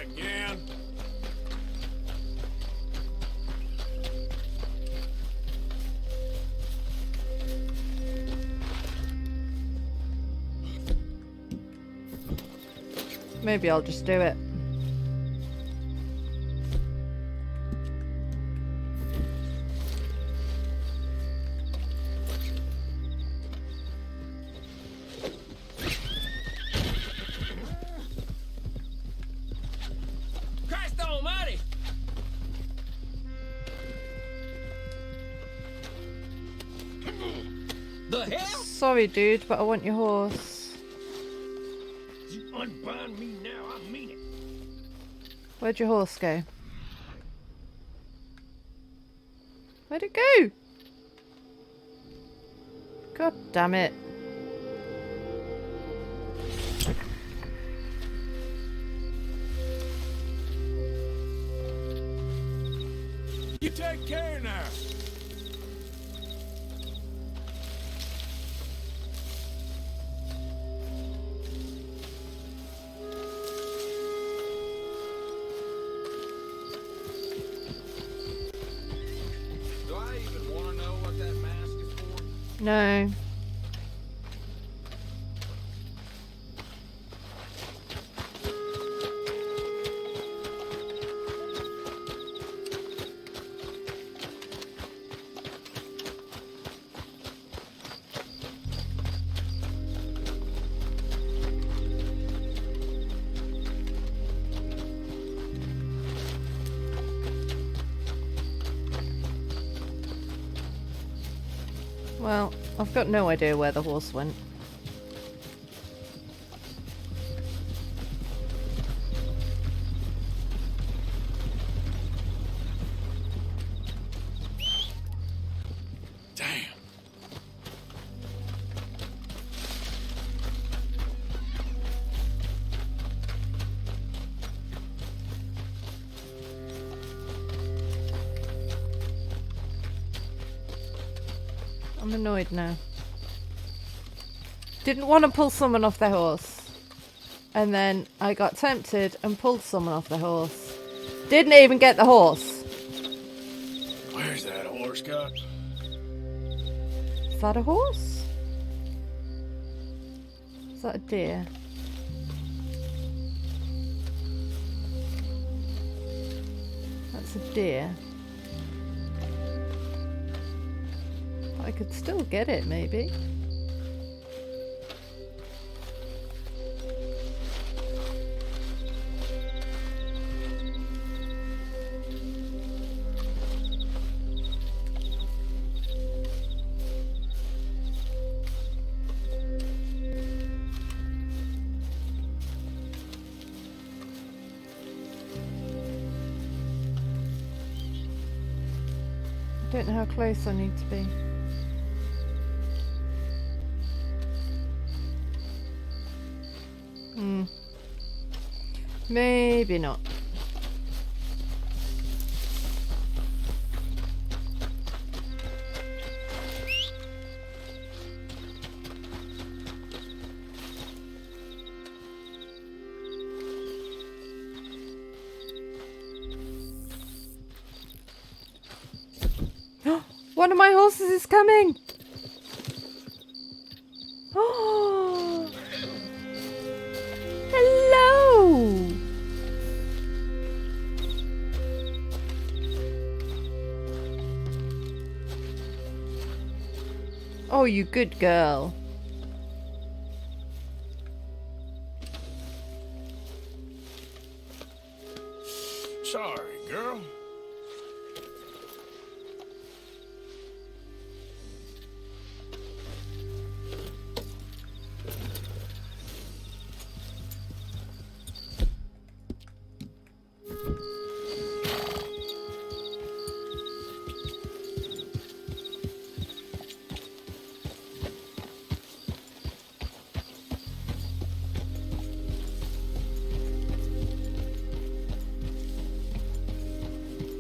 Not again. Maybe I'll just do it. Christ almighty! The hell? Sorry, dude, but I want your horse. You unbind me now, I mean it. Where'd your horse go? Where'd it go? God damn it. You take care now. Do I even want to know what that mask is for? No. Well, I've got no idea where the horse went. Damn. I'm annoyed now. Didn't want to pull someone off their horse. And then I got tempted and pulled someone off the horse. Didn't even get the horse. Where's that horse got? Is that a horse? Is that a deer? That's a deer. But I could still get it, maybe. I don't know how close I need to be. Maybe not. One of my horses is coming! Oh! Hello! Oh, you good girl. Sorry, girl.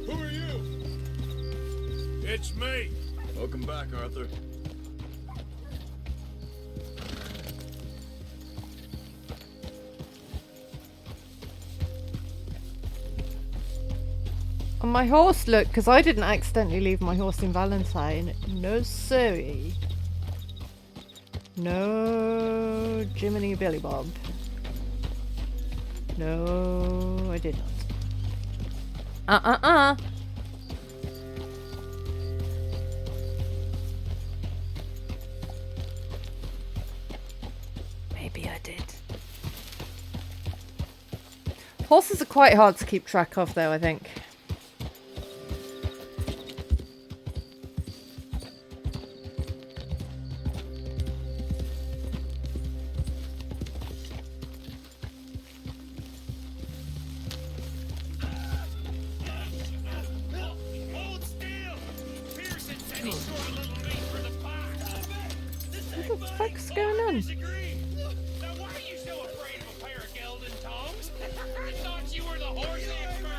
Who are you? It's me. Welcome back, Arthur. On my horse, look, because I didn't accidentally leave my horse in Valentine. No, sorry. No, Jiminy Billy Bob. No, I did not. Maybe I did. Horses are quite hard to keep track of, though, I think. What the fuck's going on? Now, why are you so afraid of a pair of gelding tongues? I thought you were the horse expert.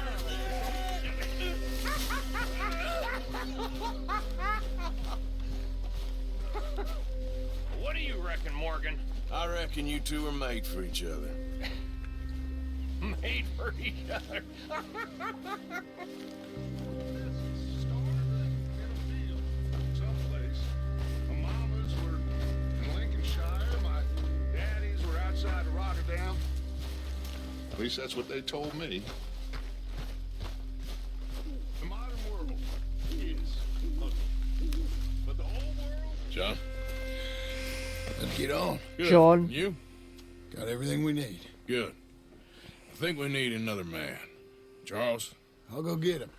What do you reckon, Morgan? I reckon you two are made for each other. Made for each other. Someplace. My mamas were in Lincolnshire. My daddies were outside of Rotterdam. At least that's what they told me. The modern world is ugly. But the old world... John? Let's get on. Good. John. You? Got everything we need. Good. I think we need another man. Charles? I'll go get him.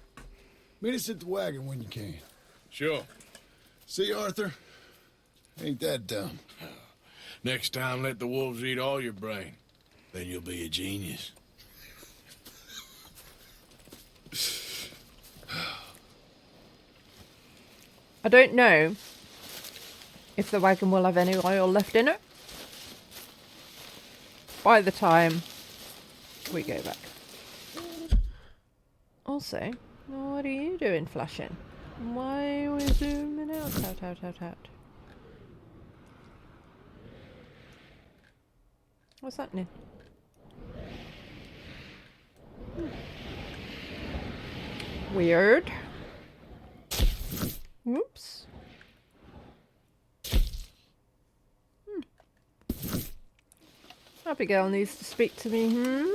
Meet us at the wagon when you can. Sure. See, Arthur? Ain't that dumb. Next time, let the wolves eat all your brain. Then you'll be a genius. I don't know if the wagon will have any oil left in it by the time we go back. Also, what are you doing flashing? Why are we zooming out? What's happening? Weird. Whoops. Abigail needs to speak to me,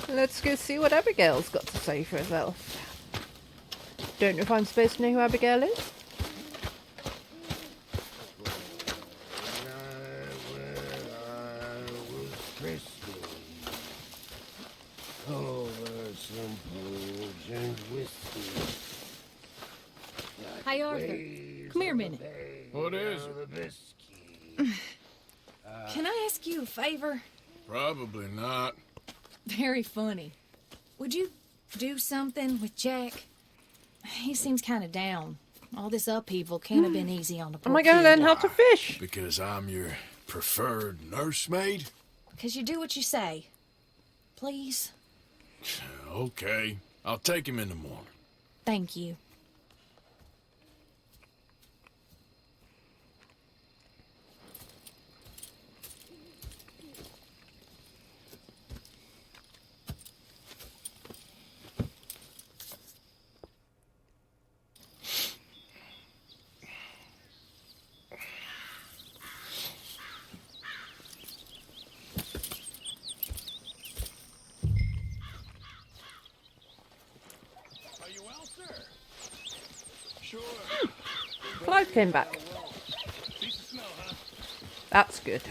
Let's go see what Abigail's got to say for herself. Don't know if I'm supposed to know who Abigail is. Over some pools and whiskey. Hey, Arthur. Come here a minute. What is it? Can I ask you a favor? Probably not. Very funny. Would you do something with Jack? He seems kind of down. All this upheaval can't have been easy on the poor Am I going to kid. learn how to fish? Because I'm your preferred nursemaid? Because you do what you say. Please? Okay. I'll take him in the morning. Thank you. Clive came back. That's good.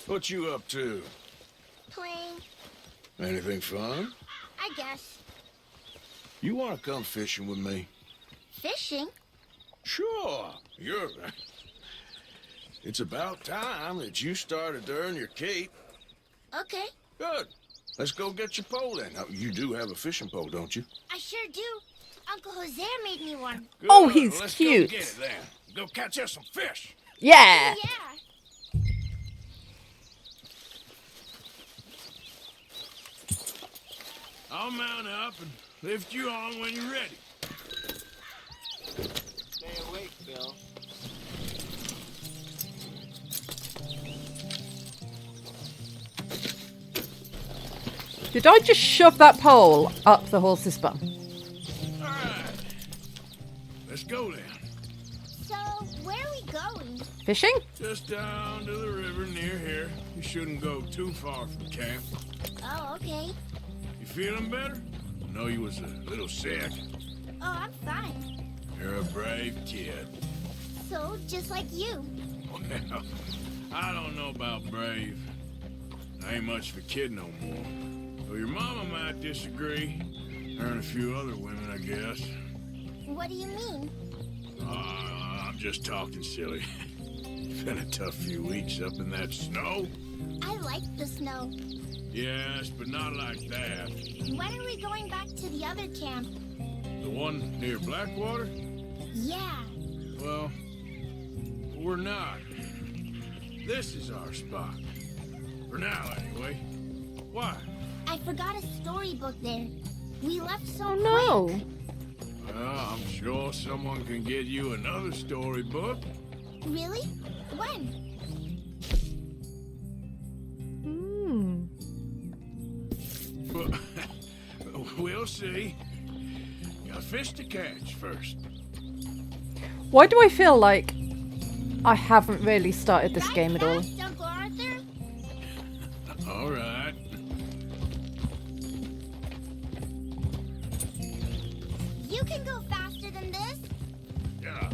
What you up to? Playing, Anything fun? I guess. You want to come fishing with me? Fishing? Sure. You're... It's about time that you started to earn your keep. Okay, Good. Let's go get your pole then. Now, you do have a fishing pole, don't you? I sure do. Uncle Jose made me one. Good. Oh, he's Let's cute. Go get it then. Go catch us some fish. Yeah. Yeah. I'll mount up and lift you on when you're ready. Stay awake, Bill. Did I just shove that pole up the horse's bum? All right. Let's go then. So, where are we going? Fishing? Just down to the river near here. You shouldn't go too far from camp. Oh, okay. You feeling better? I know you was a little sick. Oh, I'm fine. You're a brave kid. So, just like you. Well, I don't know about brave. I ain't much of a kid no more. Though your mama might disagree. Her and a few other women, I guess. What do you mean? I'm just talking silly. It's been a tough few weeks up in that snow. I like the snow. Yes, but not like that. When are we going back to the other camp? The one near Blackwater? Yeah. Well, we're not. This is our spot. For now, anyway. Why? I forgot a storybook there. We left so Oh no. quick. Well, I'm sure someone can get you another storybook. Really? When? Hmm. But we'll see. Got fish to catch first. Why do I feel like I haven't really started this Drive game at all? fast, Uncle Arthur. All right. You can go faster than this. Yeah.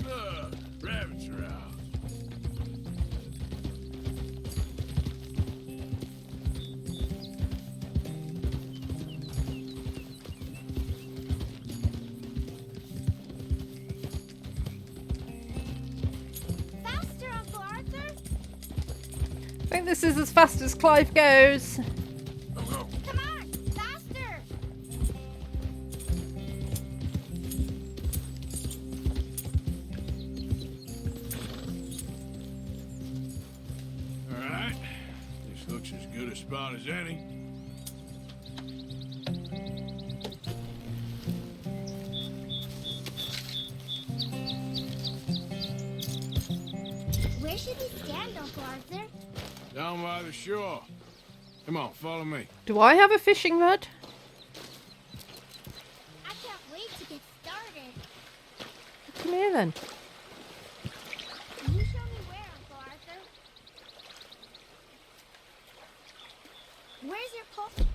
Look, rabbits are out. Faster, Uncle Arthur. I think this is as fast as Clive goes. Come on, faster. All right. This looks as good a spot as any. Where should we stand, Uncle Arthur? Down by the shore. Come on, follow me. Do I have a fishing rod? I can't wait to get started. Come here then. You show me where, Uncle Arthur. Where's your pole?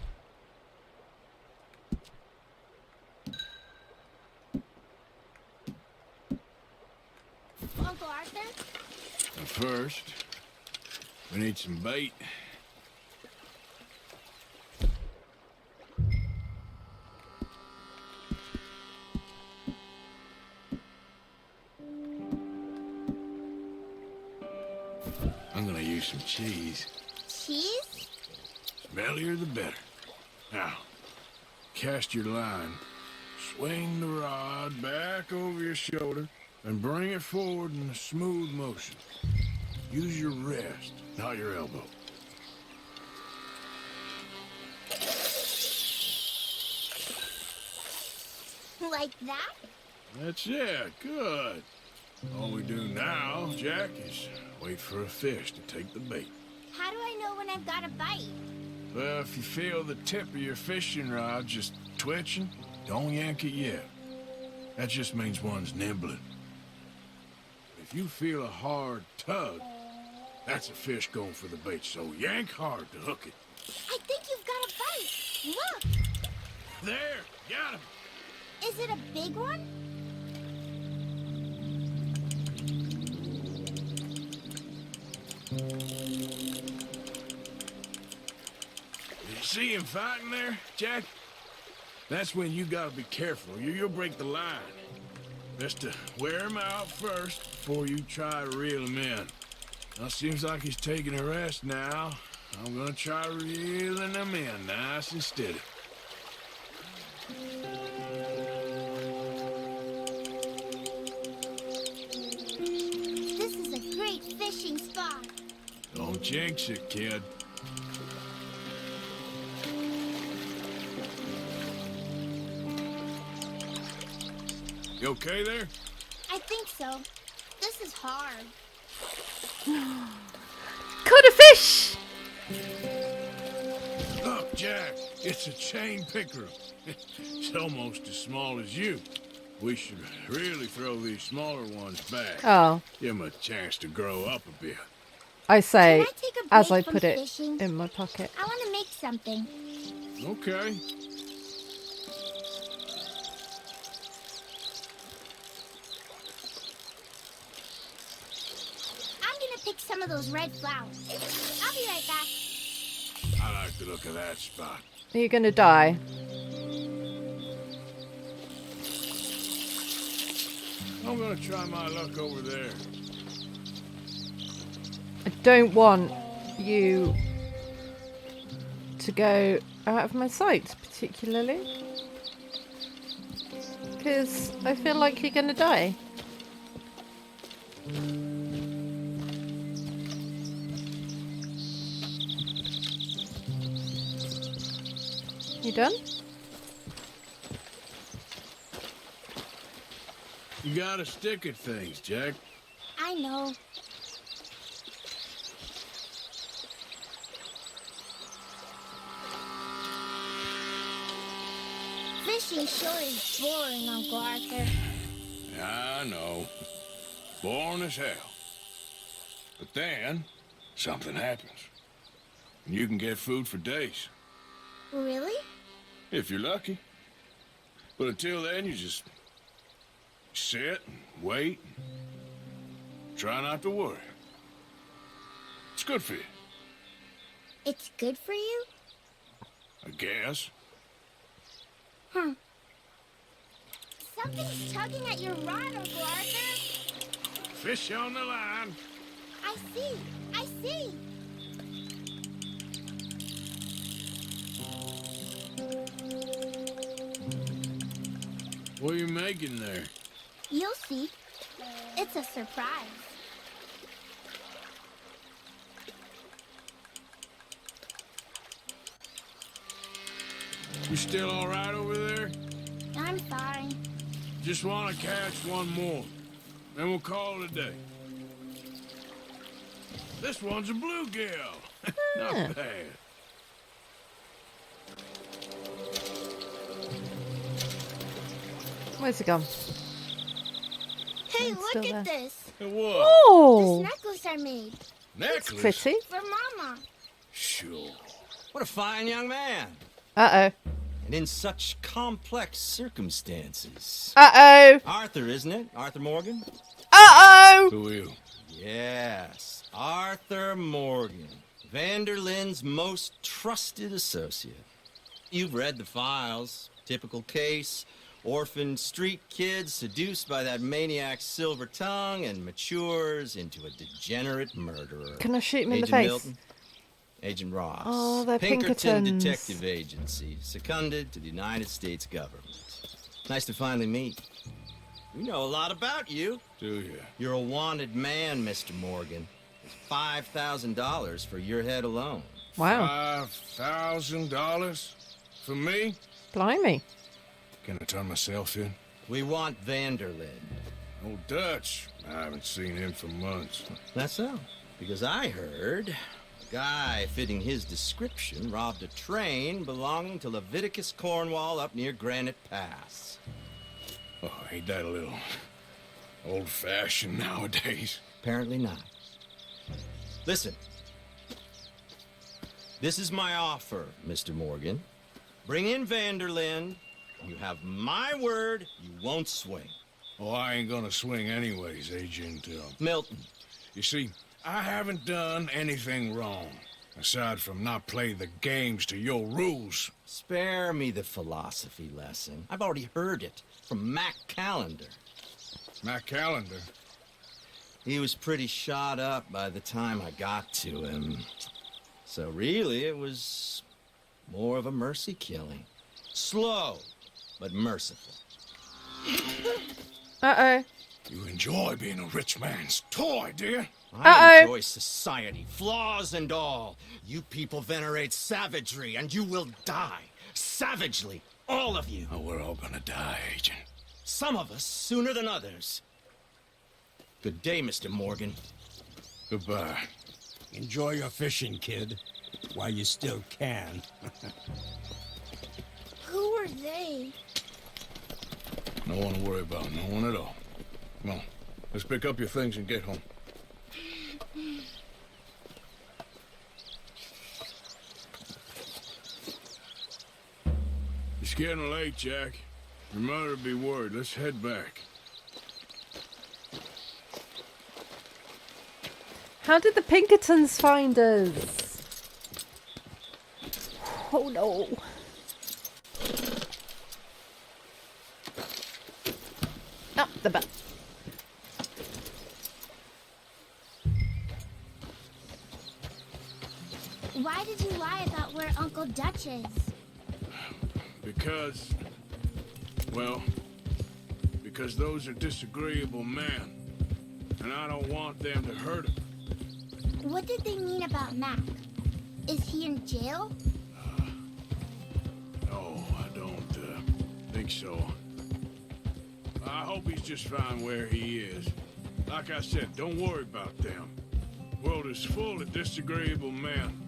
Uncle Arthur? Now first, we need some bait. I'm gonna use some cheese. Cheese? Smellier the better. Now, cast your line. Swing the rod back over your shoulder and bring it forward in a smooth motion. Use your wrist, not your elbow. Like that? That's it. Good. All we do now, Jack, is wait for a fish to take the bait. How do I know when I've got a bite? Well, if you feel the tip of your fishing rod just twitching, don't yank it yet. That just means one's nibbling. If you feel a hard tug, that's a fish going for the bait, so yank hard to hook it. I think you've got a bite. Look! There! Got him! Is it a big one? You see him fighting there, Jack? That's when you gotta be careful. You'll break the line. Best to wear him out first before you try to reel him in. Now, seems like he's taking a rest now. I'm gonna try reeling him in nice and steady. This is a great fishing spot. Don't jinx it, kid. You okay there? I think so. This is hard. Caught a fish! Look, Jack, it's a chain pickerel. It's almost as small as you. We should really throw these smaller ones back. Oh, Give them a chance to grow up a bit. I say Can I take a as break I from put it fishing? in my pocket. I want to make something. Okay. I'm gonna pick some of those red flowers. I'll be right back. I like the look of that spot. Are you gonna die? I'm gonna try my luck over there. I don't want you to go out of my sight, particularly. Because I feel like you're gonna die. You done? You gotta stick at things, Jack. I know. Fishing sure is boring, Uncle Arthur. I know. Boring as hell. But then, something happens. And you can get food for days. Really? If you're lucky. But until then, you just sit and wait. And try not to worry. It's good for you, It's good for you? I guess. Something's tugging at your rod, Uncle Arthur. Fish on the line. I see. I see. What are you making there? You'll see. It's a surprise. You still all right over there? I'm fine. Just want to catch one more. Then we'll call it a day. This one's a bluegill. Not bad. Where's it gone? Hey, It's look still at there. this. What? Oh, This necklace I made Necklace? pretty. for Mama. Sure. What a fine young man. Uh-oh. And in such complex circumstances. Uh-oh. Arthur, isn't it? Arthur Morgan? Uh-oh. Who are you? Yes, Arthur Morgan. Vanderlyn's most trusted associate. You've read the files. Typical case. Orphaned street kid seduced by that maniac's silver tongue and matures into a degenerate murderer. Can I shoot him in the Agent face? Milton, Agent Ross. Oh, they're Pinkerton Pinkertons. Detective Agency, seconded to the United States government. Nice to finally meet. We know a lot about you. Do you? You're a wanted man, Mr. Morgan. It's $5,000 for your head alone. Wow. $5,000? For me? Blimey. Can I turn myself in? We want Vanderlyn. Old Dutch. I haven't seen him for months. That's so. Because I heard a guy fitting his description robbed a train belonging to Leviticus Cornwall up near Granite Pass. Oh, ain't that a little old-fashioned nowadays? Apparently not. Listen. This is my offer, Mr. Morgan. Bring in Vanderlyn. You have my word you won't swing. Oh, I ain't gonna swing anyways, Agent Milton. You see, I haven't done anything wrong, aside from not play the games to your rules. Spare me the philosophy lesson. I've already heard it from Mac Callender. Matt Callender. He was pretty shot up by the time I got to him. So really, it was more of a mercy killing. Slow, but merciful. Uh-oh. You enjoy being a rich man's toy, dear. I Uh-oh. enjoy society, flaws and all. You people venerate savagery, and you will die. Savagely, all of you. Oh, we're all gonna die, Agent. Some of us sooner than others. Good day, Mr. Morgan. Goodbye. Enjoy your fishing, kid, while you still can. Who are they? No one to worry about, no one at all. Come on, let's pick up your things and get home. It's getting late, Jack. Your mother'll be worried. Let's head back. How did the Pinkertons find us? Oh no. Up the butt. Why did you lie about where Uncle Dutch is? Because those are disagreeable men. And I don't want them to hurt him. What did they mean about Mac? Is he in jail? No, I don't think so. I hope he's just fine where he is. Like I said, don't worry about them. The world is full of disagreeable men.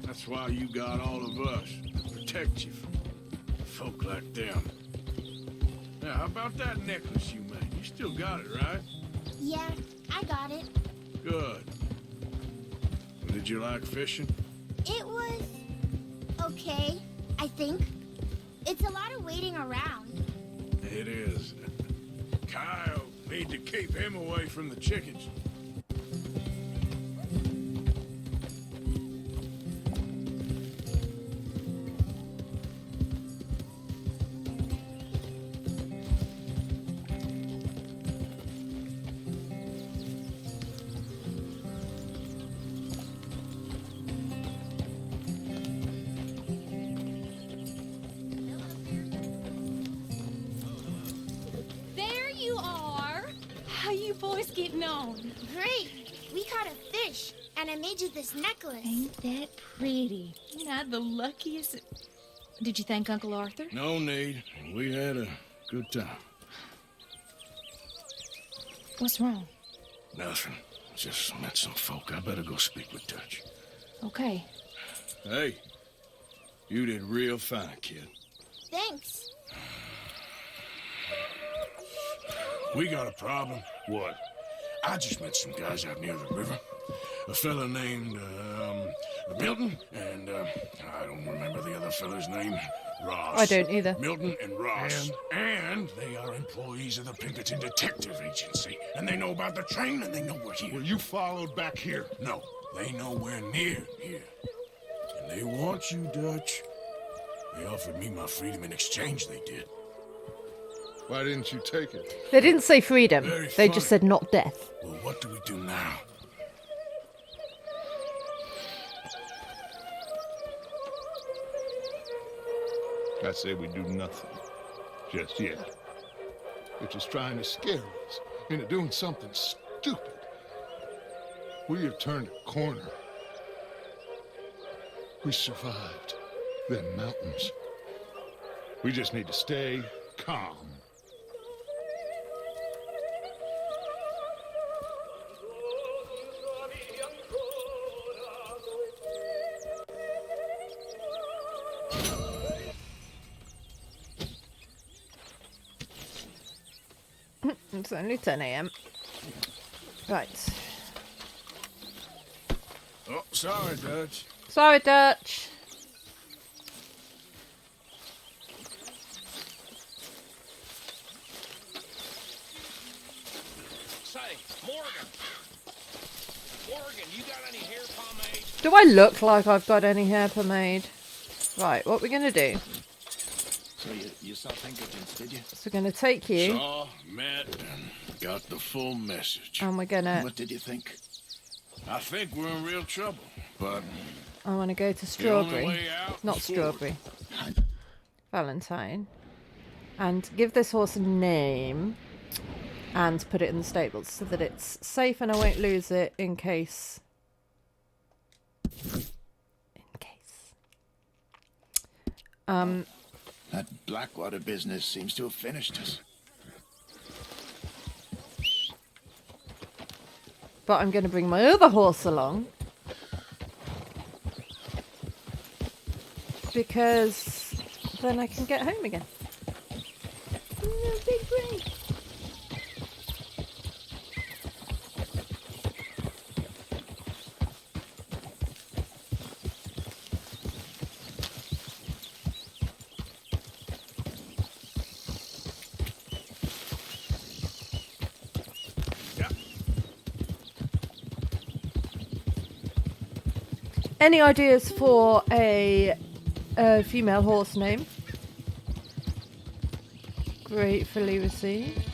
That's why you got all of us to protect you from folk like them. Now, how about that necklace you made? You still got it, right? Yeah, I got it. Good. Did you like fishing? It was okay, I think. It's a lot of waiting around. It is. Kyle need to keep him away from the chickens. There you are. How you boys getting on? Great! We caught a fish, and I made you this necklace. Ain't that pretty? Ain't I the luckiest? Did you thank Uncle Arthur? No need. We had a good time. What's wrong? Nothing. Just met some folk. I better go speak with Dutch. Okay. Hey, you did real fine, kid. Thanks. We got a problem. What? I just met some guys out near the river. A fella named, Milton, and, I don't remember the other fella's name. Ross. I don't either. Milton and Ross. And they are employees of the Pinkerton Detective Agency. And they know about the train, and they know we're here. Well, you followed back here. No, they know we're near here. And they want you, Dutch. They offered me my freedom in exchange, they did. Why didn't you take it? They didn't say freedom. Very They just funny. said not death. Well, what do we do now? I say we do nothing. Just yet. They're just trying to scare us into doing something stupid. We have turned a corner. We survived them mountains. We just need to stay calm. It's only 10 a.m. Right. Oh, sorry, Dutch. Sorry, Dutch. Say, Morgan. Morgan, you got any hair pomade? Do I look like I've got any hair pomade? Right, what we're going to do So you saw Pinkertons, did you? is we're going to take you Saw, met, and got the full message. and we're going to... What did you think? I think we're in real trouble, but I want to go to the only Strawberry. way out Not is forward. Strawberry. Valentine. And give this horse a name and put it in the stables so that it's safe and I won't lose it in case... That Blackwater business seems to have finished us. but I'm going to bring my other horse along. Because then I can get home again. No, big brain. Any ideas for a female horse name? Gratefully received.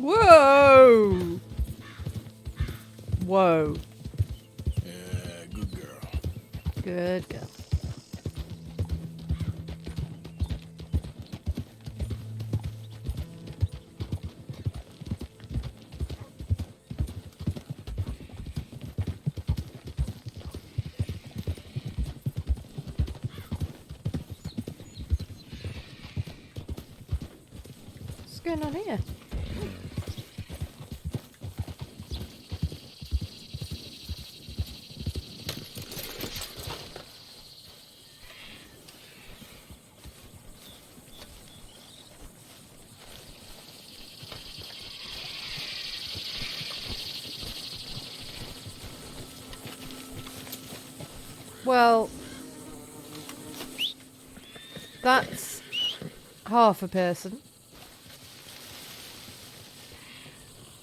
Whoa! Whoa. Yeah, good girl. Good girl. What's going on here? Well, that's half a person.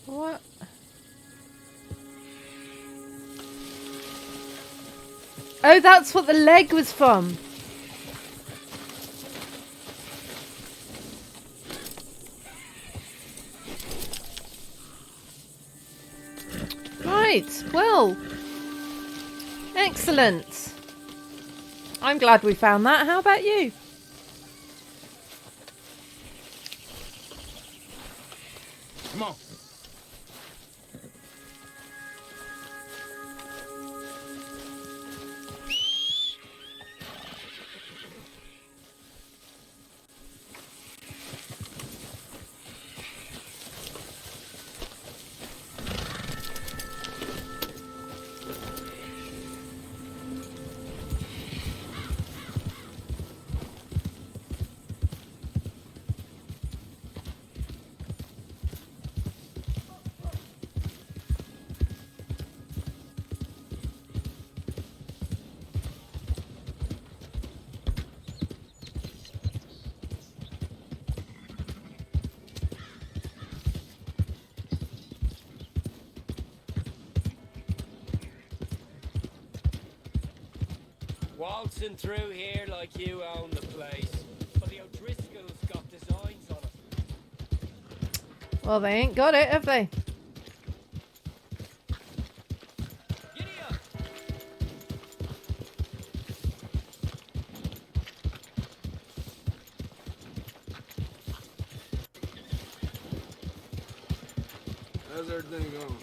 What? Oh, that's what the leg was from. Right, well, excellent. I'm glad we found that. How about you? Come on. Waltzing through here like you own the place. But the O'Driscolls got designs on it. Well, they ain't got it, have they? Giddy up! How's everything going?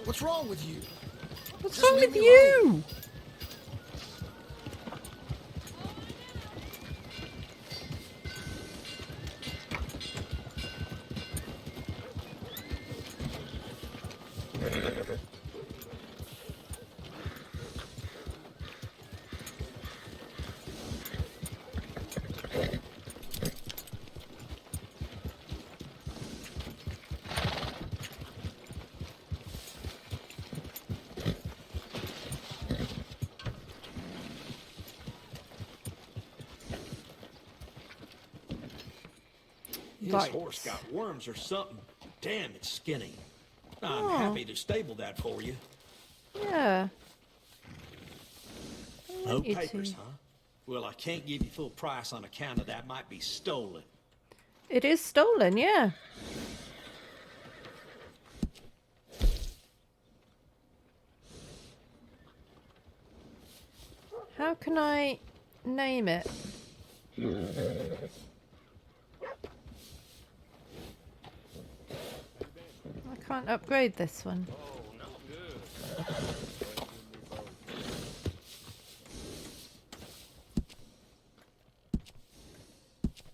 What's wrong with you? What's Just wrong leave with me you? His Right. horse got worms or something. Damn, it's skinny. I'm Oh. happy to stable that for you. Yeah. No you papers, to. huh? Well, I can't give you full price on account of that might be stolen. It is stolen, yeah. How can I name it? I can't upgrade this one.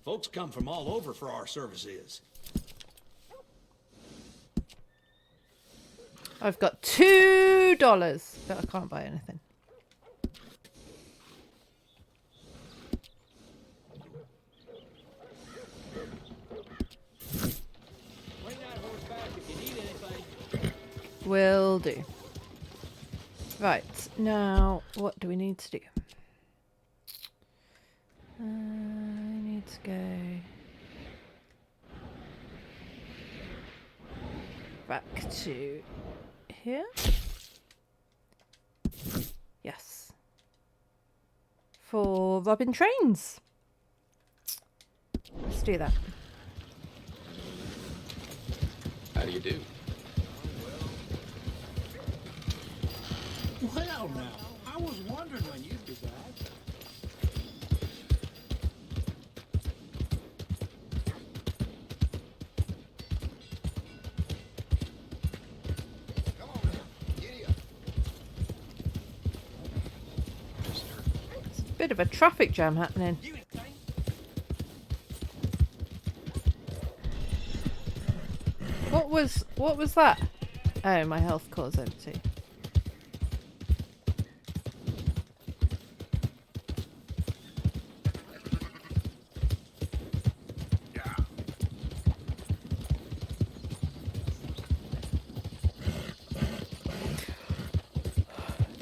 Folks come from all over for our services. I've got $2, but I can't buy anything. Bring that horse back if you need anything. Will do. Right, now what do we need to do? I need to go back to here. Yes. For robbing trains. Let's do that. How do you do? Well, now, I was wondering when you'd be back. Come on now. Giddy up. There's a bit of a traffic jam happening. What was that? Oh, my health core's empty.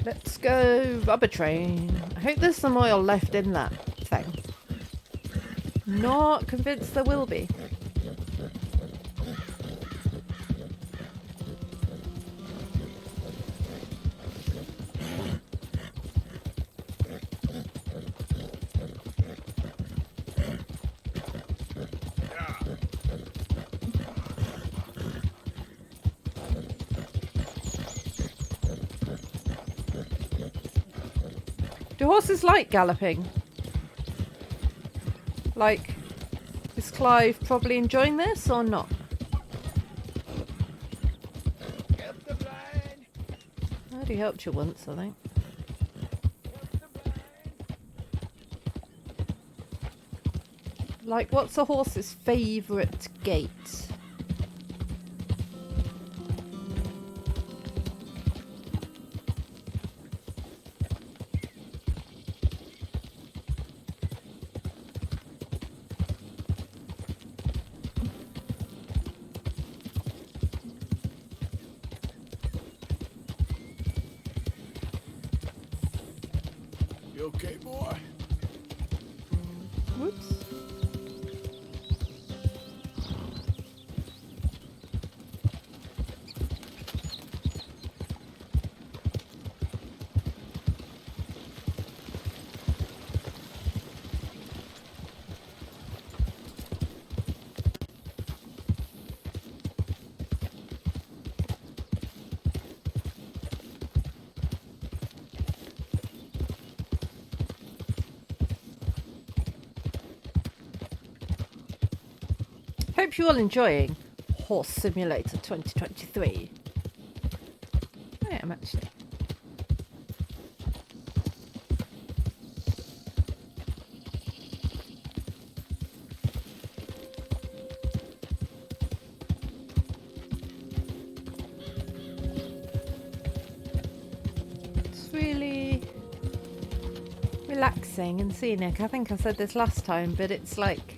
Let's go rubber train. I hope there's some oil left in that thing. Not convinced there will be. Do horses like galloping? Like, is Clive probably enjoying this or not? I already helped you once, I think. Like, what's a horse's favourite gait? You okay, boy? Whoops. Hope you're all enjoying Horse Simulator 2023. I am actually. It's really relaxing and scenic. I think I said this last time, but it's like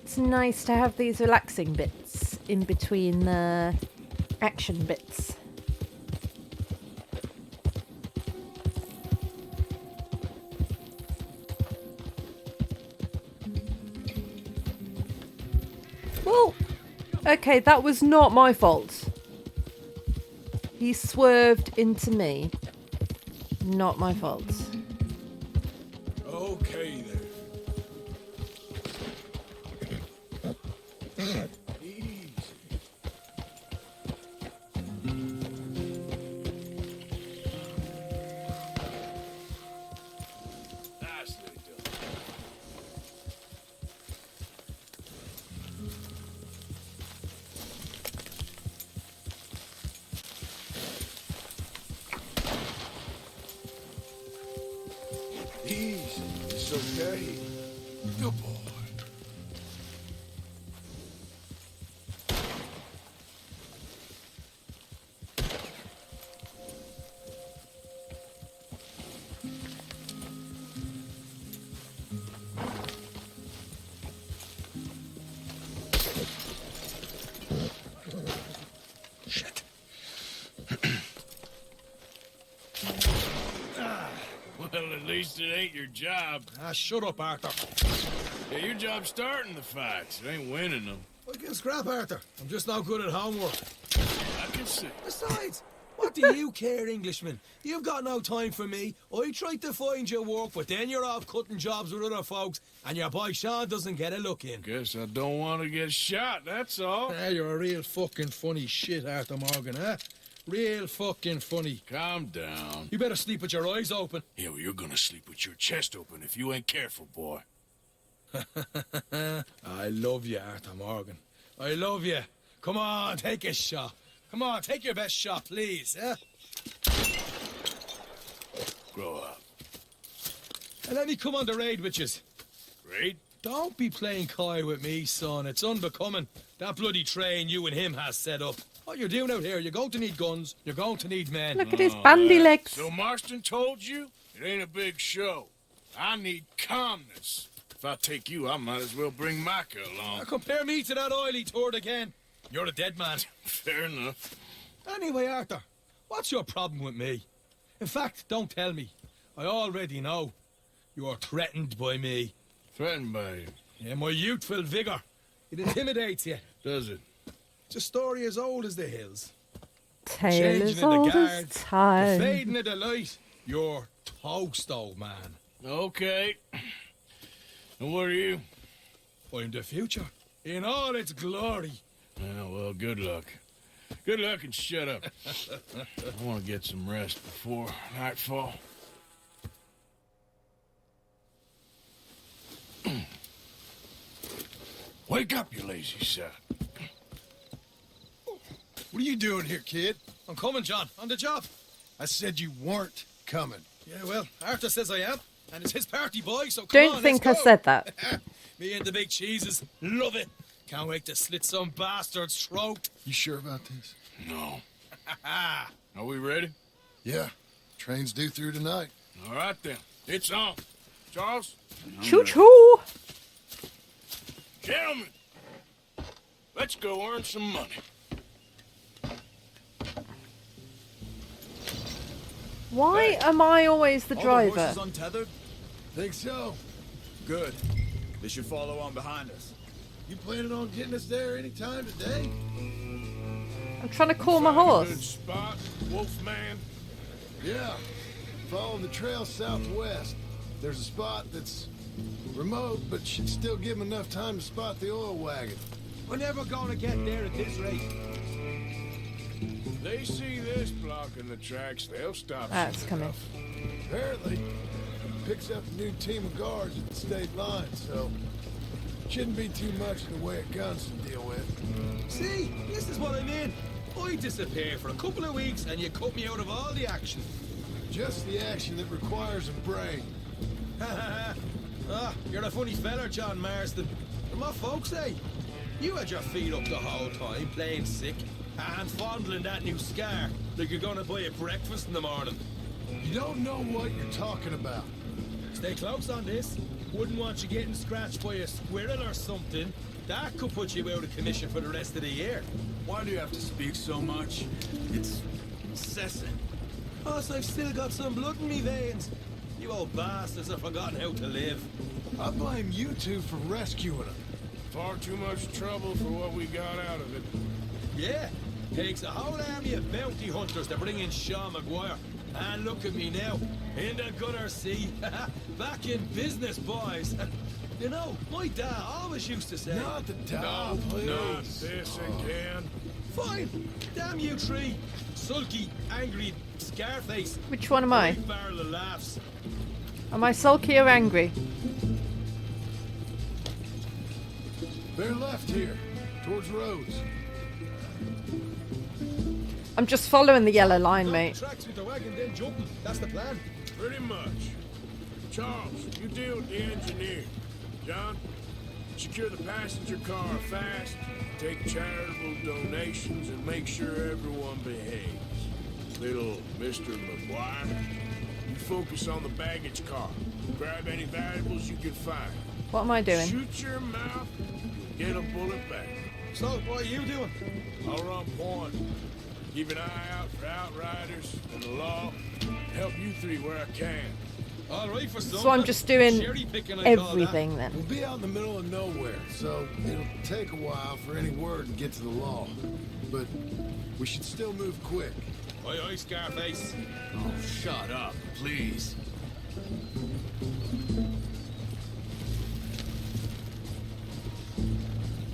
it's nice to have these relaxing bits in between the action bits. Well, okay, that was not my fault. He swerved into me. Not my fault. Okay there. Easy. Nicely done. Easy. It's okay. Good boy. Shit. Well, at least it ain't your job. Shut up, Arthur. Yeah, your job's starting the fights. It ain't winning them. I can scrap, Arthur. I'm just not good at homework. I can see. Besides, what do you care, Englishman? You've got no time for me. I tried to find you work, but then you're off cutting jobs with other folks, and your boy Sean doesn't get a look in. Guess I don't want to get shot, that's all. You're a real fucking funny shit, Arthur Morgan, huh? Real fucking funny. Calm down. You better sleep with your eyes open. Yeah, well, you're gonna sleep with your chest open if you ain't careful, boy. I love you, Arthur Morgan. I love you. Come on, take a shot. Come on, take your best shot, please, huh? Grow up. And let me come on the raid with yous. Raid? Don't be playing coy with me, son. It's unbecoming. That bloody train you and him has set up. What you're doing out here, you're going to need guns, you're going to need men. Look at his bandy legs. So Marston told you? It ain't a big show. I need calmness. If I take you, I might as well bring Micah along. Now compare me to that oily turd again. You're a dead man. Fair enough. Anyway, Arthur, what's your problem with me? In fact, don't tell me. I already know. You're threatened by me. Threatened by you? Yeah, my youthful vigor. It intimidates you. Does it? It's a story as old as the hills. Tale Changing as of the old as guards, the time. fading of the light. You're toast, old man. Okay. And what are you? I'm the future, in all its glory. Yeah, well, good luck. Good luck and shut up. I want to get some rest before nightfall. Wake up, you lazy son. What are you doing here, kid? I'm coming, John. On the job. I said you weren't coming. Yeah, well, Arthur says I am. And it's his party, boy, so come Don't on, think I let's go. said that. Me and the big cheeses. Love it. Can't wait to slit some bastard's throat. You sure about this? No. Are we ready? Yeah. Train's due through tonight. All right, then. It's on. Charles? Choo-choo. Gentlemen, let's go earn some money. Why am I always the driver? Untethered? Think so. Good. They should follow on behind us. You planning on getting us there anytime today? I'm trying to call my Find a horse. good spot, Wolfman. Yeah. Follow the trail southwest. There's a spot that's remote, but should still give them enough time to spot the oil wagon. We're never gonna get there at this rate. They see this blocking the tracks, they'll stop. That's soon coming. enough. Apparently, picks up a new team of guards at the state line, so shouldn't be too much in the way of guns to deal with. See, this is what I mean. I disappear for a couple of weeks and you cut me out of all the action. Just the action that requires a brain. You're a funny feller, John Marston. And what folks say? You had your feet up the whole time, playing sick, and fondling that new scar like you're gonna buy a breakfast in the morning. You don't know what you're talking about. Stay close on this. Wouldn't want you getting scratched by a squirrel or something. That could put you out of commission for the rest of the year. Why do you have to speak so much? It's incessant. Plus, I've still got some blood in me veins. You old bastards have forgotten how to live. I blame you two for rescuing him. Far too much trouble for what we got out of it. Yeah, takes a whole army of bounty hunters to bring in Sean Maguire. And look at me now, in the gutter sea. Back in business, boys. You know, my dad always used to say... Not the dad, No, please. not this again. Fine, damn you three. Sulky, angry, Scarface. Which one am I? Big barrel of laughs. Am I sulky or angry? They're left here, towards Rhodes. I'm just following the yellow line, mate. Tracks with the wagon, then jumping. That's the plan. Pretty much. Charles, you deal with the engineer. John, secure the passenger car fast, take charitable donations, and make sure everyone behaves. Little Mr. McGuire, you focus on the baggage car. Grab any valuables you can find. What am I doing? Shoot your mouth, you'll get a bullet back. So, what are you doing? I'll run point. Keep an eye out for outriders and the law. Help you three where I can. All right for So I'm just doing Cherry-picking, I call that. everything then. We'll be out in the middle of nowhere, so it'll take a while for any word to get to the law. But we should still move quick. Oi, oi, Scarface. Oh, shut up, please.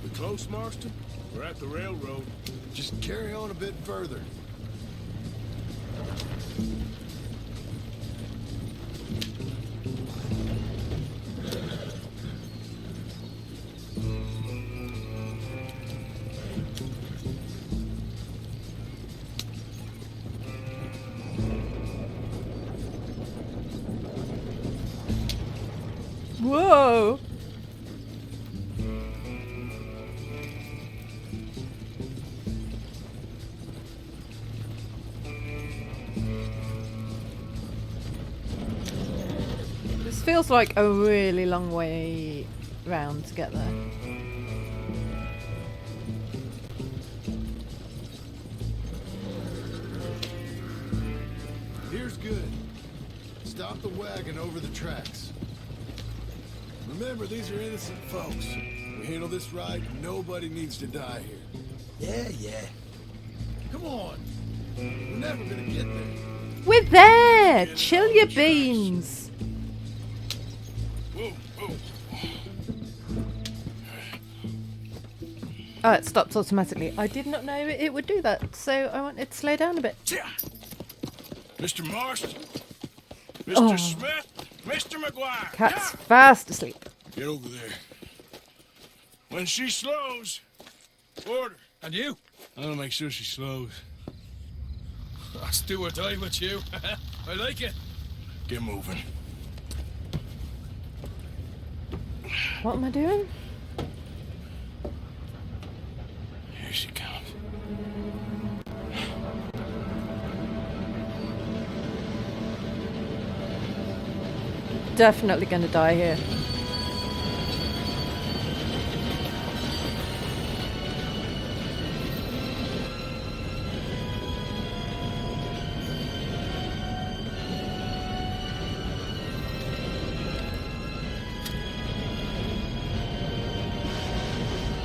We close, Marston? We're at the railroad. Just carry on a bit further. Whoa! This feels like a really long way round to get there. Here's good. Stop the wagon over the tracks. Remember, these are innocent folks. We handle this right, nobody needs to die here. Yeah, yeah. Come on. We're never gonna get there. We're there! Chill your beans! Whoa, whoa. Oh, it stopped automatically. I did not know it would do that, so I wanted to slow down a bit. Mr. Marston, Mr. Oh. Smith, Mr. McGuire. Cat's fast asleep. Get over there. When she slows, order. And you? I'll make sure she slows. I'll do or die with you. I like it. Get moving. What am I doing? Here she comes. Definitely gonna die here.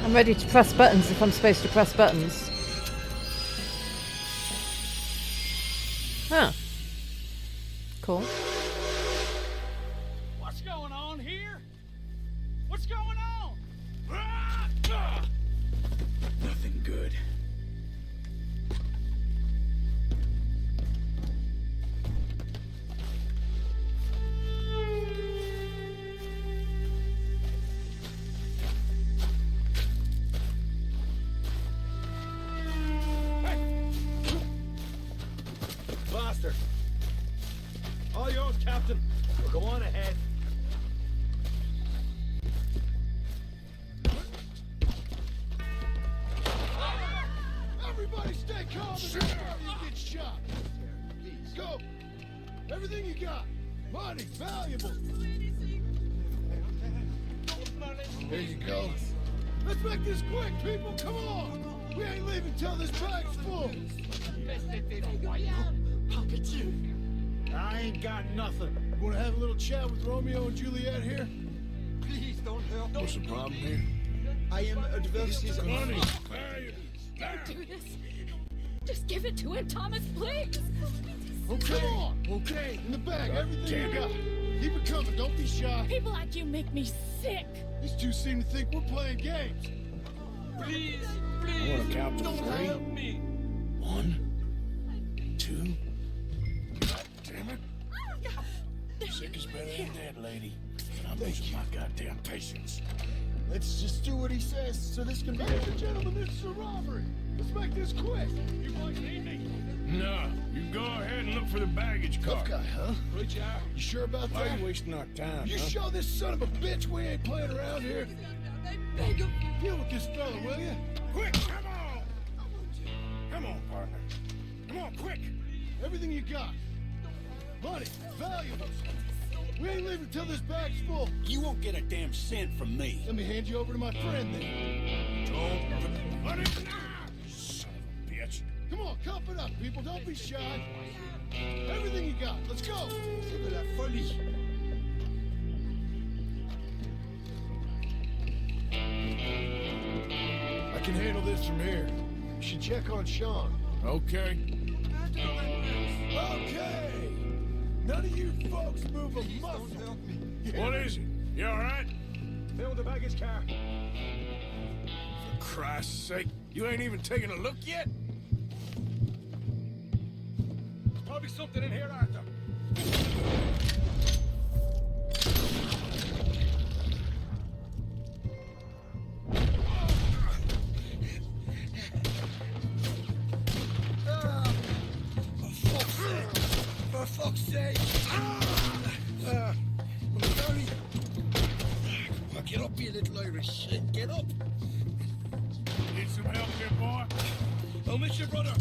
I'm ready to press buttons if I'm supposed to press buttons. Huh. Cool. What's going on here? What's going on? Nothing good. Faster. All yours, Captain. Well, go on ahead. Everybody stay calm before you get shot. Go. Everything you got. Money, valuables. There you go. Let's make this quick, people. Come on. We ain't leaving till this bag's full. I ain't got nothing. Want to have a little chat with Romeo and Juliet here? What's the problem here? I am adversaries. Money. Don't do this. Just give it to him, Thomas, please. Okay. Come on. Okay. In the bag, everything you got. Keep it coming. Don't be shy. People like you make me sick. These two seem to think we're playing games. Please, I please, want to count to don't 3. help me. 1, 2. God damn it. Sick is better than dead, lady. And I'm losing my goddamn patience. Let's just do what he says so this can be... Ladies and gentlemen, this is a robbery. Let's make this quick. You boys need me? No, you go ahead and look for the baggage car. Tough guy, huh? Right, you are. You sure about Why that? are you wasting our time, You huh? show this son of a bitch we ain't playing around here. Deal with this fella, will you? Quick, come on! Come on, partner. Come on, quick! Everything you got. Money, valuables. We ain't leaving till this bag's full. You won't get a damn cent from me. Let me hand you over to my friend then. Don't... Money! Son of a bitch. Come on, cup it up, people. Don't be shy. Everything you got. Let's go. Look at that funny. I can handle this from here. You should check on Sean. Okay. Okay. None of you folks move a muscle. What is it? You all right? Fill the baggage car. For Christ's sake, you ain't even taken a look yet? There's probably something in here, Arthur. For fuck's sake! I'm sorry. Well, get up, you little Irish shit. Get up. Need some help here, boy? I'll miss your brother.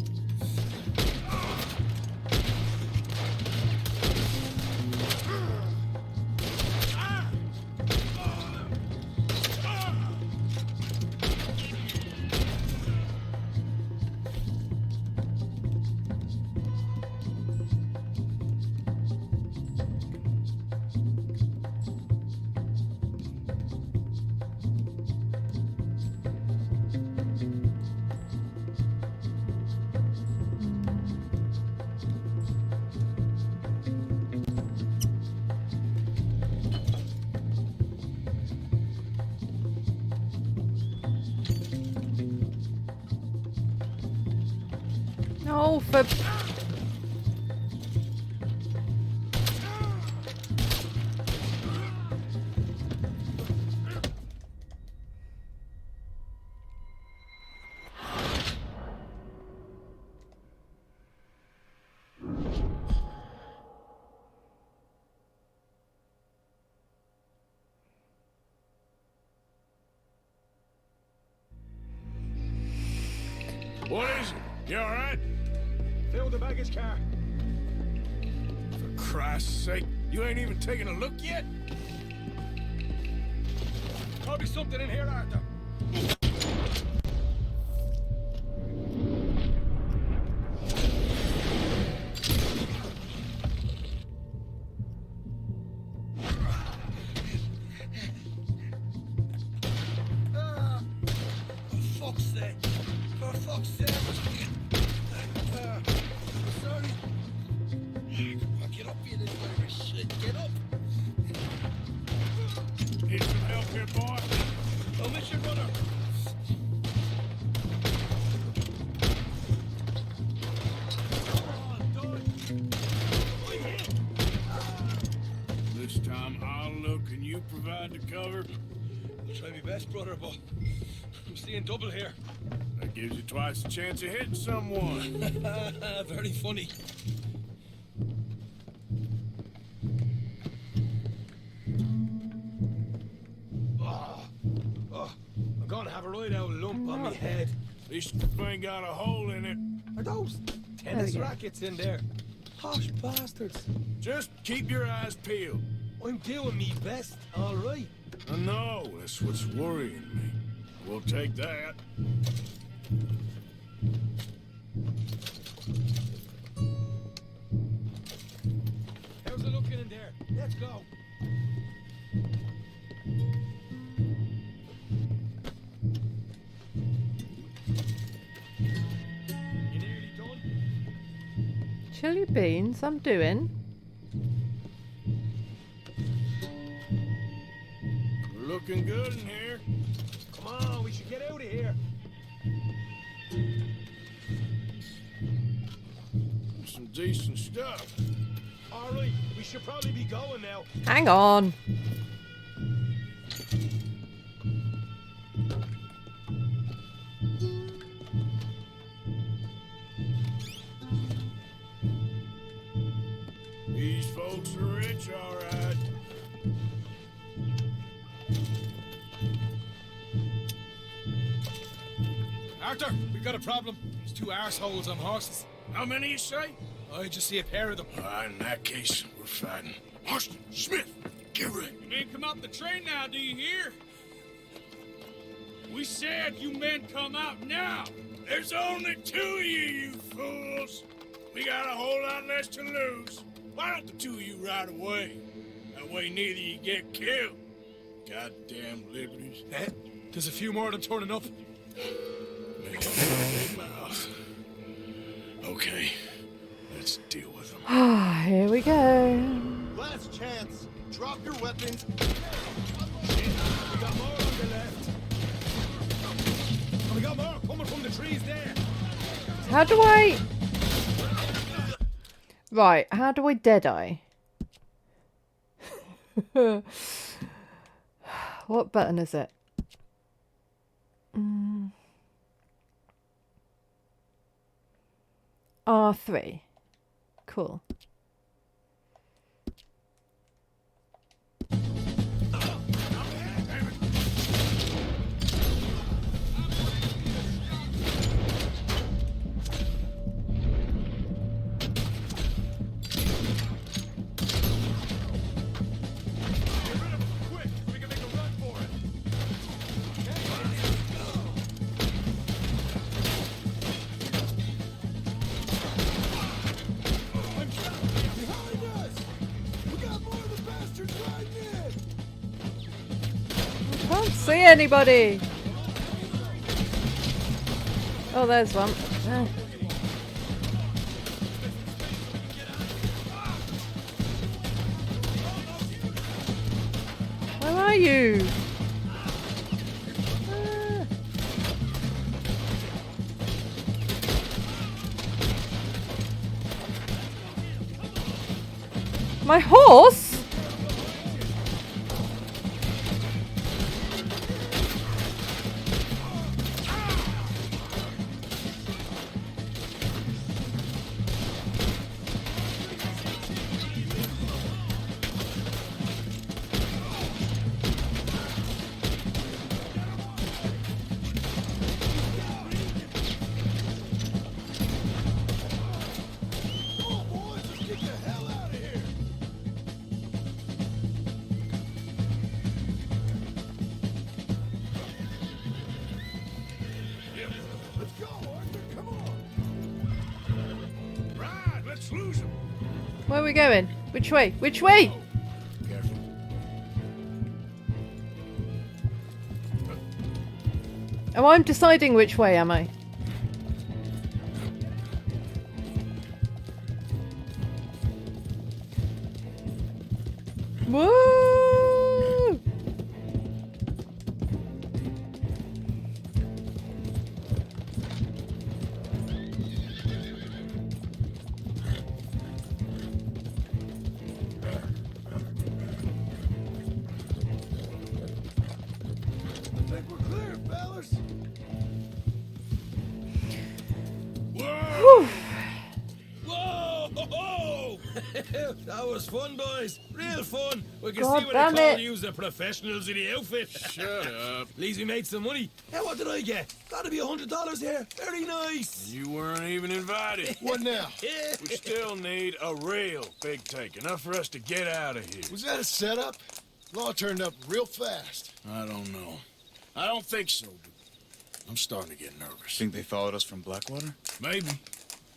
Oh, for... What is it? You all right? Fill the baggage car. For Christ's sake, you ain't even taken a look yet? Probably something in here, Arthur. For fuck's sake. For fuck's sake. Sorry. Come on, get up, you little Irish shit. Get up. Need some help here, boy? I'll miss your brother. This time I'll look and you provide the cover. I'll try my best, brother, but I'm seeing double here. That gives you twice the chance of hitting someone. Very funny. I'm gonna have a right out lump on my head. At least the thing got a hole in it. Are those tennis rackets in there? Posh bastards. Just keep your eyes peeled. I'm doing me best, all right. I know, that's what's worrying me. We'll take that. How's it looking in there? Let's go. Chili beans, I'm doing. We're looking good in here. Come on, we should get out of here. Some decent stuff. All right, we should probably be going now. Hang on. These folks are rich, all right. Arthur, we got a problem. There's two arseholes on horses. How many you say? I just see a pair of them. In that case, we're fighting. Marston, Smith, get ready. You men come out the train now, do you hear? We said you men come out now. There's only two of you fools. We got a whole lot less to lose. Why don't the two of you ride away? That way neither of you get killed. Goddamn liberties. There's a few more of them turning up. Make a big mouth. Okay, let's deal with them. Here we go. Last chance. Drop your weapons. We got more on the left. And we got more coming from the trees there. How do I... Right, how do I deadeye? What button is it? R3. Cool. Can't see anybody. Oh, there's one. Where are you? My horse? Where are we going? Which way? Which way? Careful. Oh, I'm deciding which way, am I? Woo! That was fun, boys. Real fun. We can God see what damn they call it. you the professionals in the outfit. Shut up. At least we made some money. Hey, what did I get? Gotta be $100 here. Very nice. You weren't even invited. What now? We still need a real big tank. Enough for us to get out of here. Was that a setup? Law turned up real fast. I don't know. I don't think so, but I'm starting to get nervous. Think they followed us from Blackwater? Maybe.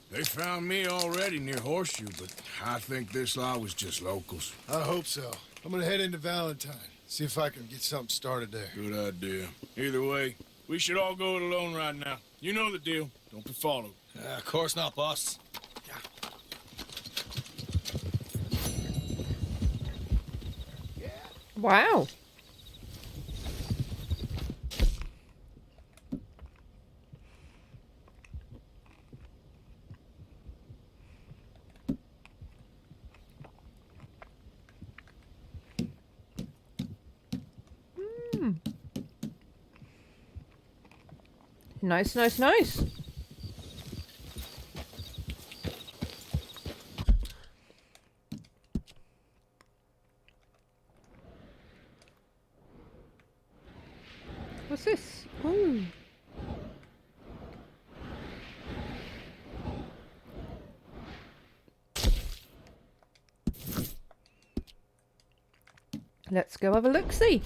They found me already near Horseshoe, but I think this lot was just locals. I hope so. I'm gonna head into Valentine. See if I can get something started there. Good idea. Either way, we should all go it alone right now. You know the deal. Don't be followed. Of course not, boss. Wow. Nice, nice, nice. What's this? Ooh. Let's go have a look-see.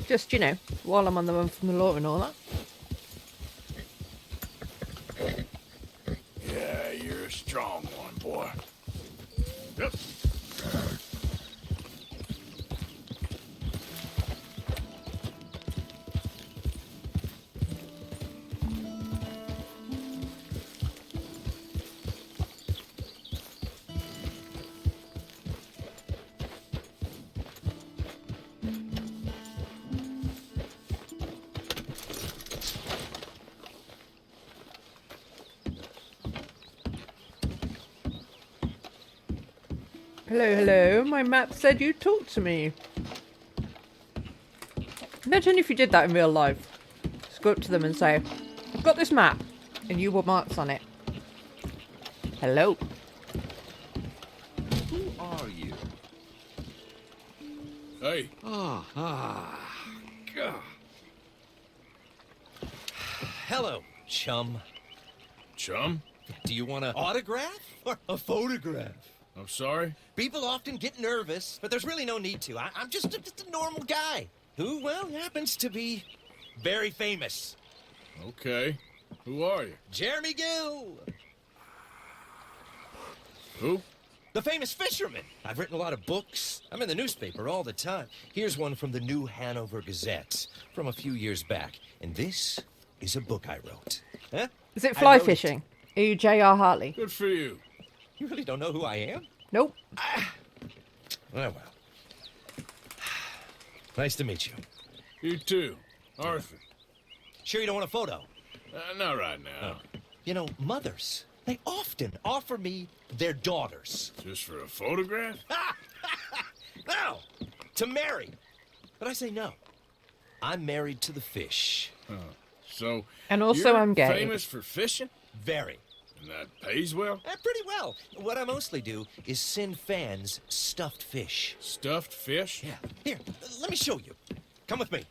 Just, you know, while I'm on the run from the law and all that. Yeah, you're a strong one, boy. Yep. Hello, hello. My map said you talked to me. Imagine if you did that in real life. Just go up to them and say, I've got this map, and you were marked on it. Hello. Who are you? Hey. God. Hello, chum. Chum? Do you want an autograph or a photograph? I'm sorry? People often get nervous, but there's really no need to. I'm just a normal guy who, well, happens to be very famous. Okay. Who are you? Jeremy Gill. Who? The famous fisherman. I've written a lot of books. I'm in the newspaper all the time. Here's one from the New Hanover Gazette from a few years back. And this is a book I wrote. Huh? Is it fly fishing? Are you J.R. Hartley? Good for you. You really don't know who I am? Nope. Oh, well. Nice to meet you. You too. Arthur. Sure you don't want a photo? Not right now. Oh. You know, mothers, they often offer me their daughters. Just for a photograph? No, to marry. But I say no. I'm married to the fish. Oh. So, and also you're I'm gay. Famous for fishing? Very. And that pays well? Pretty well. What I mostly do is send fans stuffed fish. Stuffed fish? Yeah. Here, let me show you. Come with me.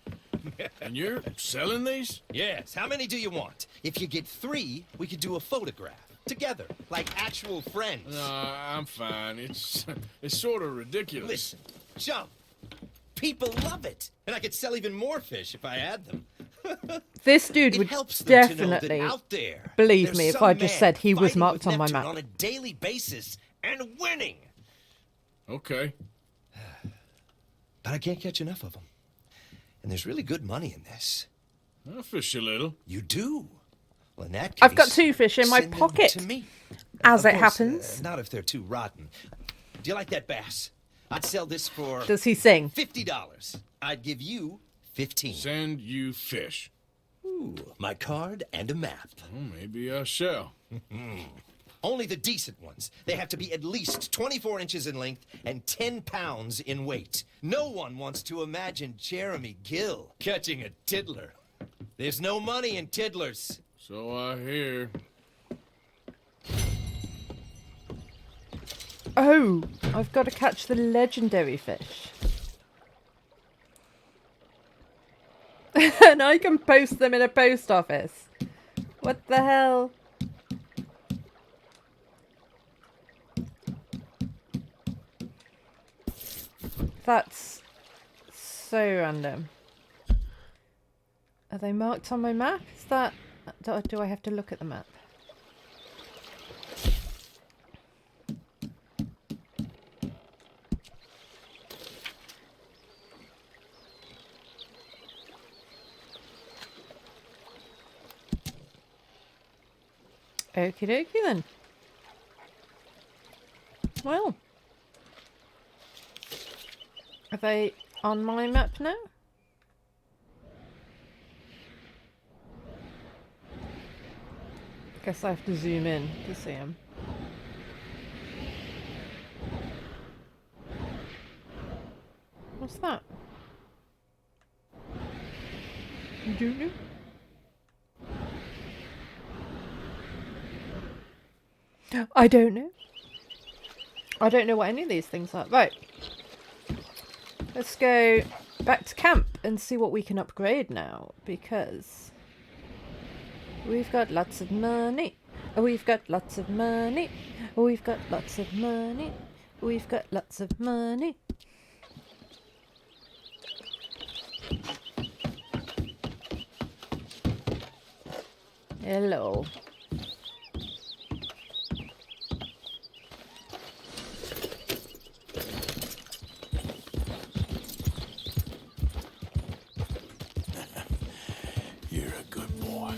And you're selling these? Yes. How many do you want? If you get 3, we could do a photograph. Together, like actual friends. No, I'm fine. It's sort of ridiculous. Listen, chum. People love it. And I could sell even more fish if I had them. This dude would definitely believe me if I just said he was marked on my map. On a daily basis and winning. Okay. But I can't catch enough of them. And there's really good money in this. I'll fish a little. You do? Well, in that case, I've got 2 fish in my pocket. To me. As Of it course, happens. Not if they're too rotten. Do you like that bass? I'd sell this for... Does he sing? $50. I'd give you 15. Send you fish. Ooh, my card and a map. Well, maybe I shall. Only the decent ones. They have to be at least 24 inches in length and 10 pounds in weight. No one wants to imagine Jeremy Gill catching a tiddler. There's no money in tiddlers. So I hear. Oh, I've got to catch the legendary fish. And I can post them in a post office. What the hell? That's so random. Are they marked on my map? Is that... Do I have to look at the map? Okie dokie then. Are they on my map now? Guess I have to zoom in to see them. What's that? You don't know? I don't know. I don't know what any of these things are. Right. Let's go back to camp and see what we can upgrade now, because we've got lots of money. We've got lots of money. We've got lots of money. We've got lots of money. Hello. You're a good boy.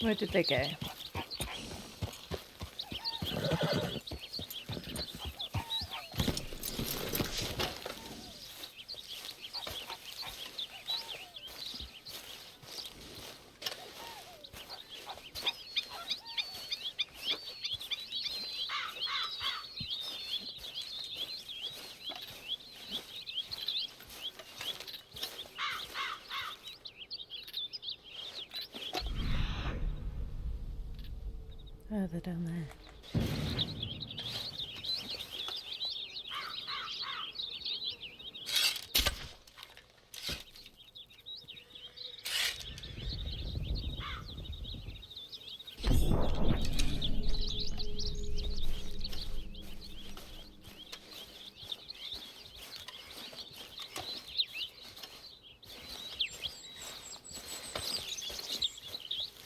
Where did they go? Oh, they're down there.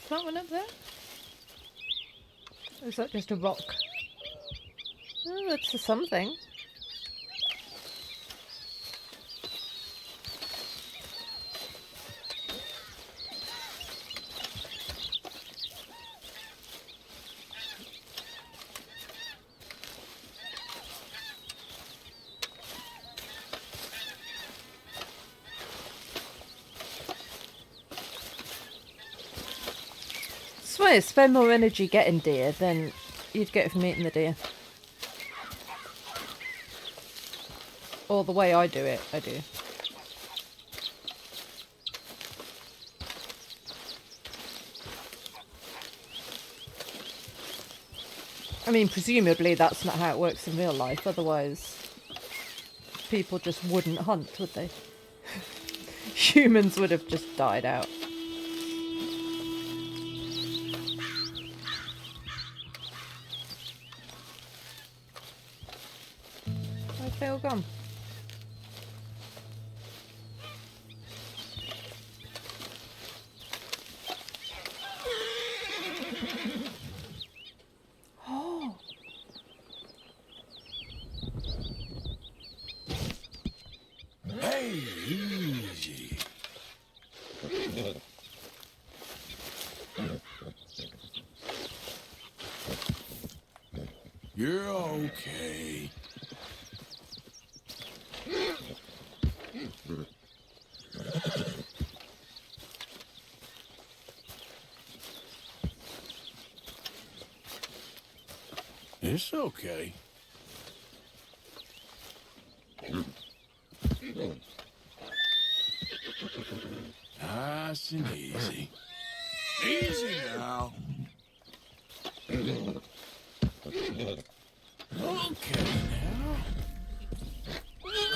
Is that one up there? Or is that just a rock? Oh, that's something. I swear, spend more energy getting deer than you'd get from eating the deer. Or the way I do it, I do. I mean, presumably that's not how it works in real life, otherwise people just wouldn't hunt, would they? Humans would have just died out. Where's they all gone? Oh! Hey, easy. You're okay. It's okay. Nice and easy. Easy now. Okay now.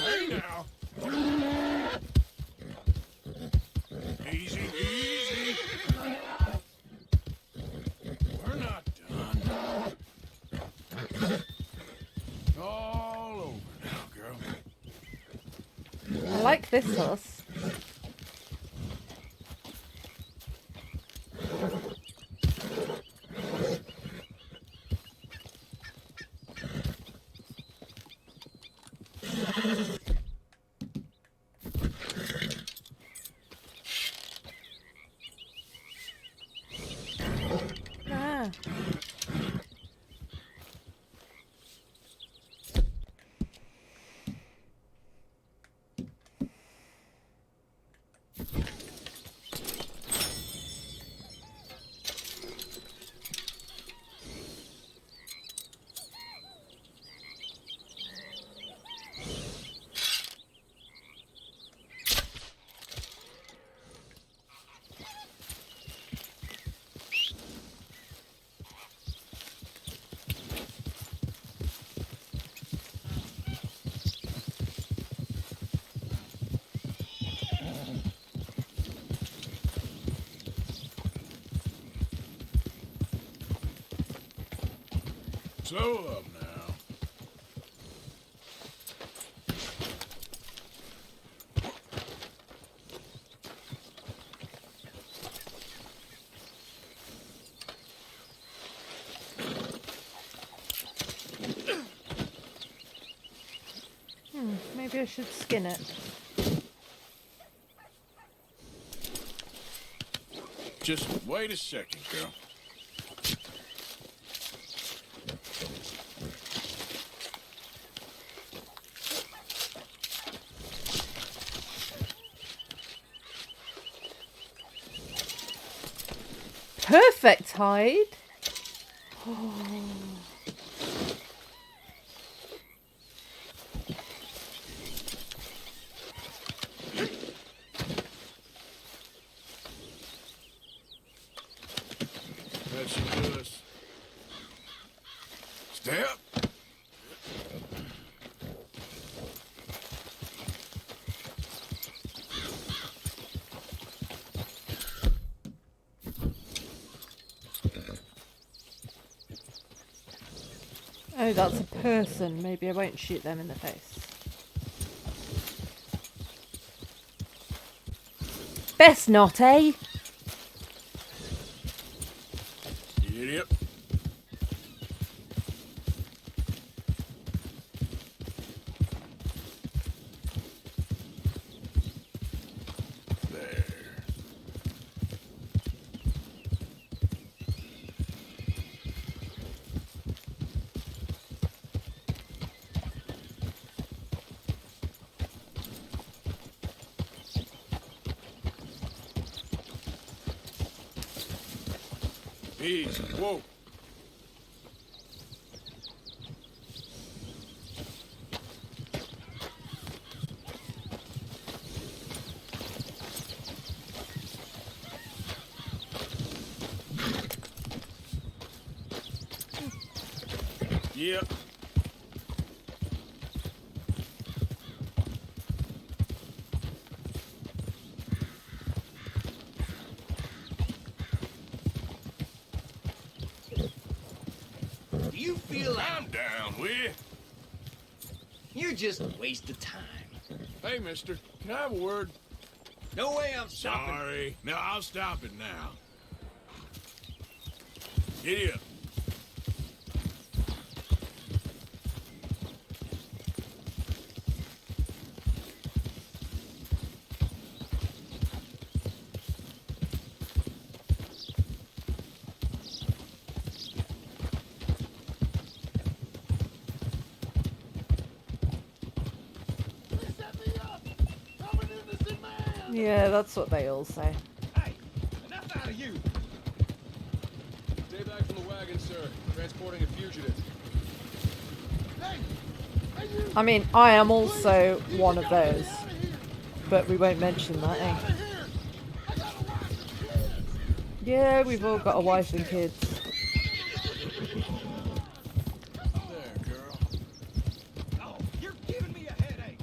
Hey now. Easy, easy. We're not done. All over now, girl. I like this horse. Ah. Slow up now. Maybe I should skin it. Just wait a second, girl. Perfect hide. Oh. That should do us. Step. Oh, that's a person. Maybe I won't shoot them in the face. Best not, eh? Idiot. There. Easy. Whoa. Yep. Do you feel like I'm down with. you're just a waste of time? Hey, mister, can I have a word? No way I'm stopping. Sorry. No, I'll stop it now. Giddy up. Yeah, that's what they all say. Hey, enough out of you. Stay back from the wagon, sir. Transporting a fugitive. I mean, I am also one of those. But we won't mention that, eh? Yeah, we've all got a wife and kids. There, girl. Oh, you're giving me a headache.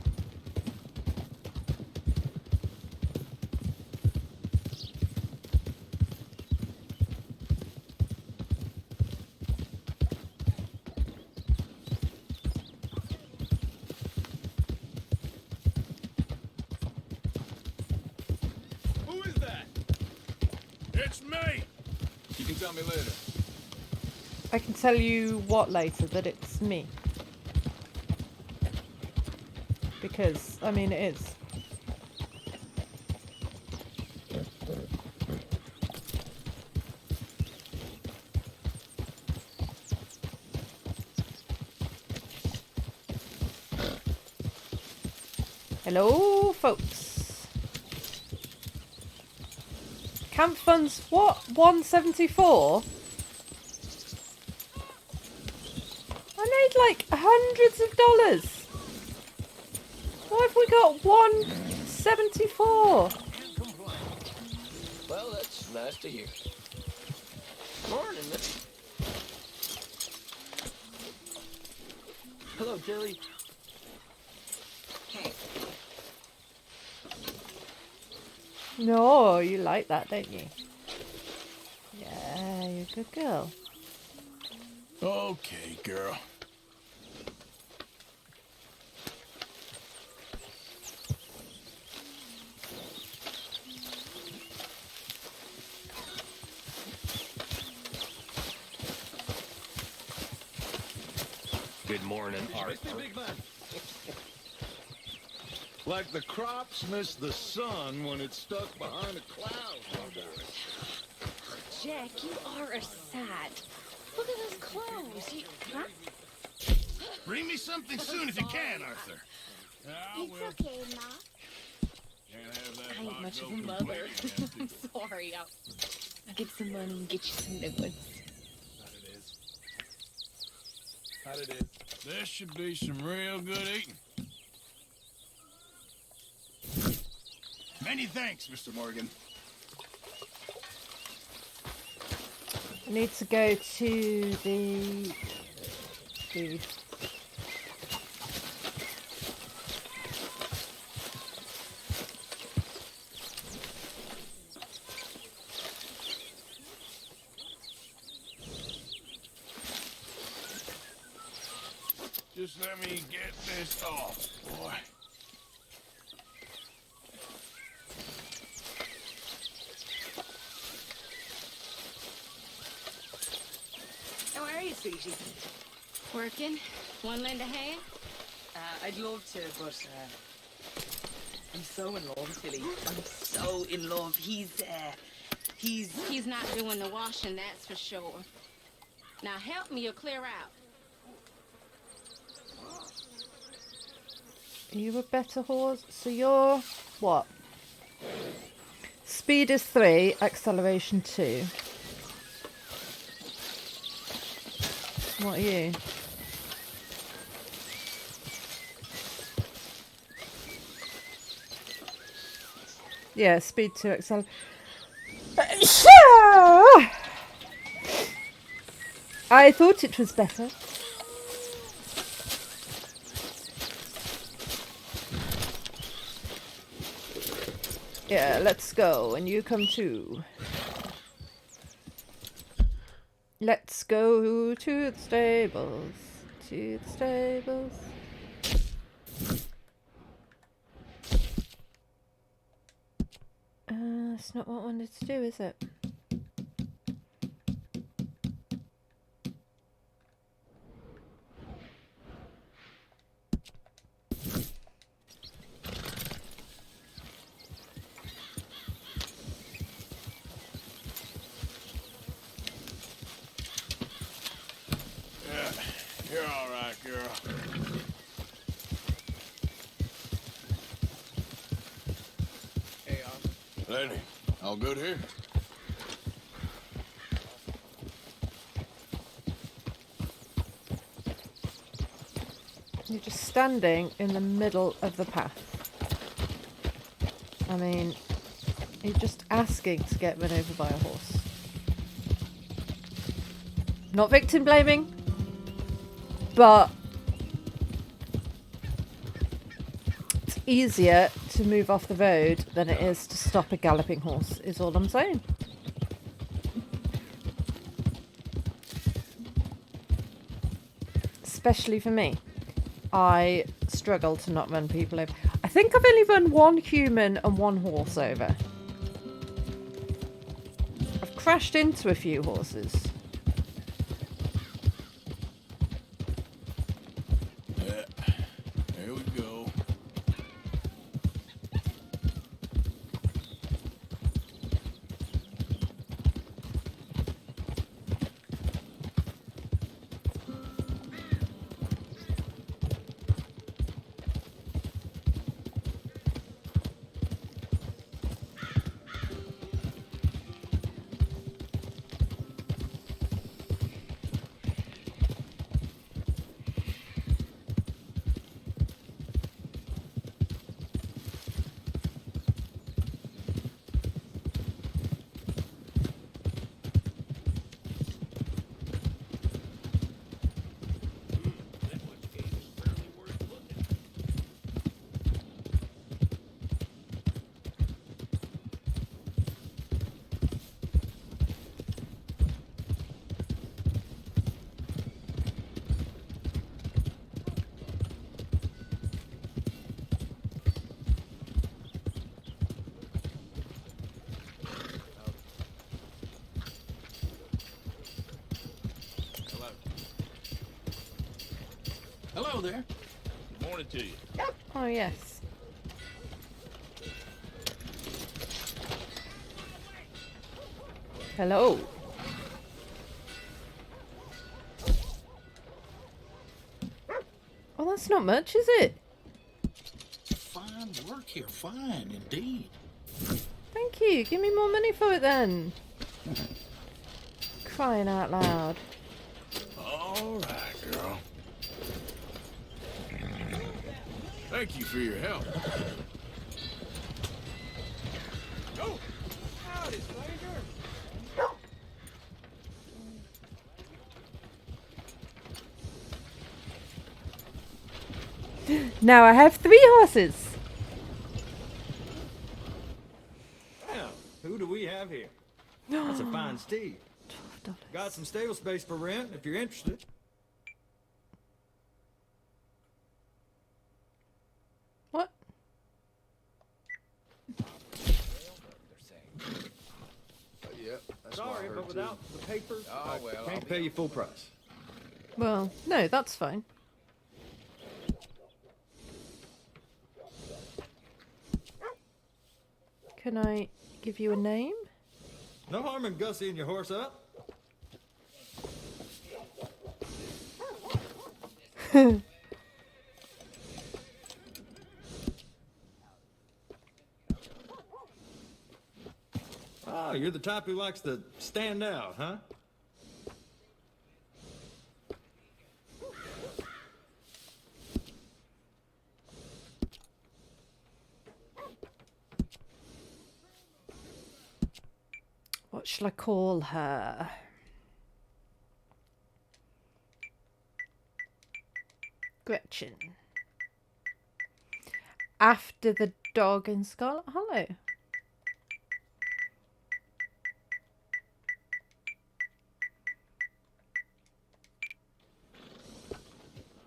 Who is that? It's me! You can tell me later. I can tell you what later, that it's me. Because, I mean, it is. Hello, folks. Camp funds, what? 174? I made like hundreds of dollars. Why have we got 174? Well, that's nice to hear. Morning, miss. Hello, Tilly. No, you like that, don't you? Yeah, you're a good girl. Okay, girl. Good morning, Arthur. Big man. Like the crops miss the sun when it's stuck behind a cloud. Jack, you are a sight. Look at those clothes. Huh? Bring me something soon if you can, Arthur. It's okay, Ma. Can't have that I ain't hot much of a goat mother. completely I'm sorry. I'll get some money and get you some new ones. How'd it is? This should be some real good eating. Many thanks, Mr. Morgan. I need to go to the food. Just let me get this off, boy. How are you, sweetie? Working? Want to lend a hand? I'd love to, but I'm so in love, Tilly. I'm so in love. He's not doing the washing, that's for sure. Now help me or clear out. Are you a better horse? So you're what? Speed is 3, acceleration 2. What are you? Yeah, speed 2, acceleration. I thought it was better. Yeah, let's go, and you come too. Let's go to the stables. To the stables. That's not what I wanted to do, is it? You're all right, girl. Hey, Lady, all good here? You're just standing in the middle of the path. I mean, you're just asking to get run over by a horse. Not victim blaming, but it's easier to move off the road than it is to stop a galloping horse, is all I'm saying. Especially for me. I struggle to not run people over. I think I've only run one human and one horse over. I've crashed into a few horses. There we go. Hello there. Good morning to you. Oh, yes. Hello. Well, that's not much, is it? Fine work here. Fine, indeed. Thank you. Give me more money for it then. Crying out loud. All right, girl. Thank you for your help. Oh! Howdy, stranger! Now I have 3 horses. Now, who do we have here? That's a fine steed. Got some stable space for rent if you're interested. What? Yep, that's Sorry, but without the papers, Oh, well, I can't pay you full price. Well, no, that's fine. Can I give you a name? No harm in gussying your horse up. Ah, you're the type who likes to stand out, huh? What shall I call her? Gretchen. After the dog in Scarlet Hollow.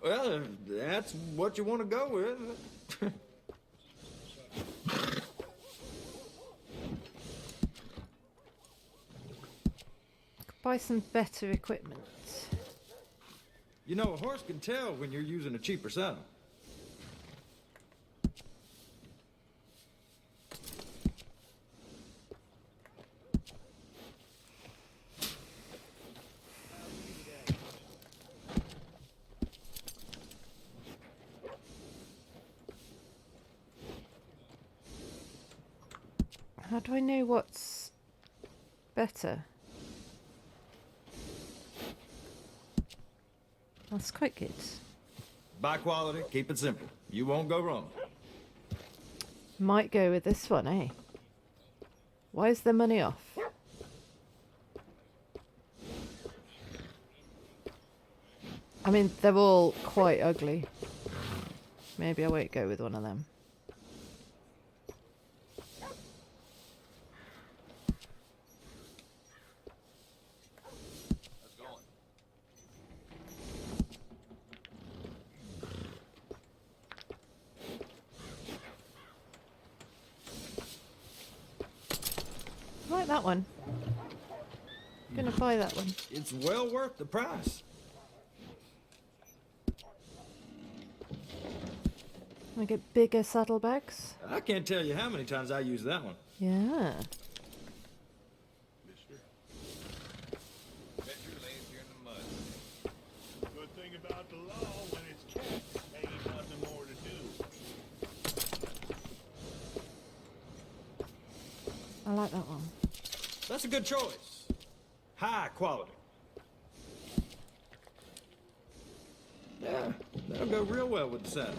Well, if that's what you want to go with. Buy some better equipment. You know, a horse can tell when you're using a cheaper saddle. How do I know what's better? That's quite good. Buy quality, keep it simple. You won't go wrong. Might go with this one, eh? Why is the money off? I mean, they're all quite ugly. Maybe I won't go with one of them. I like that one. I'm gonna buy that one. It's well worth the price. I get bigger saddlebags. I can't tell you how many times I use that one. Yeah. Good thing about the law, when it's catch, ain't nothing more to do. I like that one. That's a good choice. High quality. Yeah, that'll go real well with the saddle.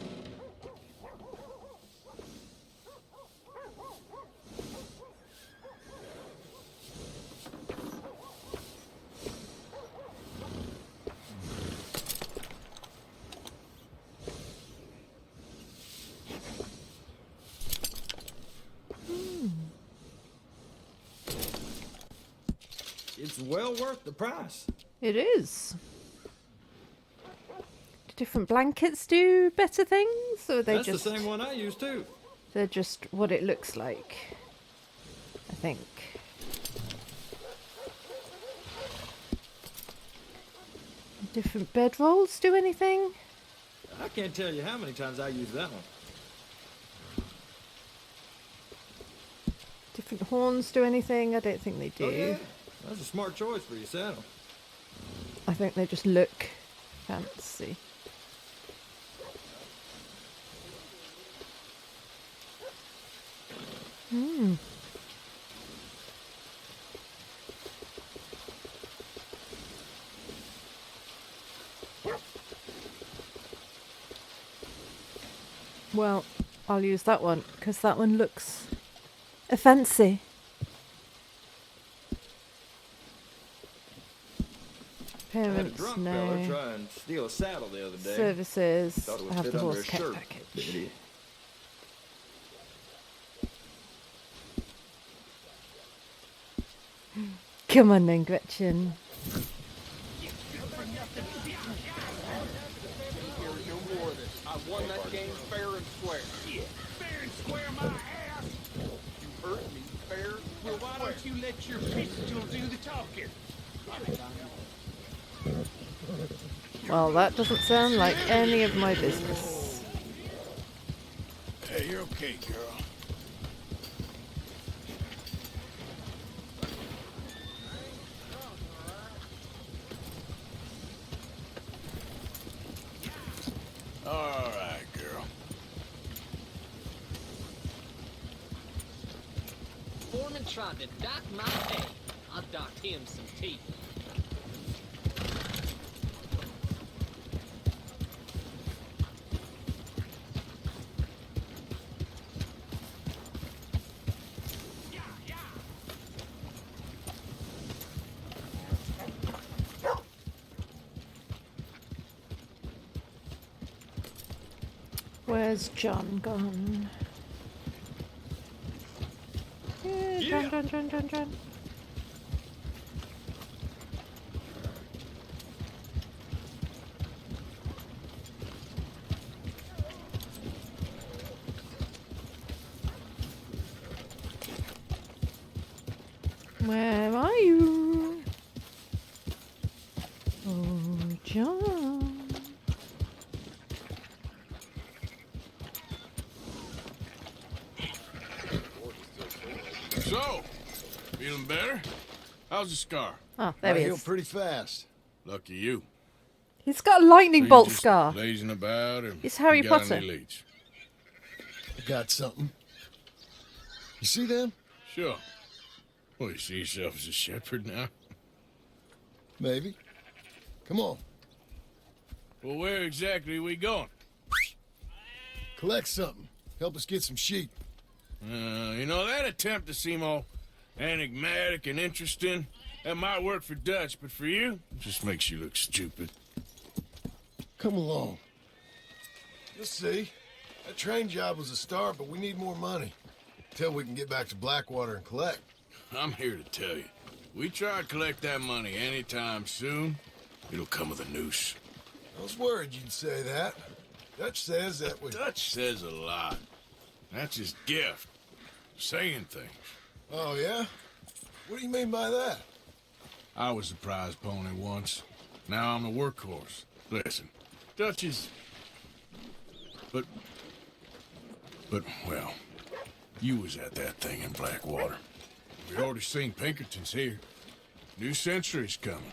It's well worth the price. It is. Do different blankets do better things, or are they That's just the same one I use too. they're just what it looks like? I think. Different bedrolls do anything? I can't tell you how many times I use that one. Different horns do anything? I don't think they do. Oh, yeah. That's a smart choice for your saddle. I think they just look fancy. Hmm. Well, I'll use that one because that one looks fancy. I had a Parents, drunk fella no. try and steal a saddle the other day. Services, Thought it would I have fit the under horse his care shirt. package. Idiot. Come on then, Gretchen. No more of this. I won that game fair and square. Yeah, fair and square my ass. You hurt me fair. Well, why don't you let your pistol do the talking? Well, that doesn't sound like any of my business. Hey, you're okay, girl. All right, girl. Foreman tried to dock my pay. I docked him some teeth. Where's John gone? Yeah, John. Where are you? Oh, John. So, feeling better? How's the scar? Oh, there he I heal is. pretty fast. Lucky you. He's got a lightning So you bolt just scar. lazing about, or It's Harry you got Potter. any leads? I got something. You see them? Sure. Well, you see yourself as a shepherd now? Maybe. Come on. Well, where exactly are we going? Collect something. Help us get some sheep. You know, that attempt to seem all enigmatic and interesting, that might work for Dutch, but for you, it just makes you look stupid. Come along. You'll see. That train job was a start, but we need more money. Till we can get back to Blackwater and collect. I'm here to tell you. We try to collect that money anytime soon, it'll come with a noose. I was worried you'd say that. Dutch says that we... Dutch says a lot. That's his gift. Saying things. Oh, yeah? What do you mean by that? I was the prize pony once. Now I'm the workhorse. Listen, Dutch is... But, well, you was at that thing in Blackwater. We already seen Pinkertons here. New century's coming.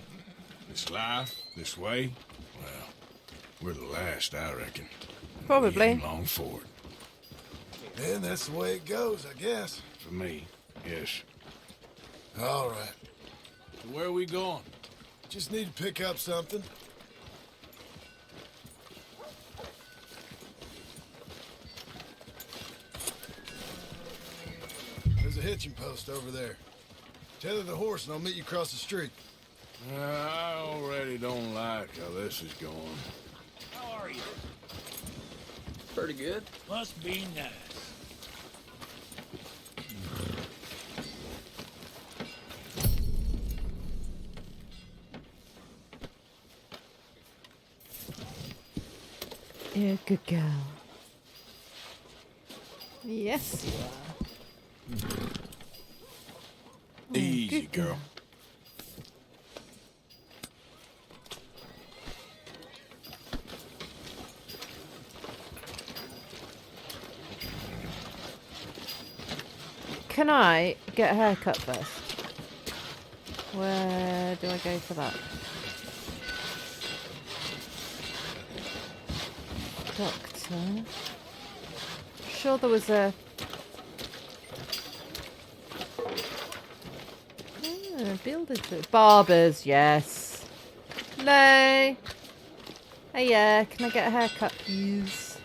This life, this way, well, we're the last, I reckon. Probably. We ain't long for it. And that's the way it goes, I guess. For me, yes. All right. So where are we going? Just need to pick up something. There's a hitching post over there. Tether the horse and I'll meet you across the street. I already don't like how this is going. How are you? Pretty good. Must be nice. You're a good girl. Yes, you are. Easy, girl. Can I get a haircut first? Where do I go for that? Doctor. Sure there was a... builders. Barbers, yes. Hello. Hey, yeah, can I get a haircut, please?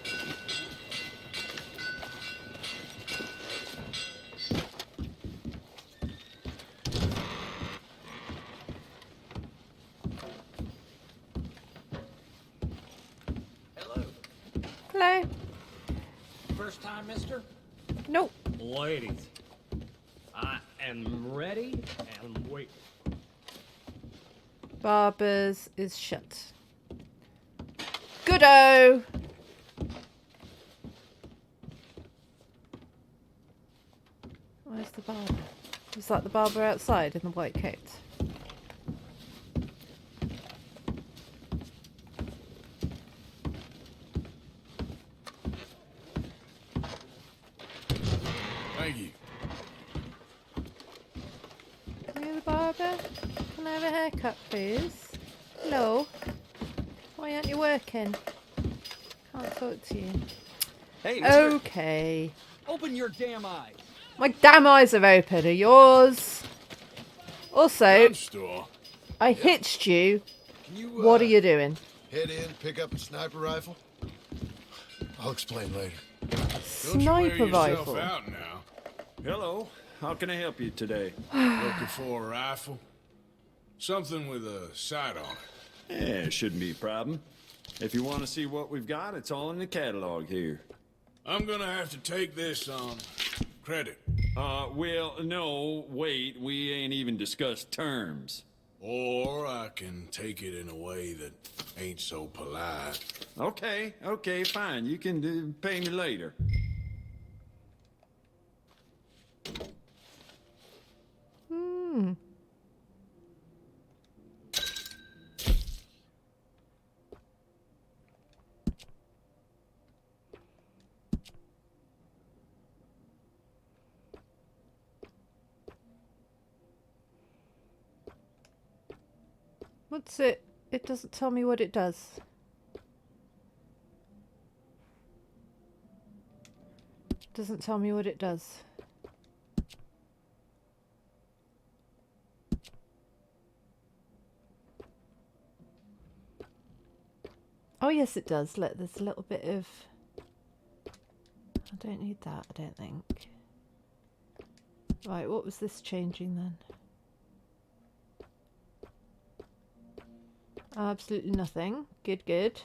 Hello. First time, mister? Nope. Ladies, I am ready and waiting. Barbers is shut. Goodo! Where's the barber? Is that the barber outside in the white coat? Thank you. Are you the barber? Can I have a haircut, please? Hello? Why aren't you working? Can't talk to you. Hey, mister. Okay. Open your damn eyes. My damn eyes are open. Are yours? Also, Gun store. I hitched you. Can you, What are you doing? Head in, pick up a sniper rifle? I'll explain later. Sniper rifle. Out now. Hello. How can I help you today? Looking for a rifle? Something with a sight on it. Yeah, shouldn't be a problem. If you want to see what we've got, it's all in the catalog here. I'm gonna have to take this on credit. Well, no, wait, we ain't even discussed terms. Or I can take it in a way that ain't so polite. Okay, fine. You can pay me later. Hmm. What's it? It doesn't tell me what it does. Doesn't tell me what it does. Oh yes it does. Look, there's a little bit of... I don't need that, I don't think. Right, what was this changing then? Absolutely nothing. Good, good.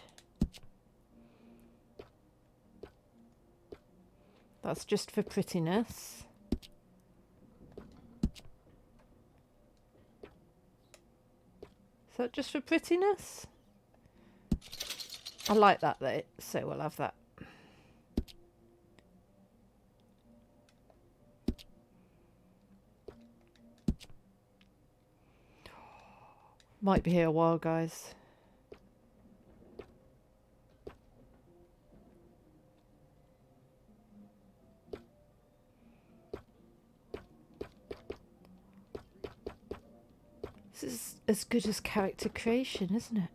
That's just for prettiness. Is that just for prettiness? I like that though, so we'll have that. Might be here a while, guys. This is as good as character creation, isn't it?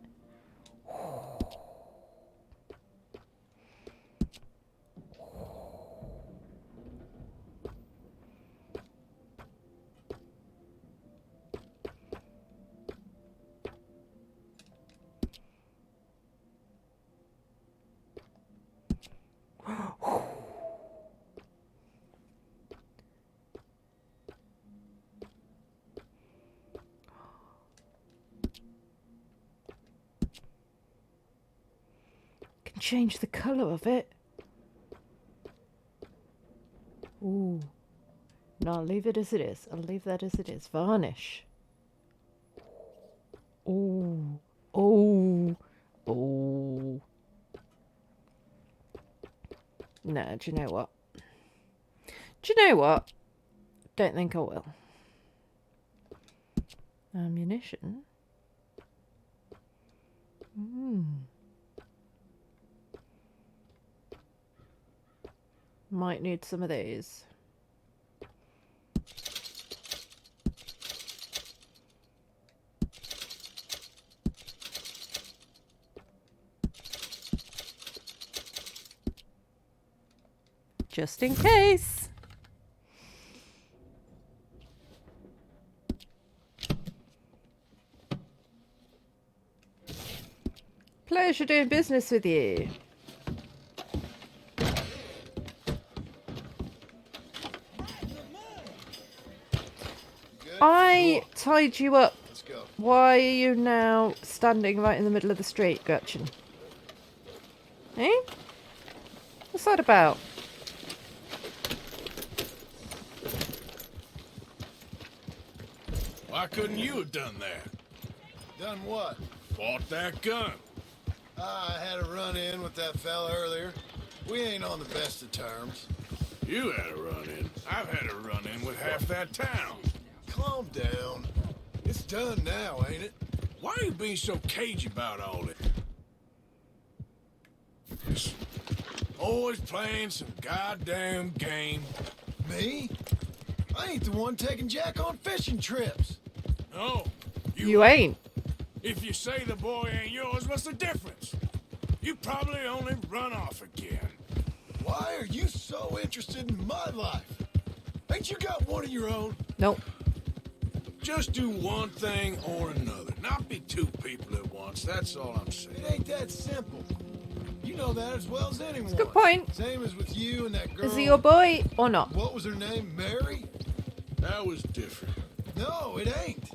Change the colour of it. Ooh. No, I'll leave it as it is. I'll leave that as it is. Varnish. Ooh. Oh. Oh. No, do you know what? Do you know what? Don't think I will. Ammunition. Might need some of these. Just in case. Pleasure doing business with you. I tied you up. Why are you now standing right in the middle of the street, Gretchen? Eh? What's that about? Why couldn't you have done that? Done what? Bought that gun. I had a run-in with that fella earlier. We ain't on the best of terms. You had a run-in. I've had a run-in with half that town. Calm down. It's done now, ain't it? Why are you being so cagey about all this? Just always playing some goddamn game. Me? I ain't the one taking Jack on fishing trips. No, you ain't. If you say the boy ain't yours, what's the difference? You probably only run off again. Why are you so interested in my life? Ain't you got one of your own? Nope. Just do one thing or another. Not be two people at once. That's all I'm saying. It ain't that simple. You know that as well as anyone. That's a good point. Same as with you and that girl. Is he your boy or not? What was her name? Mary? That was different. No, it ain't.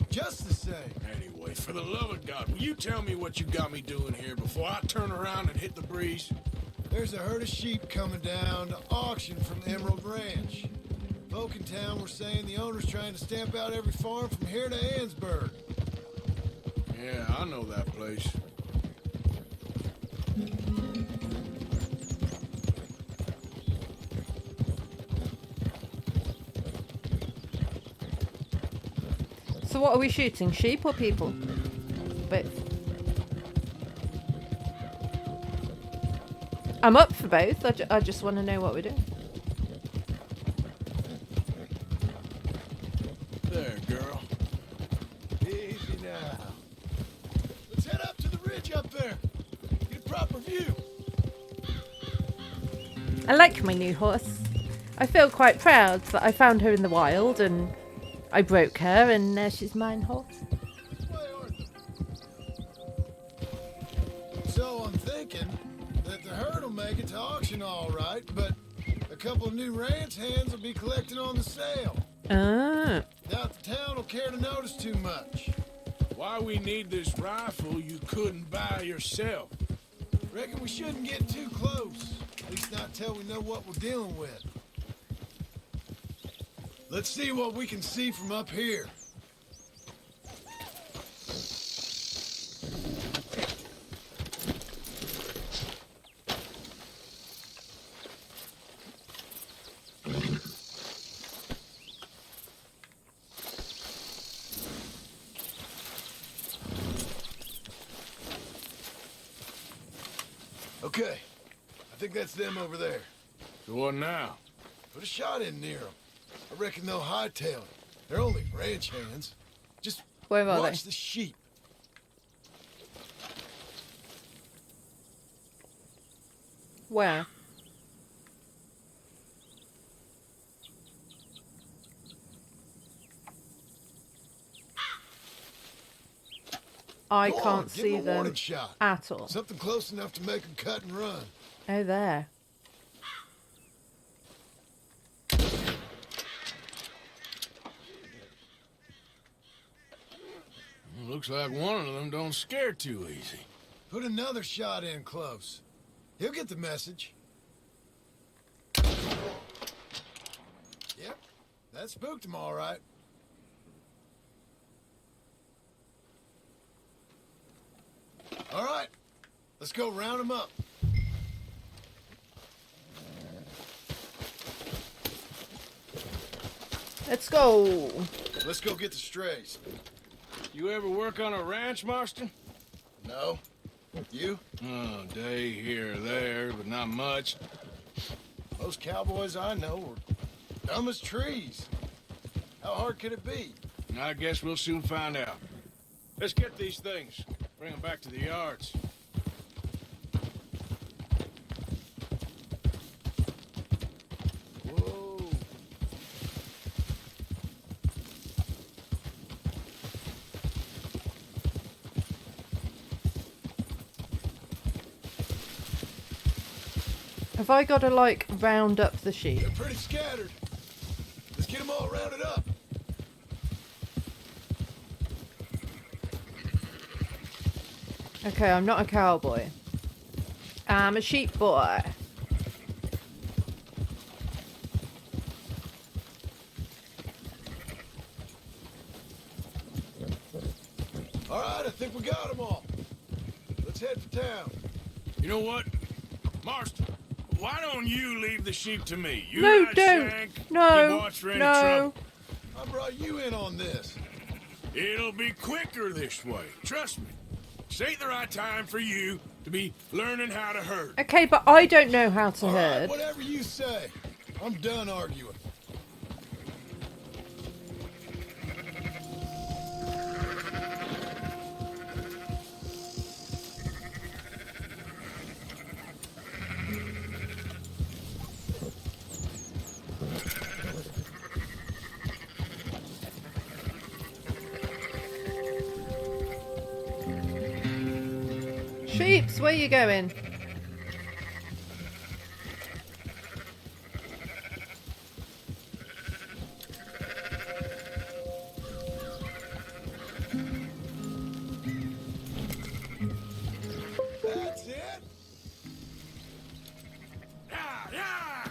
Just the same. Anyway, for the love of God, will you tell me what you got me doing here before I turn around and hit the breeze? There's a herd of sheep coming down to auction from Emerald Ranch. Folk in town were saying the owner's trying to stamp out every farm from here to Ansburg. Yeah, I know that place. So what are we shooting? Sheep or people? Both. I'm up for both. I just want to know what we're doing. There, girl. Easy now. Let's head up to the ridge up there. Get a proper view. I like my new horse. I feel quite proud that I found her in the wild and I broke her and now she's mine horse. So I'm thinking that the herd will make it to auction all right, but a couple of new ranch hands will be collecting on the sale. Ah. Doubt the town will care to notice too much. Why we need this rifle you couldn't buy yourself? Reckon we shouldn't get too close. At least not till we know what we're dealing with. Let's see what we can see from up here. Okay, I think that's them over there. So what now? Put a shot in near them. I reckon they'll hightail it. They're only ranch hands. Just Where are watch they? the sheep. Where? I Go on, can't give see 'em a warning them shot. at all. Something close enough to make them cut and run. Oh, there. Looks like one of them don't scare too easy. Put another shot in close. He'll get the message. Yep, that spooked him all right. All right, let's go round him up. Let's go. Let's go get the strays. You ever work on a ranch, Marston? No. You? Oh, day here or there, but not much. Most cowboys I know are dumb as trees. How hard could it be? I guess we'll soon find out. Let's get these things. Bring them back to the yards. Whoa. Have I got to, like, round up the sheep? They're pretty scattered. Let's get them all rounded up. Okay, I'm not a cowboy. I'm a sheep boy. All right, I think we got them all. Let's head for town. You know what? Marston, why don't you leave the sheep to me? You No, and I, don't. Shank, No, keep watch for any no. trouble. I brought you in on this. It'll be quicker this way. Trust me. This ain't the right time for you to be learning how to herd. Okay, but I don't know how to All right, herd. whatever you say. I'm done arguing. Sheeps, where you going? That's it. Yeah, yeah.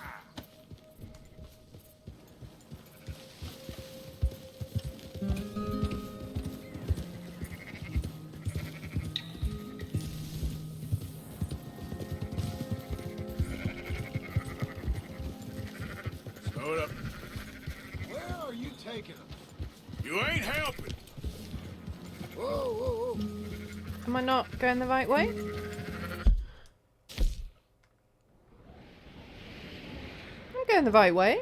Slow it up. Where are you taking them? You ain't helping. Whoa, whoa, whoa. Am I not going the right way? I'm going the right way.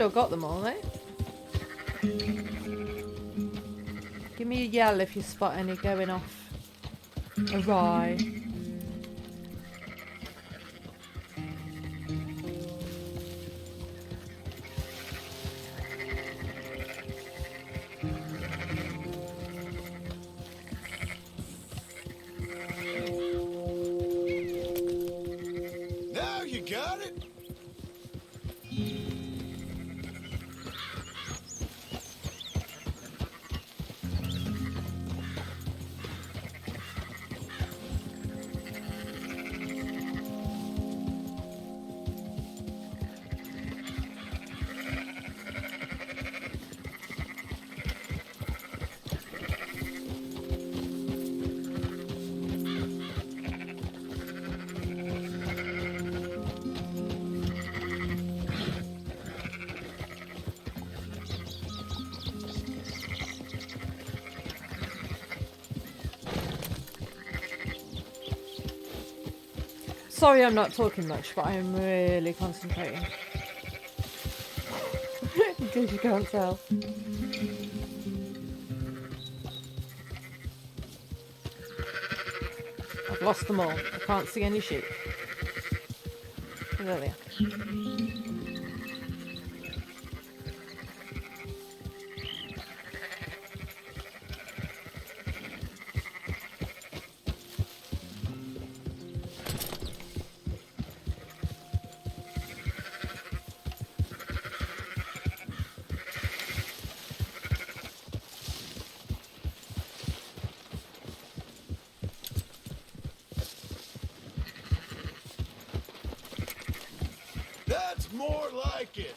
still got them all, eh? Give me a yell if you spot any going off awry. Now you got it. Sorry I'm not talking much, but I am really concentrating. In case you can't tell. I've lost them all. I can't see any sheep. There they are. That's more like it.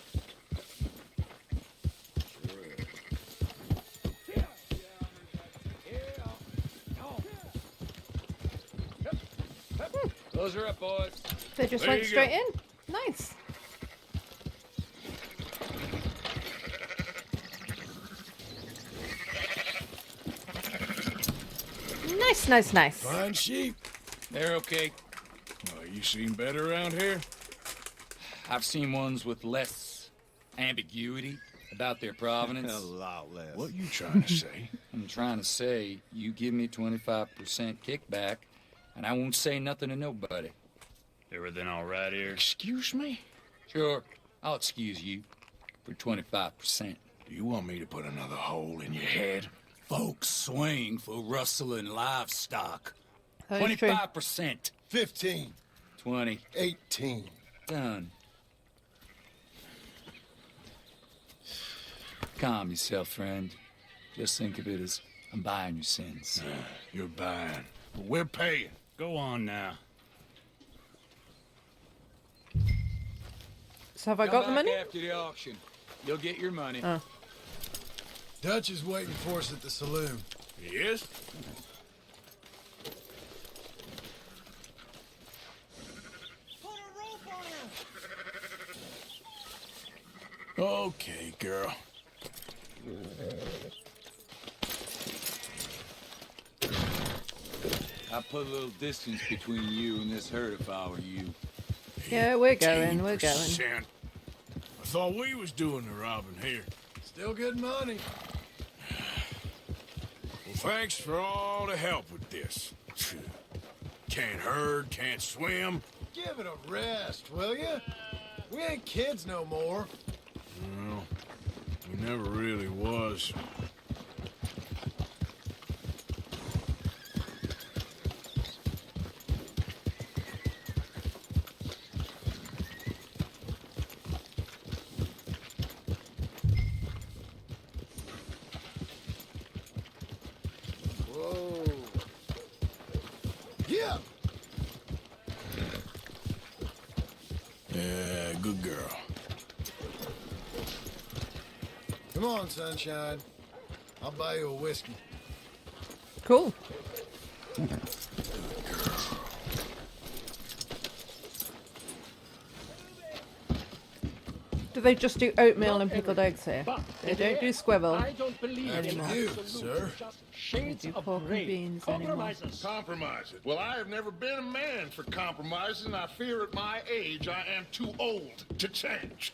Close her up, boys. They just There went you straight go. in. Nice. Nice, nice, nice. Fine sheep. They're okay. Oh, you seen better around here? I've seen ones with less ambiguity about their provenance. A lot less. What you trying to say? I'm trying to say you give me 25% kickback, and I won't say nothing to nobody. Everything all right here? Excuse me? Sure, I'll excuse you for 25%. Do you want me to put another hole in your head? Folks swing for rustling livestock. That is true. 25%. 15. 20. 18. Done. Calm yourself, friend. Just think of it as I'm buying your sins. You're buying. But we're paying. Go on now. So have I Come got the back money? after the auction. You'll get your money. Oh. Dutch is waiting for us at the saloon. Yes? Okay, girl. I'd put a little distance between you and this herd if I were you. Yeah, we're going, we're going. 10%. I thought we was doing the robbing here. Still good money. Well, thanks for all the help with this. Can't herd, can't swim. Give it a rest, will you? We ain't kids no more. No, we never really was. Whoa. Yeah. Yeah, good girl. Come on, sunshine. I'll buy you a whiskey. Cool. Do they just do oatmeal and pickled eggs here? They don't do squibble. I don't believe in After you, absolute, sir. just shades Do of pork and gray. beans anymore. Compromises. Compromises. Well, I have never been a man for compromises, and I fear at my age I am too old to change.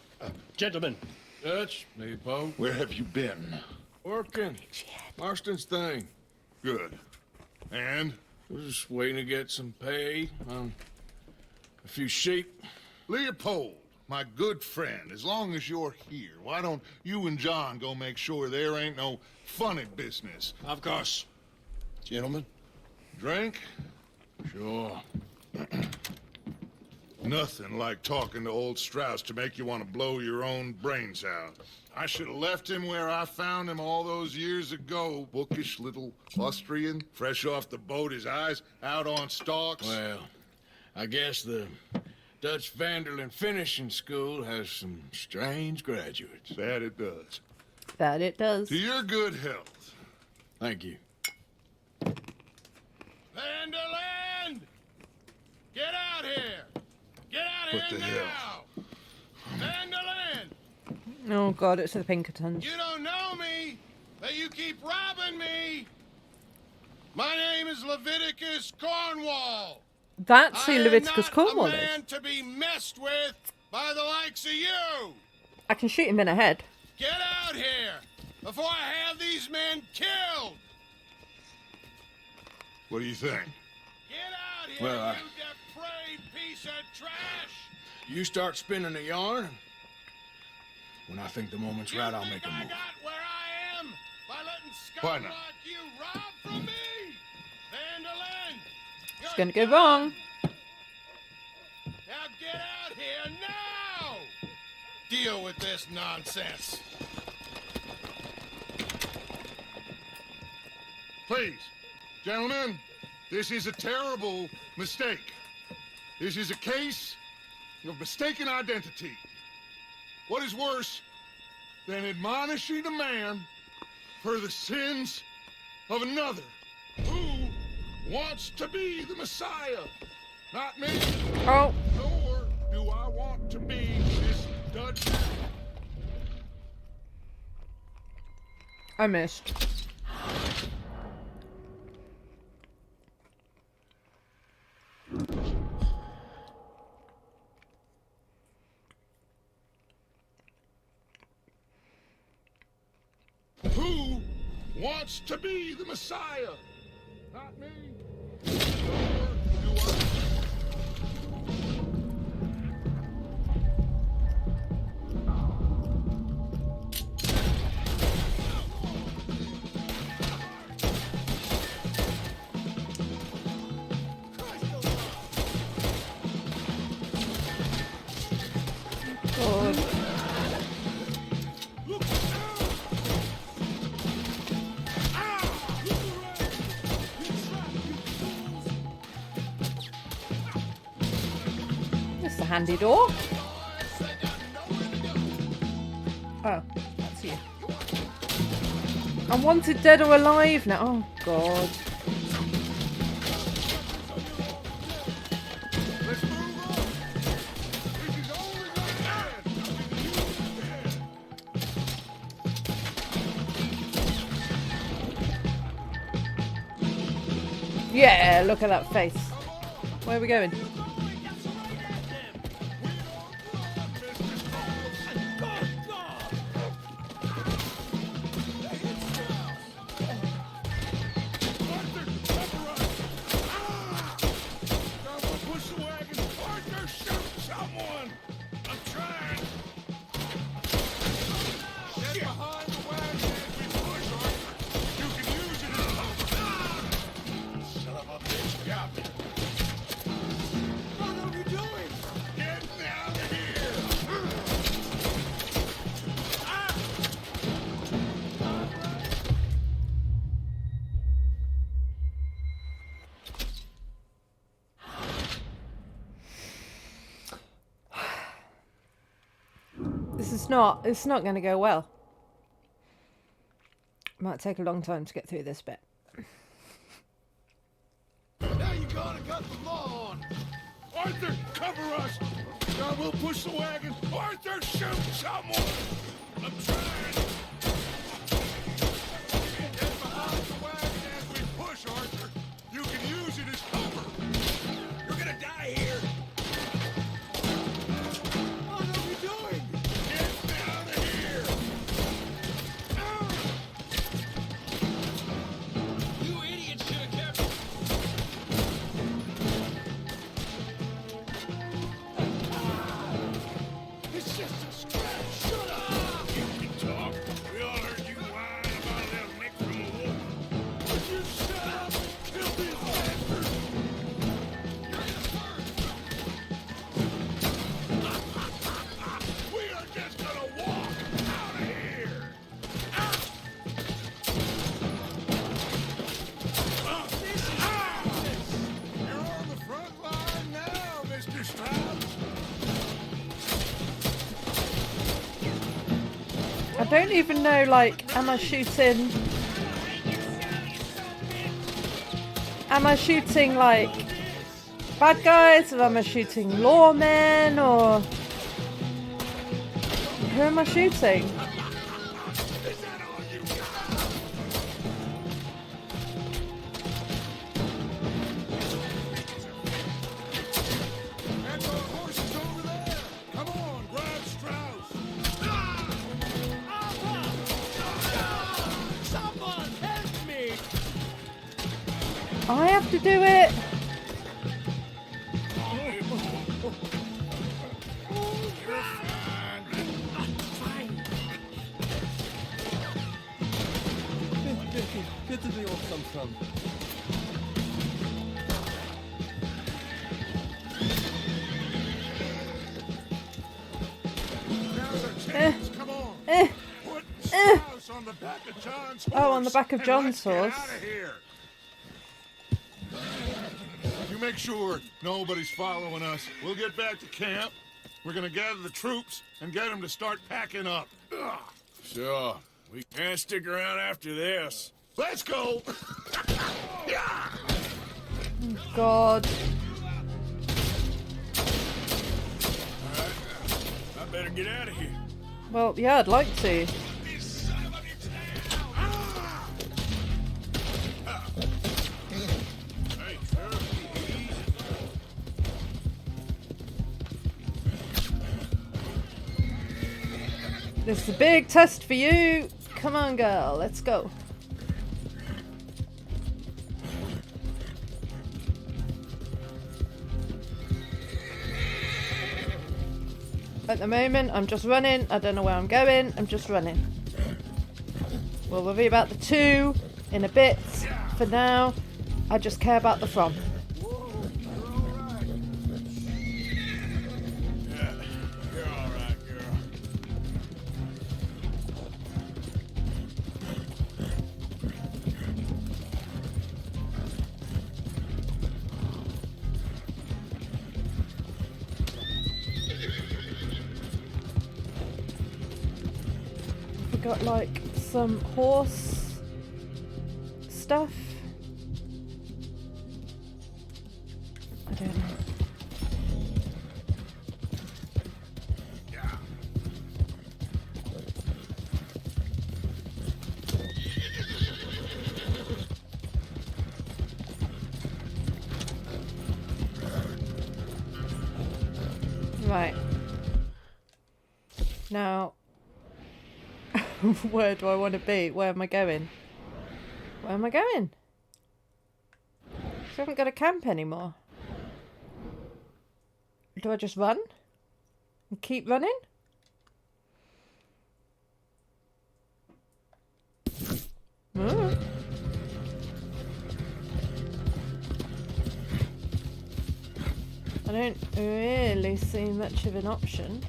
Gentlemen, Dutch, me, Poe. Where have you been? Working. Marston's thing. Good. And? We're just waiting to get some pay on a few sheep. Leopold, my good friend, as long as you're here, why don't you and John go make sure there ain't no funny business? Of course. Gentlemen, drink? Sure. Nothing like talking to old Strauss to make you want to blow your own brains out. I should have left him where I found him all those years ago. Bookish little Austrian, fresh off the boat, his eyes out on stalks. Well, I guess the Dutch Vanderlyn Finishing School has some strange graduates. That it does. That it does. To your good health. Thank you. Vanderland! Get out here! Get out What here the now! hell? Vanderland! Oh god, it's the Pinkertons. You don't know me, but you keep robbing me! My name is Leviticus Cornwall! That's who Leviticus Cornwall I am not a is. man to be messed with by the likes of you! I can shoot him in the head. Get out here before I have these men killed! What do you think? Get out here, Well, you depraved piece of trash! You start spinning the yarn. When I think the moment's right, I'll make a move. Where I am by letting Why scum not? like you rob from me! Vanderlyn! It's gonna go wrong. Now get out here now! Deal with this nonsense. Please, gentlemen, this is a terrible mistake. This is a case of mistaken identity. What is worse than admonishing a man for the sins of another who wants to be the Messiah? Not me. Oh. Nor do I want to be this Dutch. I missed. Who wants to be the Messiah? Not me. Nor do I. God. This is a handy door. Oh, that's you. I'm wanted dead or alive now. Oh, God. Yeah, look at that face. Where are we going? It's not going to go well. Might take a long time to get through this bit. Now you're gonna cut the law on. Arthur, cover us! John, we'll push the wagon. Arthur, shoot someone! I'm trying. Get behind the wagon as we push, Arthur. You can use it as cover. You're gonna die here. What are we doing? Get down here! I don't even know, like, am I shooting, like, bad guys, or am I shooting lawmen, or who am I shooting? I have to do it. Where did they all come from? Come on. Put Strauss on the back of John's horse. Oh, on the back of and John's let's get horse. outta here. You make sure nobody's following us. We'll get back to camp. We're gonna gather the troops and get them to start packing up. Ugh. Sure. We can't stick around after this. Let's go! God. I better get out of here. Well, yeah, I'd like to. This is a big test for you. Come on, girl. Let's go. At the moment, I'm just running. I don't know where I'm going. I'm just running. We'll worry about the 2 in a bit. For now, I just care about the from. You're all right, girl. We got like some horse stuff. I don't know. Right. Now, where do I want to be? Where am I going? Where am I going? I haven't got a camp anymore. Do I just run? And keep running? Mm. I don't really see much of an option.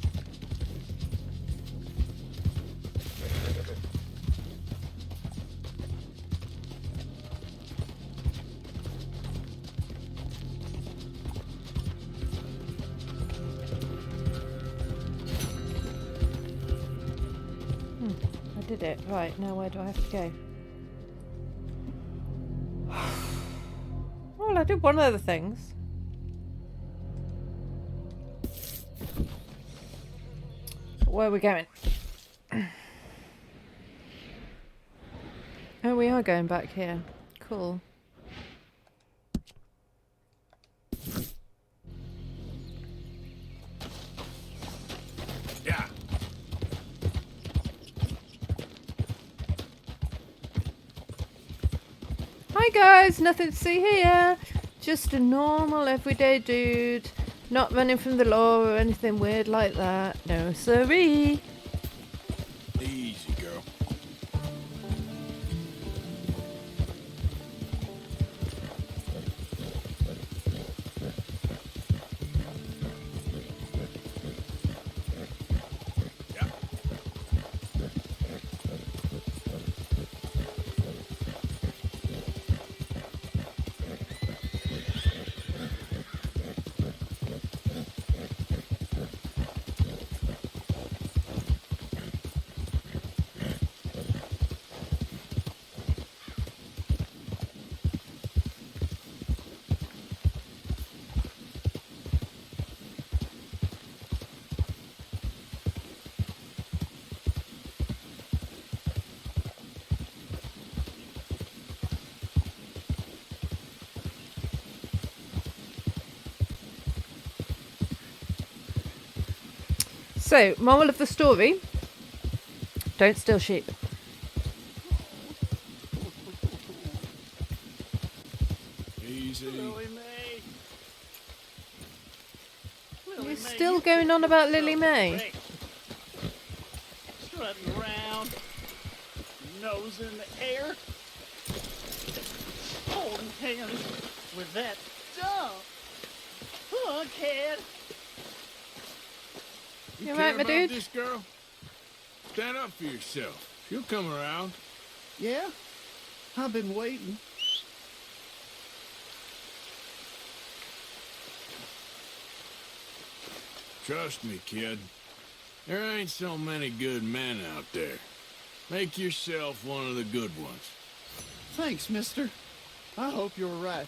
I did it. Right, now where do I have to go? Well, I did one of the things. Where are we going? Oh, we are going back here. Cool. Yeah. Hi guys, nothing to see here. Just a normal everyday dude. Not running from the law or anything weird like that. No siree. Easy, girl. So, moral of the story: don't steal sheep. Easy. You're still going on about Lily May. Strutting around, nose in the air, holding hands with that dumb fuckhead. You You care right, my about dude? this girl? Stand up for yourself. She'll come around. Yeah, I've been waiting. Trust me, kid. There ain't so many good men out there. Make yourself one of the good ones. Thanks, mister. I hope you're right.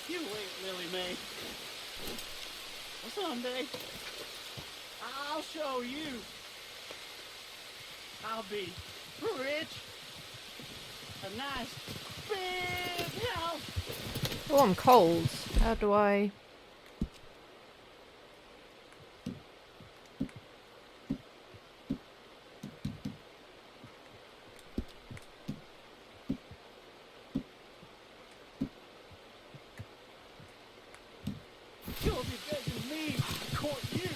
You wait, Lily May. Someday, I'll show you. I'll be rich. A nice big house. Oh, I'm cold. How do I... You'll be begging me to court you.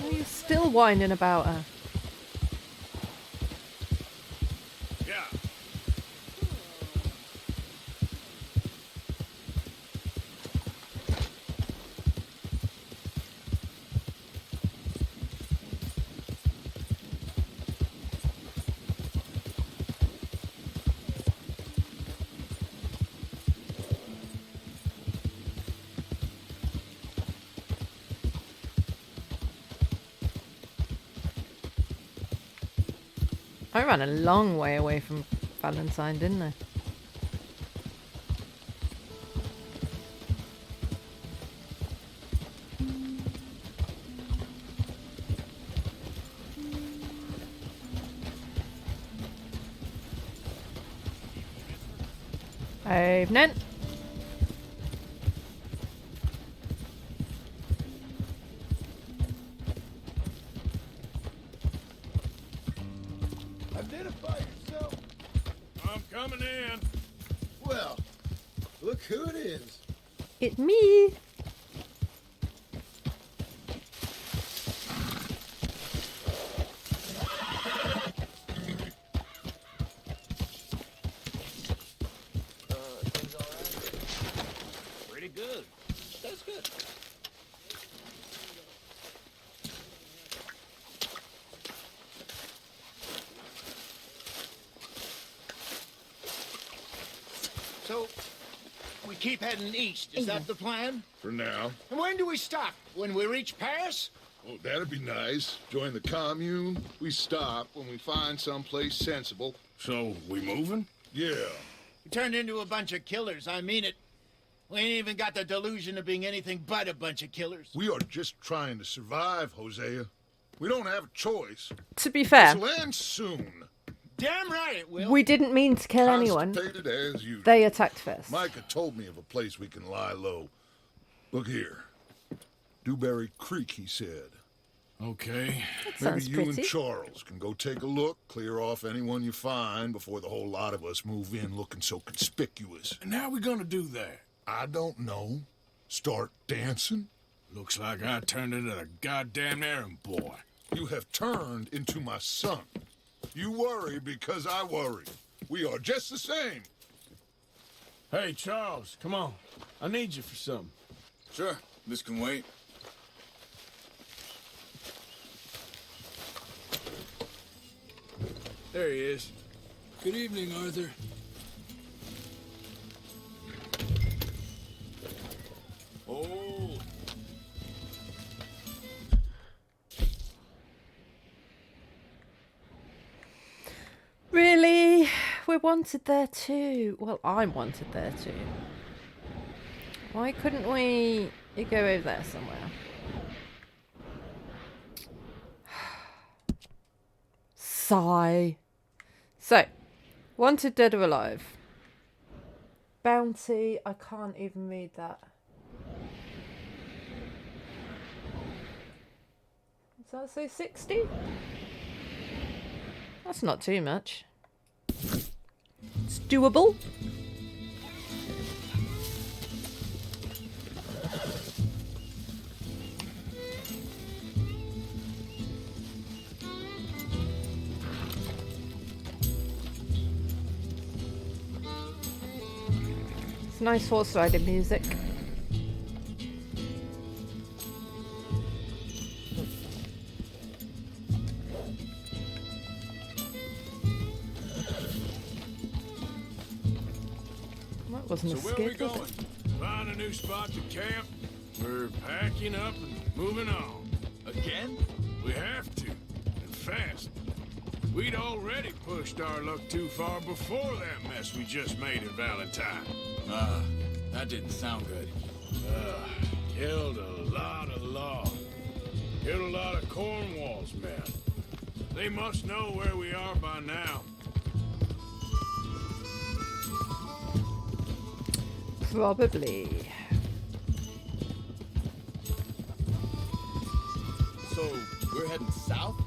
Are you still whining about her? Yeah. I ran a long way away from Valentine, didn't I? Evening. Identify yourself. I'm coming in. Well, look who it is. It's me. Pretty good. That's good. So, we keep heading east. Is that the plan? For now. And when do we stop? When we reach Paris? Oh, that'd be nice. Join the commune. We stop when we find someplace sensible. So, we moving? Yeah. We turned into a bunch of killers. I mean it. We ain't even got the delusion of being anything but a bunch of killers. We are just trying to survive, Hosea. We don't have a choice. To be fair, This'll end soon. Damn right it will. we didn't mean to kill anyone. Constipated as usual. They attacked first. Micah told me of a place we can lie low. Look here. Dewberry Creek, he said. Okay. That Maybe sounds you pretty. and Charles can go take a look, clear off anyone you find before the whole lot of us move in looking so conspicuous. And how we gonna do that? I don't know. Start dancing? Looks like I turned into the goddamn errand boy. You have turned into my son. You worry because I worry. We are just the same. Hey, Charles, come on. I need you for something. Sure, this can wait. There he is. Good evening, Arthur. Oh. Really? We're wanted there too. Well, I'm wanted there too. Why couldn't we go over there somewhere? Sigh. So, wanted dead or alive. Bounty, I can't even read that. Does that say 60? That's not too much. It's doable. It's nice horse riding music. That wasn't a So where skip, we going? Find a new spot to camp. We're packing up and moving on. Again? We have to. And fast. We'd already pushed our luck too far before that mess we just made in Valentine. That didn't sound good. Killed a lot of law. Killed a lot of Cornwall's men. They must know where we are by now. Probably. So, we're heading south?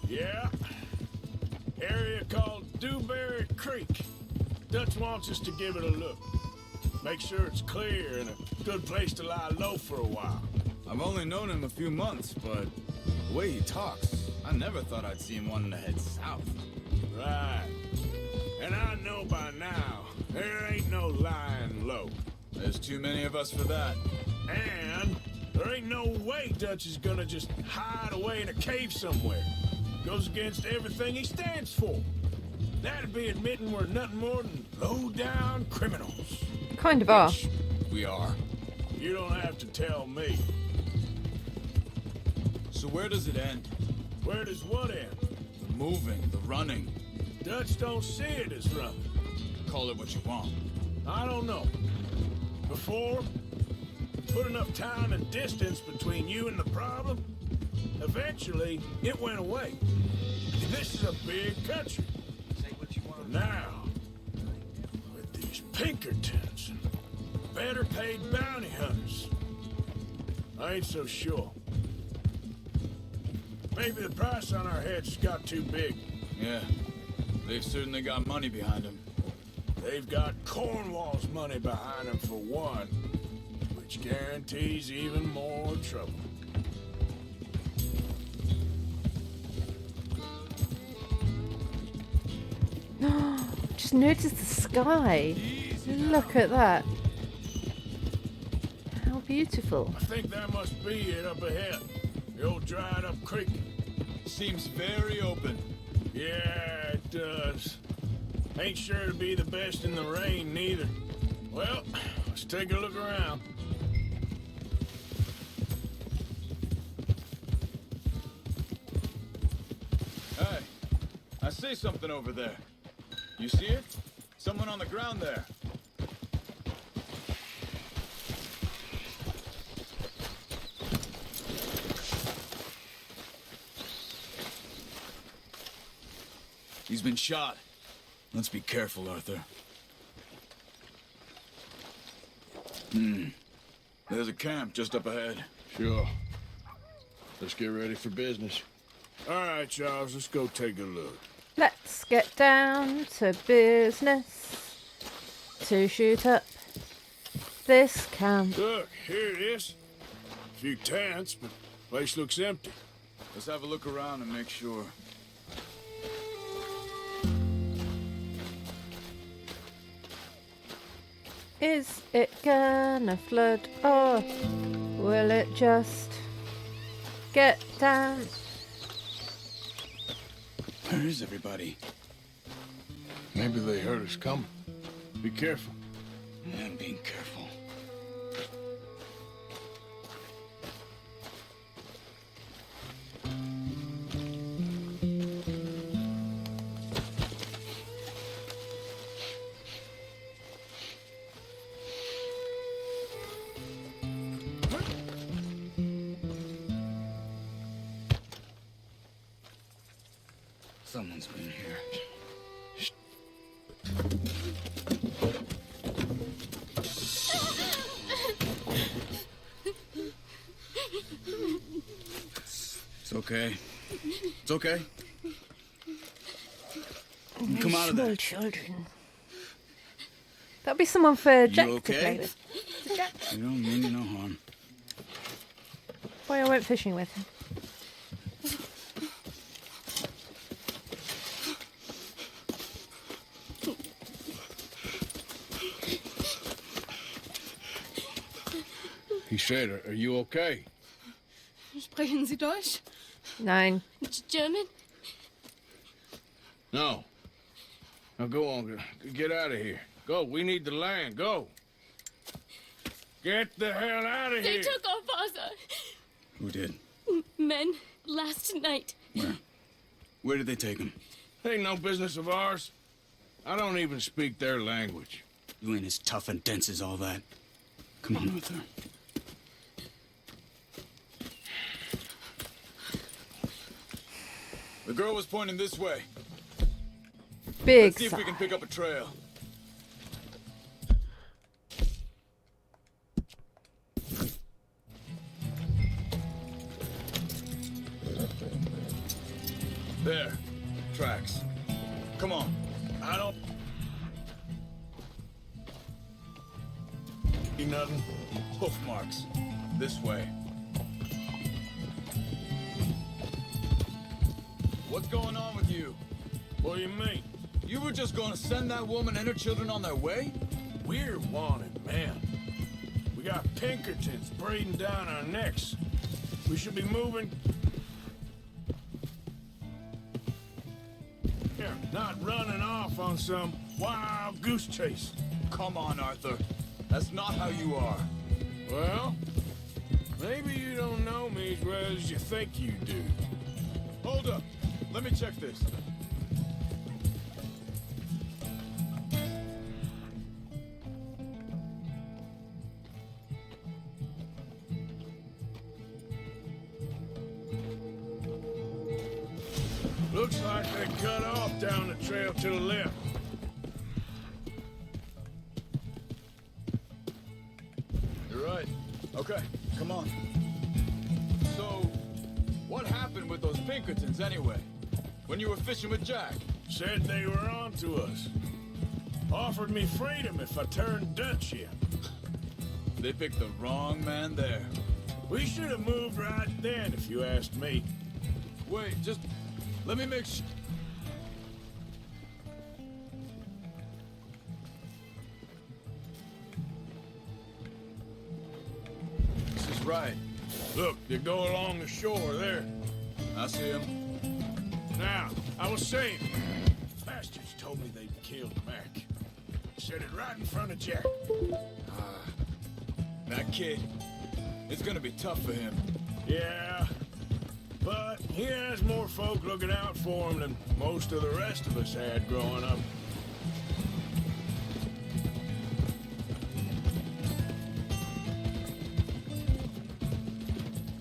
Yeah. Area called Dewberry Creek. Dutch wants us to give it a look. Make sure it's clear and a good place to lie low for a while. I've only known him a few months, but the way he talks, I never thought I'd see him wanting to head south. Right. And I know by now, there ain't no lying low. There's too many of us for that. And there ain't no way Dutch is gonna just hide away in a cave somewhere. Goes against everything he stands for. That'd be admitting we're nothing more than low-down criminals. Kind of are. We are. You don't have to tell me. So where does it end? Where does what end? The moving, the running. Dutch don't see it as running. Call it what you want. I don't know. Before, put enough time and distance between you and the problem, eventually it went away. This is a big country. But now, with these Pinkertons and better paid bounty hunters, I ain't so sure. Maybe the price on our heads got too big. Yeah, they've certainly got money behind them. They've got Cornwall's money behind them for one, which guarantees even more trouble. Just notice the sky. Look at that. How beautiful. I think that must be it up ahead. The old dried up creek. Seems very open. Yeah, it does. Ain't sure to be the best in the rain, neither. Well, let's take a look around. Hey, I see something over there. You see it? Someone on the ground there. He's been shot. Let's be careful, Arthur. There's a camp just up ahead. Sure. Let's get ready for business. All right, Charles, let's go take a look. Let's get down to business to shoot up this camp. Look, here it is. A few tents, but the place looks empty. Let's have a look around and make sure. Is it gonna flood or will it just get down? Where is everybody? Maybe they heard us coming. Be careful. I'm being careful. Someone's been here. It's okay. It's okay. Come out of there. Small children. That'll be someone for Jack to okay? play with. Jack. You don't mean you no harm. Boy, I went fishing with him. He said, are you okay? Sprechen Sie Deutsch? Nein. German? No. Now go on. Get out of here. Go. We need the land. Go. Get the hell out of They here. took our father. Who did? Men last night. Where? Where did they take him? Ain't no business of ours. I don't even speak their language. You ain't as tough and dense as all that. Come on, Arthur. The girl was pointing this way. Big Let's see if we sigh. can pick up a trail. There. Tracks. Come on. I don't... See nothing? Hoof marks. This way. What's going on with you? What do you mean? You were just going to send that woman and her children on their way? We're wanted, man. We got Pinkertons breathing down our necks. We should be moving... Here, not running off on some wild goose chase. Come on, Arthur. That's not how you are. Well, maybe you don't know me as well as you think you do. Hold up. Let me check this. Looks like they cut off down the trail to the left. You're right. Okay, come on. So, what happened with those Pinkertons anyway? When you were fishing with Jack? Said they were on to us. Offered me freedom if I turned Dutch in. They picked the wrong man there. We should have moved right then, if you asked me. Wait, just let me make sure. This is right. Look, they go along the shore there. I see him. Now, I was saying, bastards told me they'd killed Mac. Said it right in front of Jack. That kid, it's gonna be tough for him. Yeah, but he has more folk looking out for him than most of the rest of us had growing up.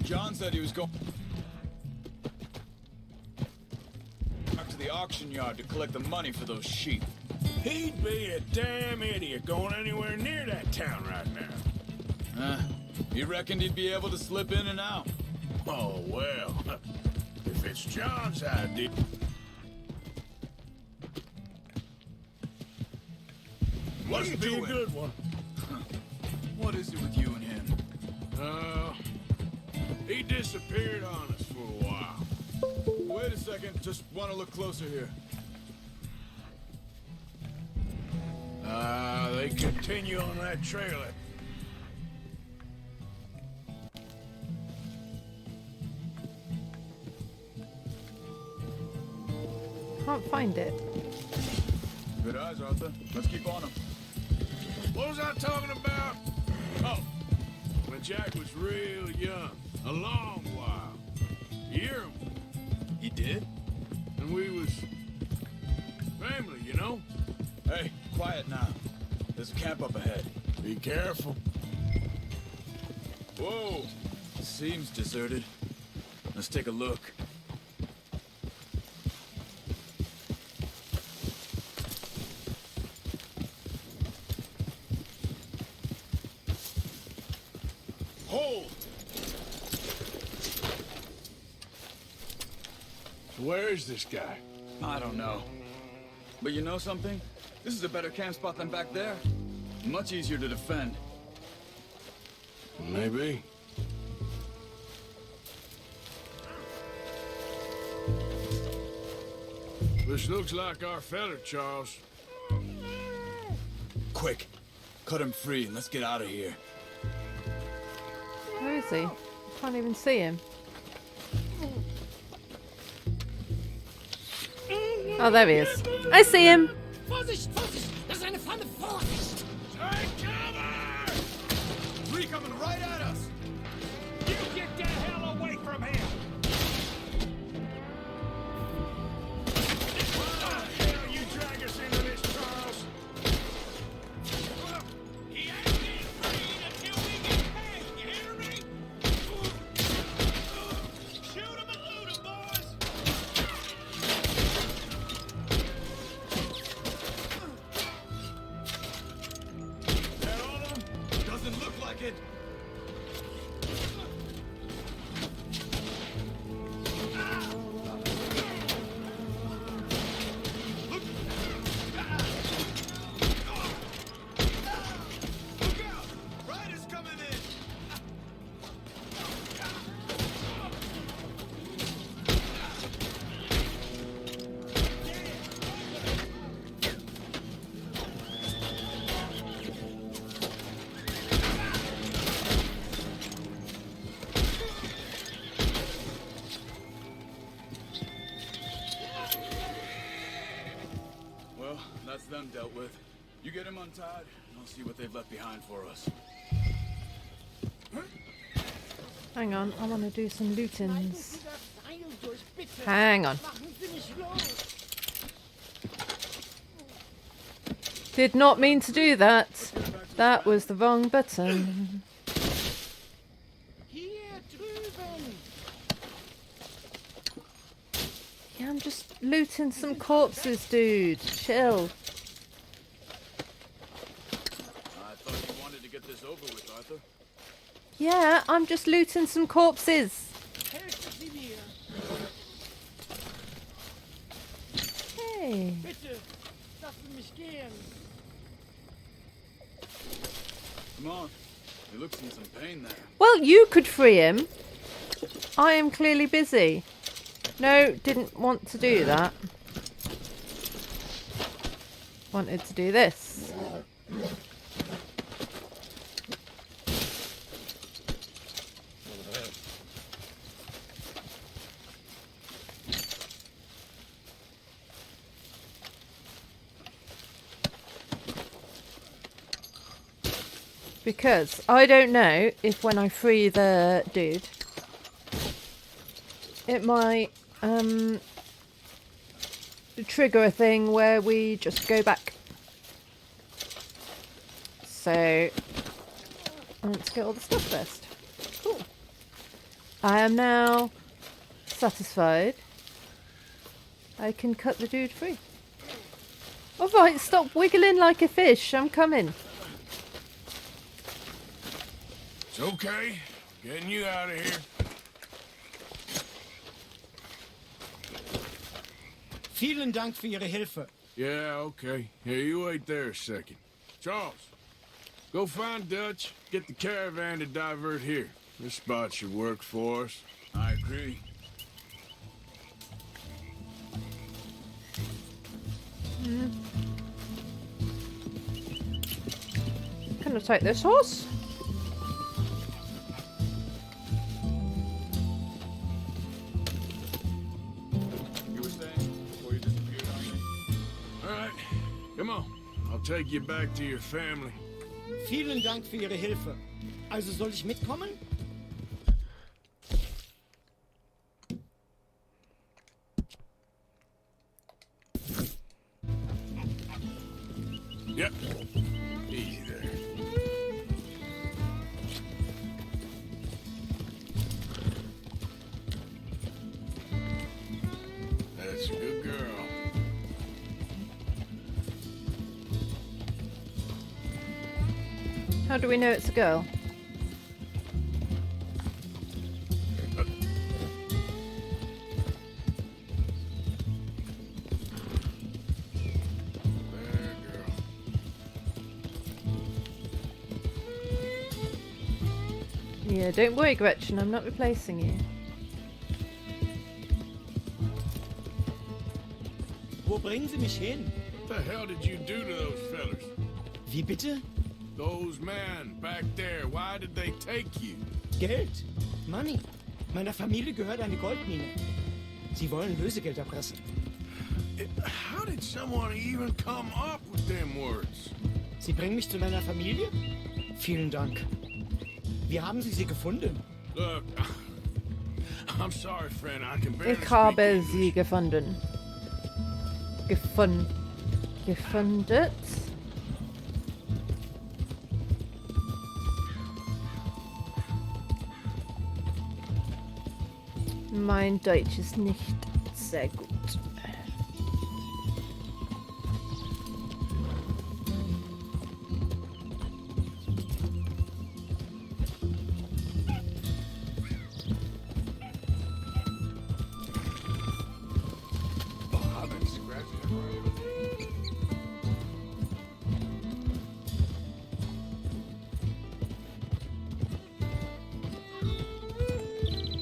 John said he was going back to the auction yard to collect the money for those sheep. He'd be a damn idiot going anywhere near that town right now. You reckoned he'd be able to slip in and out? Oh, well, if it's John's idea... What are you Must be doing? a good one. What is it with you and him? He disappeared on us for a while. Wait a second, just want to look closer here. They continue on that trail. Can't find it. Good eyes, Arthur. Let's keep on him. What was I talking about? Oh, when Jack was real young. A long while. You hear him? He did? And we was... family, you know? Hey, quiet now. There's a camp up ahead. Be careful. Whoa! Seems deserted. Let's take a look. Where is this guy? I don't know. But you know something? This is a better camp spot than back there. Much easier to defend. Maybe. This looks like our fella, Charles. Quick, cut him free and let's get out of here. Where is he? I can't even see him. Oh, there he is. I see him. Vorsicht, Vorsicht! Das ist eine Pfanne! Vorsicht! Take cover! Three coming right at us! You get the hell away from here! Why the hell you drag us into this, Charles? He ain't getting freed until we get paid, you hear me? Shoot him and loot him, boys! Is that all of them? Doesn't look like it. Look out! Riders coming in! Well, that's them dealt with. You get them untied, and I'll see what they've left behind for us. Hang on, I want to do some lootings. Hang on. Did not mean to do that. That was the wrong button. Yeah, I'm just looting some corpses, dude. Chill. I thought you wanted to get this over with, Arthur. Yeah, I'm just looting some corpses. Hey. Bitte, lassen mich gehen. Come on. He looks in some pain there. Well, you could free him. I am clearly busy. No, didn't want to do that. Wanted to do this. Because I don't know if when I free the dude, it might trigger a thing where we just go back. So let's get all the stuff first. Cool. I am now satisfied. I can cut the dude free. Alright, stop wiggling like a fish. I'm coming. It's okay. Getting you out of here. Vielen Dank für Ihre Hilfe. Yeah, okay. Here, you wait there a second. Charles, go find Dutch. Get the caravan to divert here. This spot should work for us. I agree. Can I take this horse? You were saying before you disappeared on me? All right, come on. I'll take you back to your family. Vielen Dank für Ihre Hilfe. Also soll ich mitkommen? Yep. Easy there. That's a good girl. How do we know it's a girl? Yeah, don't worry, Gretchen. I'm not replacing you. Wo bringen Sie mich hin? What the hell did you do to those fellas? Wie bitte? Those men back there, why did they take you? Geld. Money. Meiner Familie gehört eine Goldmine. Sie wollen Lösegeld erpressen. How did someone even come up with them words? Sie bringen mich zu meiner Familie? Vielen Dank. Wie haben Sie sie gefunden? Look, I'm sorry, friend. I can barely Ich habe speak sie gefunden. Gefundet? Mein Deutsch ist nicht sehr gut.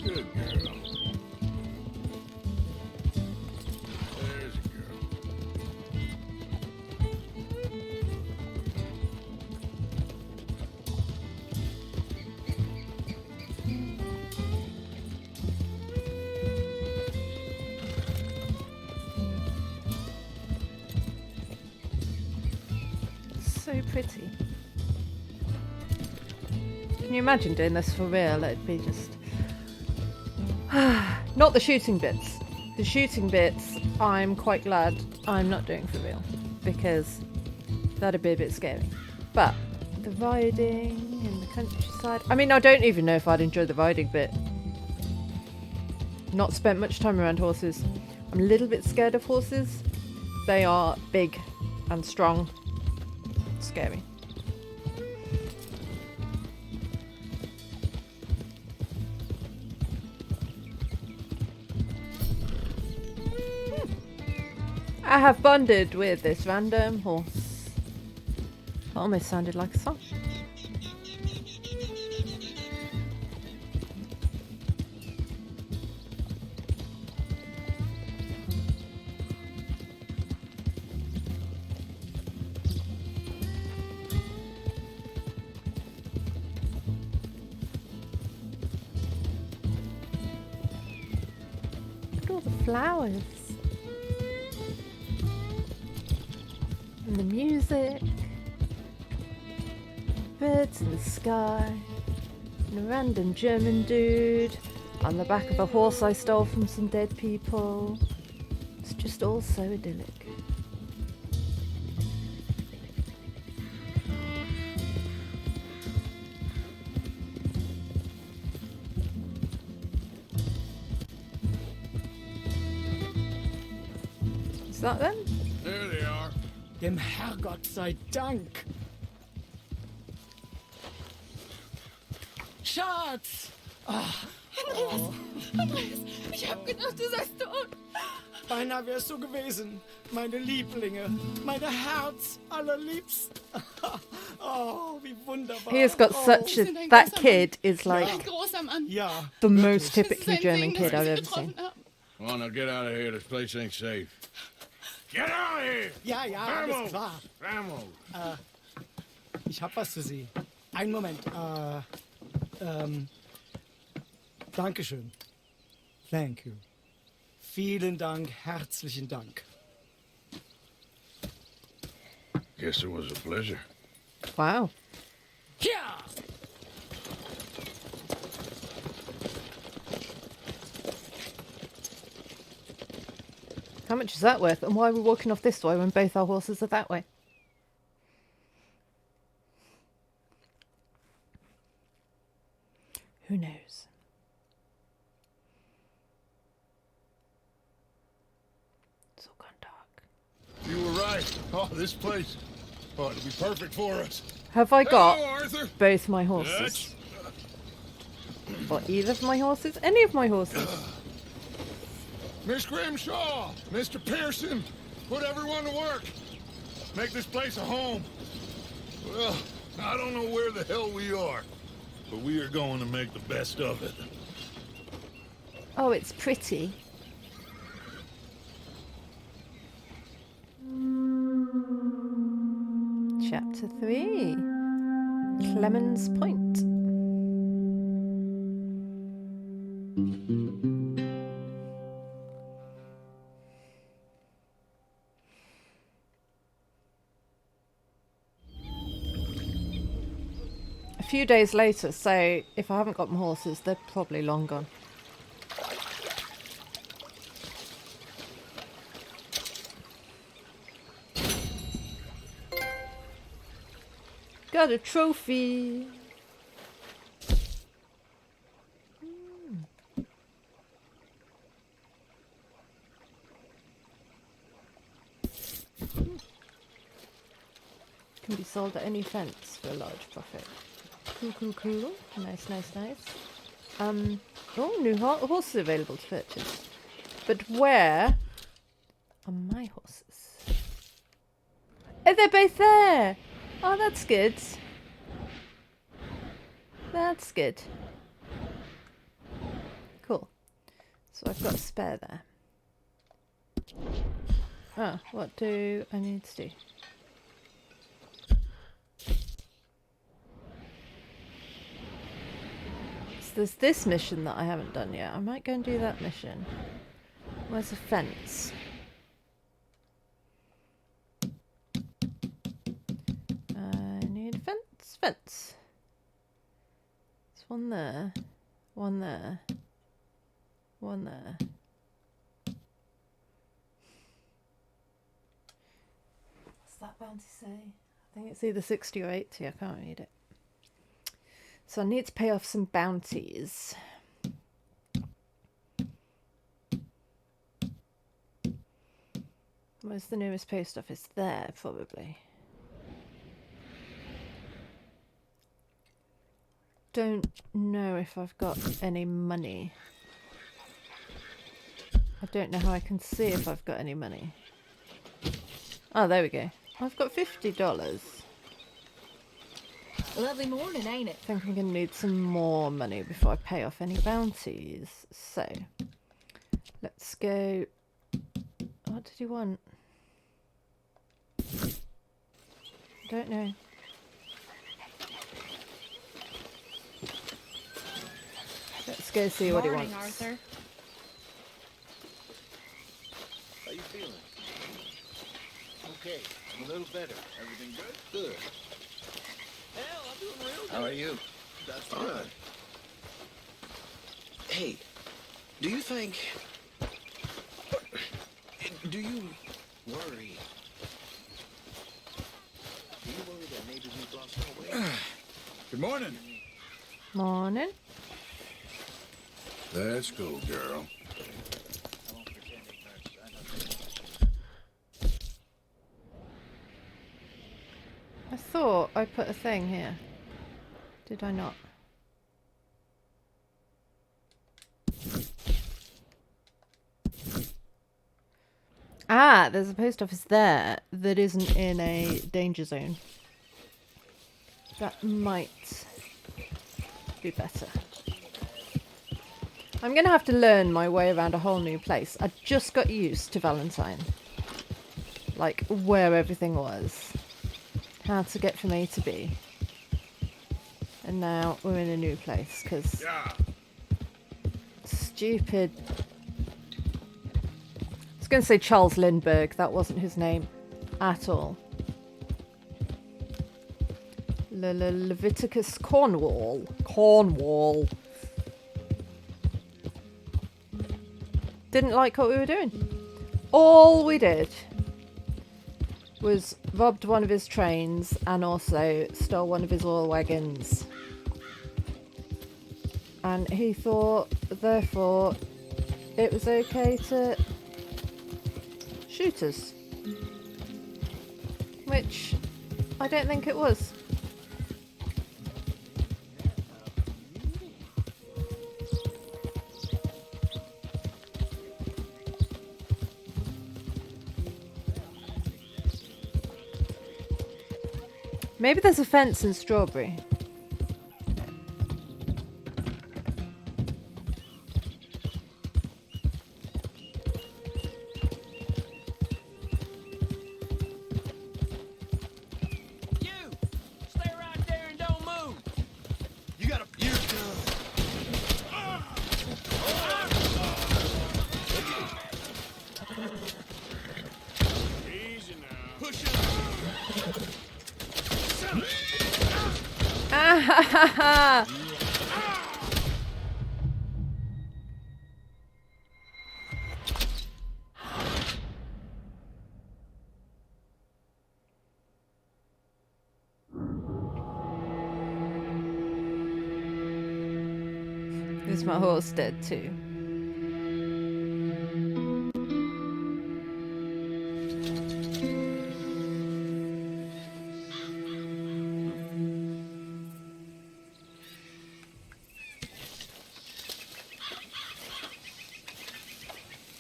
Good girl. There's a girl. So pretty. Can you imagine doing this for real? It'd be just... Not the shooting bits. The shooting bits, I'm quite glad I'm not doing for real. Because that'd be a bit scary. But the riding in the countryside... I mean, I don't even know if I'd enjoy the riding bit. Not spent much time around horses. I'm a little bit scared of horses. They are big and strong. Scary. I have bonded with this random horse. That almost sounded like a song. Look at all the flowers. And the music, birds in the sky, and a random German dude on the back of a horse I stole from some dead people. It's just all so idyllic. Is that them? There they are. Dem Herrgott sei Dank. Schatz! Andreas, ich hab gedacht, du seist tot. Beinahe wärst du gewesen. Meine Lieblinge. Meine Herz allerliebst. Oh, wie wunderbar. He has got such a... That kid is like Ja. the most typically German kid I've ever seen. Come on, now get out of here. This place ain't safe. Get out of here! Ja, ja, alles klar. Vamos! Ich hab was für Sie. Einen Moment. Dankeschön. Thank you. Vielen Dank, herzlichen Dank. Guess it was a pleasure. Wow. Ja! How much is that worth? And why are we walking off this way when both our horses are that way? Who knows? It's all gone dark. You were right. Oh, this place. Oh, it'll be perfect for us. Have I got Hello, Arthur. both my horses? Or either of my horses? Any of my horses? Miss Grimshaw, Mr. Pearson, put everyone to work. Make this place a home. Well, I don't know where the hell we are. but we are going to make the best of it. Oh, it's pretty. Chapter 3. Clemens Point. A few days later, so if I haven't got my horses, they're probably long gone. Got a trophy. Can be sold at any fence for a large profit. Cool, cool, cool. Nice, nice, nice. Oh, new horses available to purchase. But where are my horses? Oh, they're both there! Oh, that's good. That's good. Cool. So I've got a spare there. Ah, what do I need to do? So there's this mission that I haven't done yet. I might go and do that mission. Where's the fence? I need a fence. Fence. There's one there. One there. One there. What's that bounty say? I think it's either 60 or 80. I can't read it. So I need to pay off some bounties. Where's the nearest post office? There, probably. Don't know if I've got any money. I don't know how I can see if I've got any money. Oh, there we go. I've got $50. Lovely morning, ain't it? I think I'm going to need some more money before I pay off any bounties. So, let's go. What did you want? I don't know. Let's go see what he wants. Arthur. How you feeling? Okay, I'm a little better. Everything good? Good. Hell, I'm doing real good. How are you? That's fine. Hey, do you think... Do you worry? Do you worry that maybe we've lost our way? Good morning. Morning. Let's go, girl. I thought I put a thing here. Did I not? Ah, there's a post office there that isn't in a danger zone. That might be better. I'm going to have to learn my way around a whole new place. I just got used to Valentine. Like, where everything was. How to get from A to B. And now we're in a new place, because... Stupid... I was going to say Charles Lindbergh. That wasn't his name at all. Leviticus Cornwall. Cornwall. Didn't like what we were doing. All we did was robbed one of his trains and also stole one of his oil wagons. And he thought, therefore, it was okay to shoot us. Which I don't think it was. Maybe there's a fence in Strawberry. Is my horse dead too?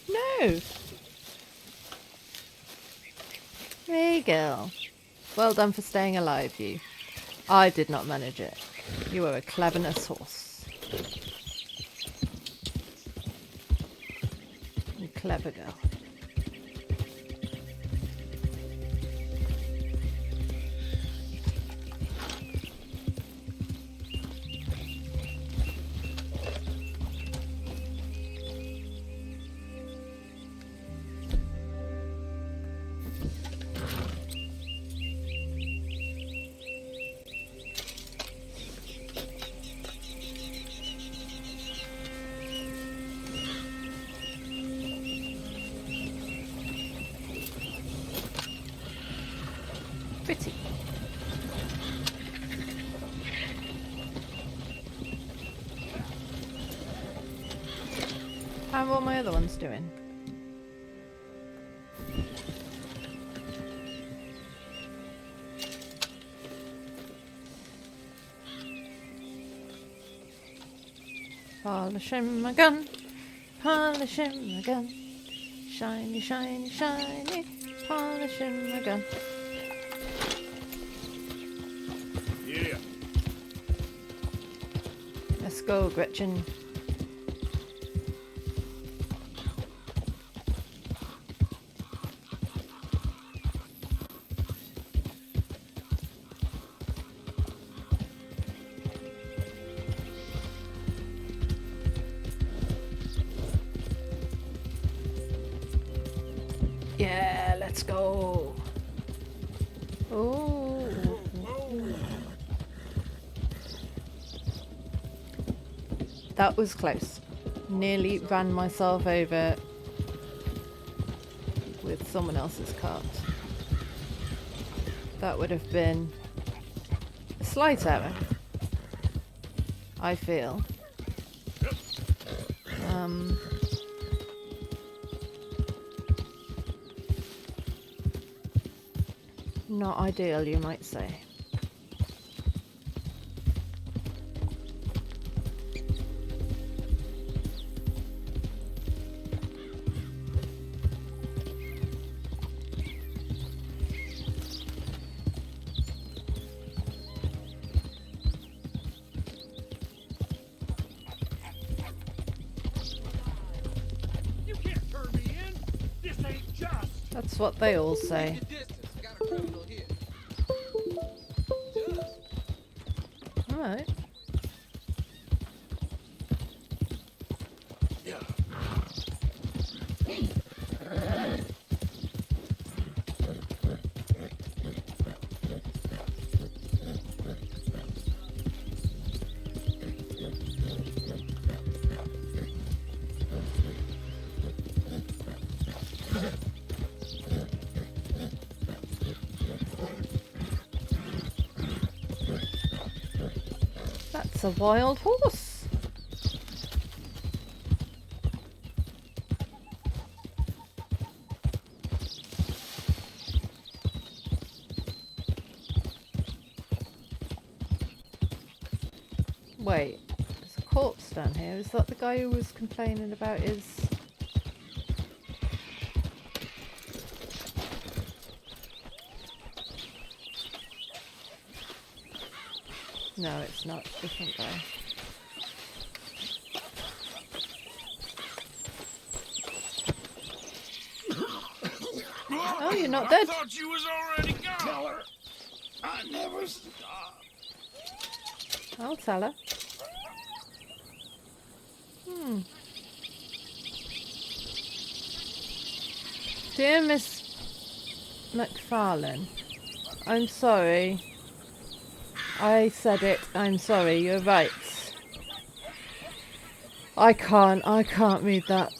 No. Hey girl. Well done for staying alive, you. I did not manage it. You were a cleverness horse. You clever girl. Pretty. How are all my other ones doing? Polishing my gun, polishing my gun, shiny, shiny, shiny, polishing my gun. Yeah. Let's go, Gretchen. Yeah, let's go. Oh. That was close. Nearly ran myself over with someone else's cart. That would have been a slight error, I feel. Not ideal, you might say. You can't turn me in. This ain't just. That's what they all say. Alright. That's a wild horse. Wait, there's a corpse down here. Is that the guy who was complaining about his... No, it's not. Different guy. Oh, you're not dead. I thought you was already gone. Tell her I never stop. I'll tell her. Dear Miss McFarlane, I'm sorry. I said it. I'm sorry. You're right. I can't read that.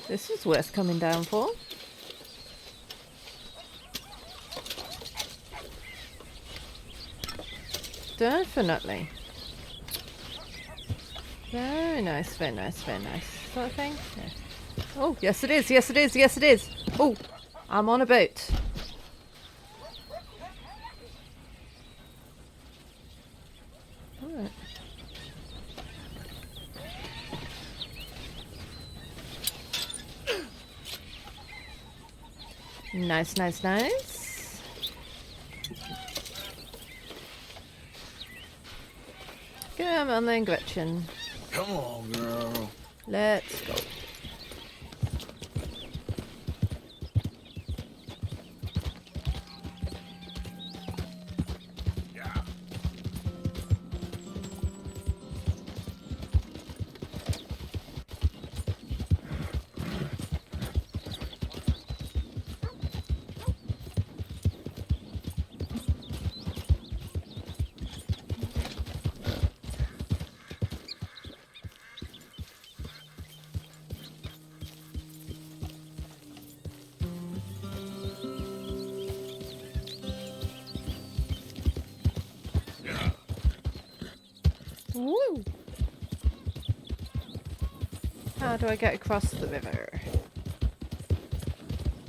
This is worth coming down for. Definitely. Very nice, very nice, very nice. Sort of thing? Yeah. Oh, yes it is, yes it is, yes it is. Oh, I'm on a boat. Alright. Nice, nice, nice. Come on then, Gretchen. Come on, girl. Let's go. Woo! How do I get across the river?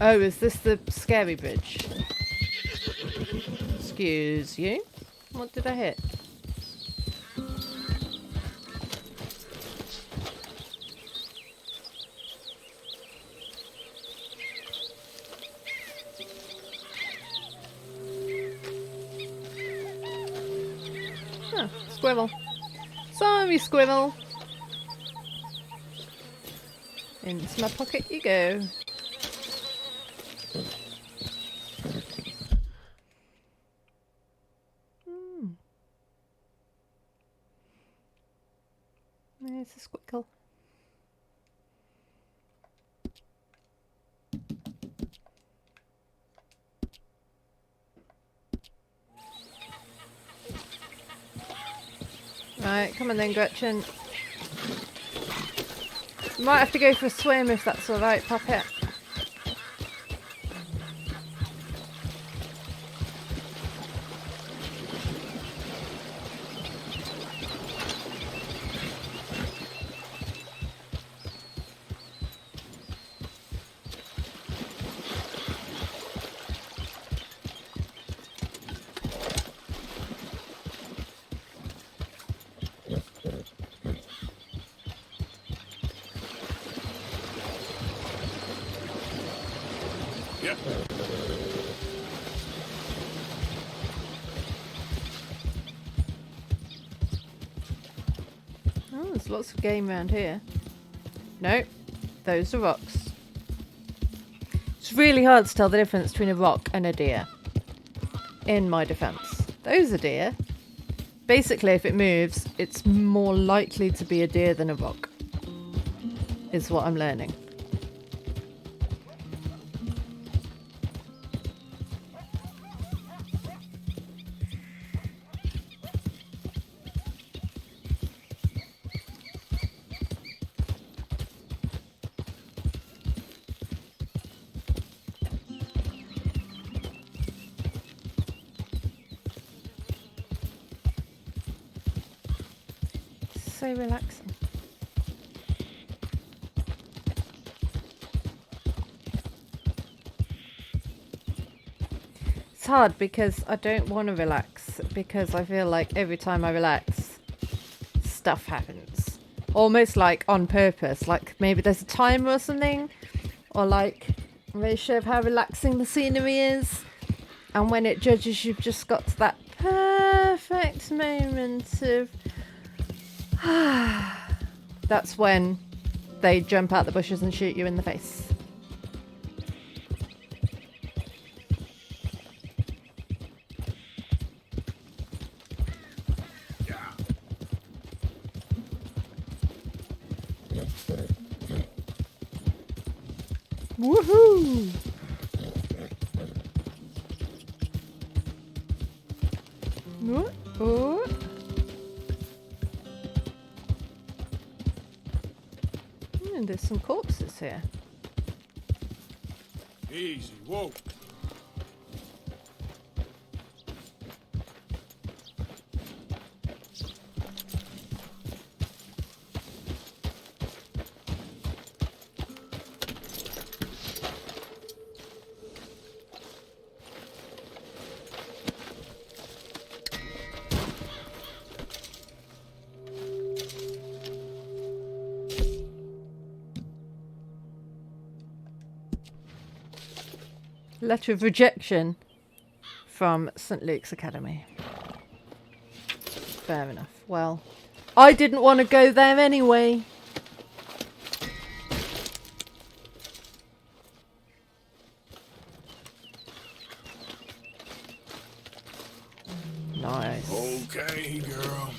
Oh, is this the scary bridge? Excuse you? What did I hit? Oh, squirrel. Sorry, squirrel. Into my pocket you go. There's a squickle. Right, come on then, Gretchen. Might have to go for a swim if that's alright, Puppet. Yep. Oh, there's lots of game around here. Nope, those are rocks. It's really hard to tell the difference between a rock and a deer. In my defense. Those are deer. Basically, if it moves, it's more likely to be a deer than a rock. Is what I'm learning. So relaxing. It's hard because I don't want to relax because I feel like every time I relax, stuff happens. Almost like on purpose, like maybe there's a timer or something, or like I'm very sure of how relaxing the scenery is, and when it judges you've just got to that perfect moment of that's when they jump out the bushes and shoot you in the face. Woohoo! What? Oh. There's some corpses here. Easy, whoa. Letter of rejection from St. Luke's Academy. Fair enough. Well, I didn't want to go there anyway. Nice. Okay, girl.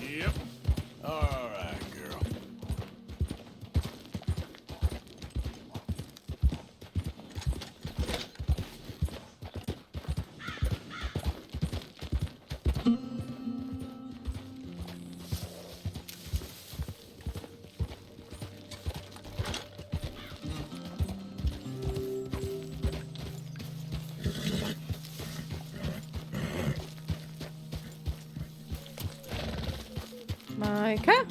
Yep. All right, girl. Micah?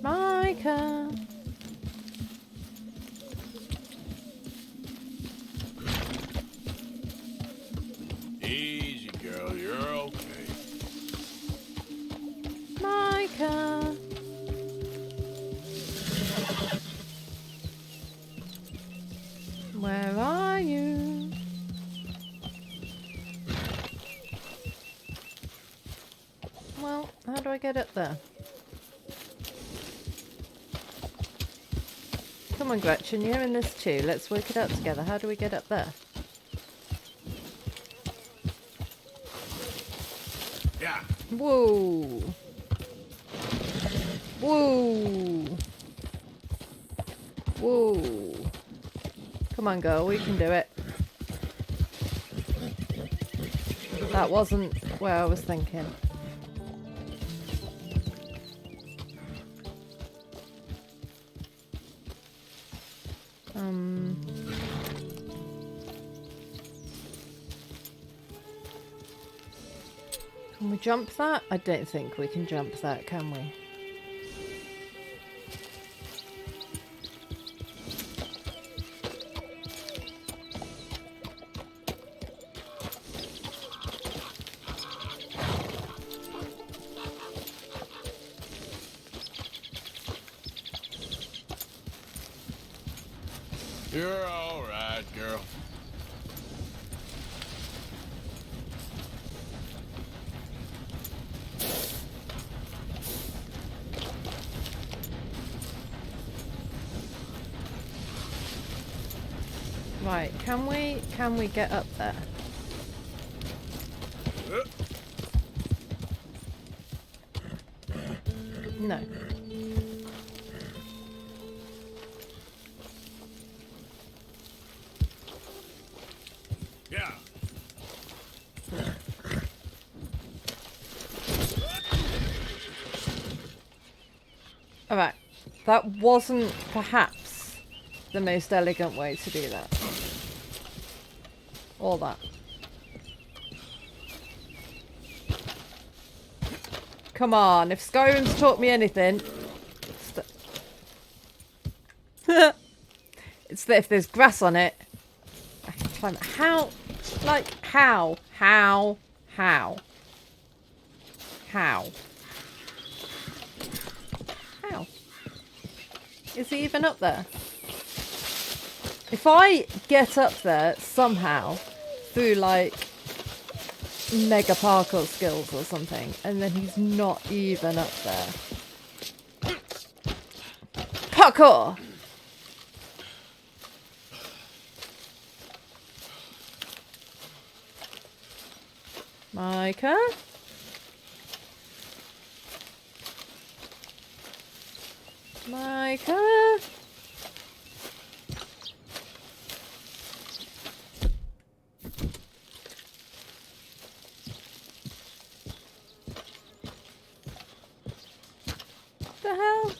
Micah? Easy, girl. You're okay. Micah? Where are you? Well, how do I get up there? Come on, Gretchen, you're in this too. Let's work it out together. How do we get up there? Yeah. Whoa. Whoa. Whoa. Come on, girl, we can do it. That wasn't where I was thinking. Can we jump that? I don't think we can jump that, can we? You're all right, girl. Right, can we get up there? No. Yeah. Alright. That wasn't perhaps the most elegant way to do that. All that. Come on, if Skyrim's taught me anything... it's that if there's grass on it, I can climb it. How? Like, how? How? How? How? How? Is he even up there? If I get up there somehow through like mega parkour skills or something, and then he's not even up there. Parkour! Micah? Micah. The hell?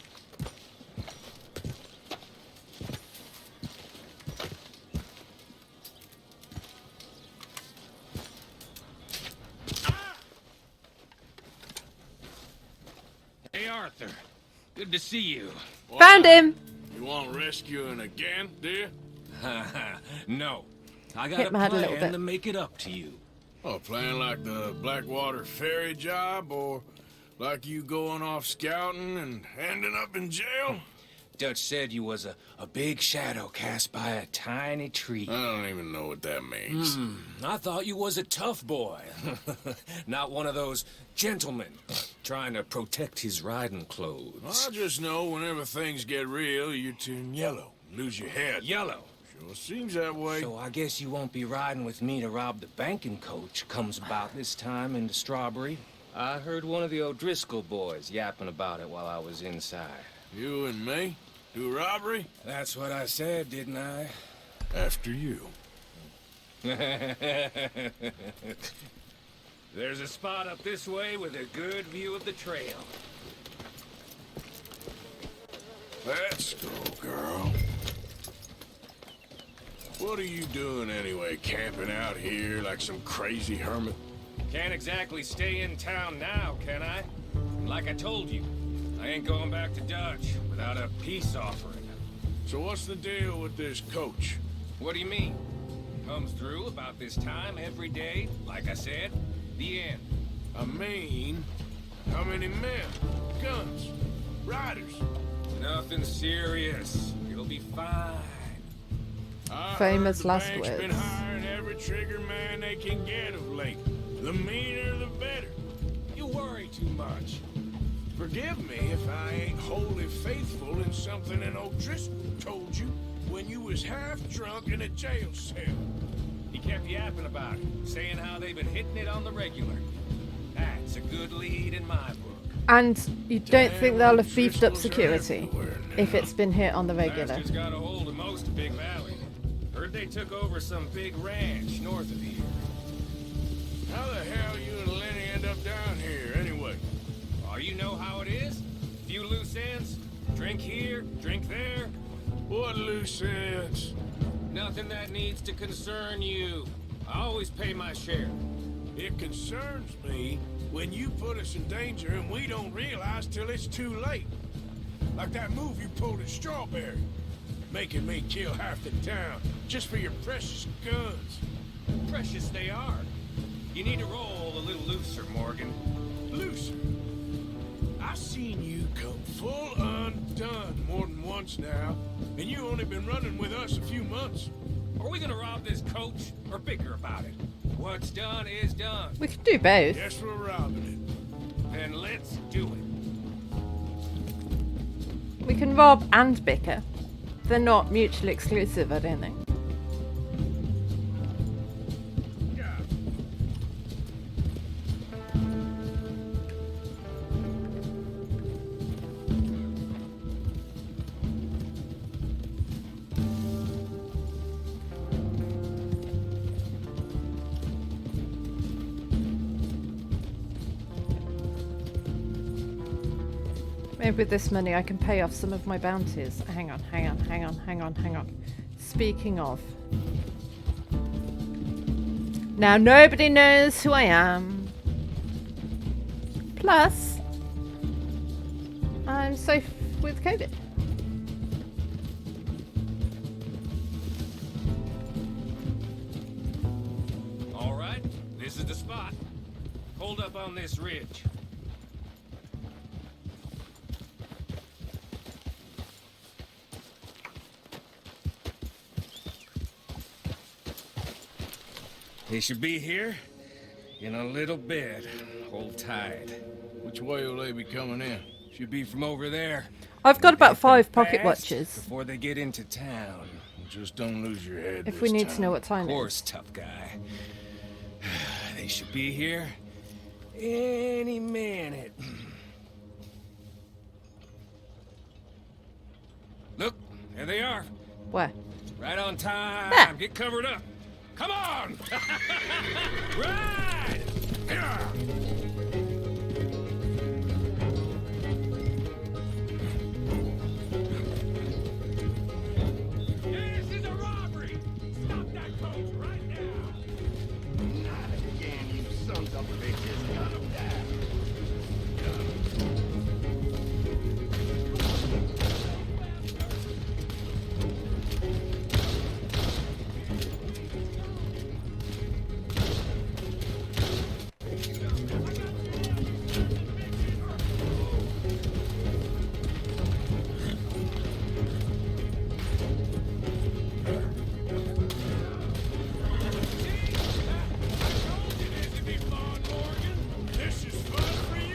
Hey, Arthur. Good to see you. Found him. You want rescuing again, do you? No. I got Hit a my head a little plan bit. to make it up to you. Oh, playing like the Blackwater ferry job, or like you going off scouting and ending up in jail? Dutch said you was a big shadow cast by a tiny tree. I don't even know what that means. I thought you was a tough boy. Not one of those gentlemen trying to protect his riding clothes. I just know whenever things get real, you turn yellow, lose your head. Yellow. Sure seems that way. So I guess you won't be riding with me to rob the banking coach comes about this time in the Strawberry. I heard one of the O'Driscoll boys yapping about it while I was inside. You and me? Do robbery? That's what I said, didn't I? After you. There's a spot up this way with a good view of the trail. Let's go, girl. What are you doing anyway, camping out here like some crazy hermit? Can't exactly stay in town now, can I? Like I told you, I ain't going back to Dutch without a peace offering. So what's the deal with this coach? What do you mean? Comes through about this time every day, like I said. The end. I mean, how many men? Guns? Riders? Nothing serious. It'll be fine. Famous the last bank's words. been hiring every trigger man they can get of late. The meaner, the better. You worry too much. Forgive me if I ain't wholly faithful in something an O'Driscoll told you when you was half drunk in a jail cell. He kept yapping about it, saying how they've been hitting it on the regular. That's a good lead in my book. And you don't think they'll have beefed up security if it's been hit on the regular? Bastards got a hold of most of Big Valley. Heard they took over some big ranch north of here. How the hell you and Lenny end up down here, anyway? Oh, you know how it is? Few loose ends. Drink here, drink there. What loose ends? Nothing that needs to concern you. I always pay my share. It concerns me when you put us in danger and we don't realize till it's too late. Like that move you pulled at Strawberry. Making me kill half the town just for your precious guns. Precious they are. You need to roll a little looser, Morgan. Looser? I've seen you come full undone more than once now, and you only been running with us a few months. Are we gonna rob this coach or bicker about it? What's done is done. We could do both. Yes, we're robbing it. Then let's do it. We can rob and bicker. They're not mutually exclusive, I don't think. Maybe with this money I can pay off some of my bounties. Hang on. Speaking of. Now nobody knows who I am. Plus, I'm safe with COVID. All right, this is the spot. Hold up on this ridge. He should be here in a little bit. Hold tight. Which way will they be coming in? Should be from over there. I've got about 5 pocket Fast watches. before they get into town. Just don't lose your head. If we need to know what Of time it course, is. tough guy. They should be here any minute. you are. Where? Right on time. There. Get covered up. Come on! Ride! Yeah. This is a robbery! Stop that coach right now! Not again, you sons of bitches. Gun 'em down. This is fun for you.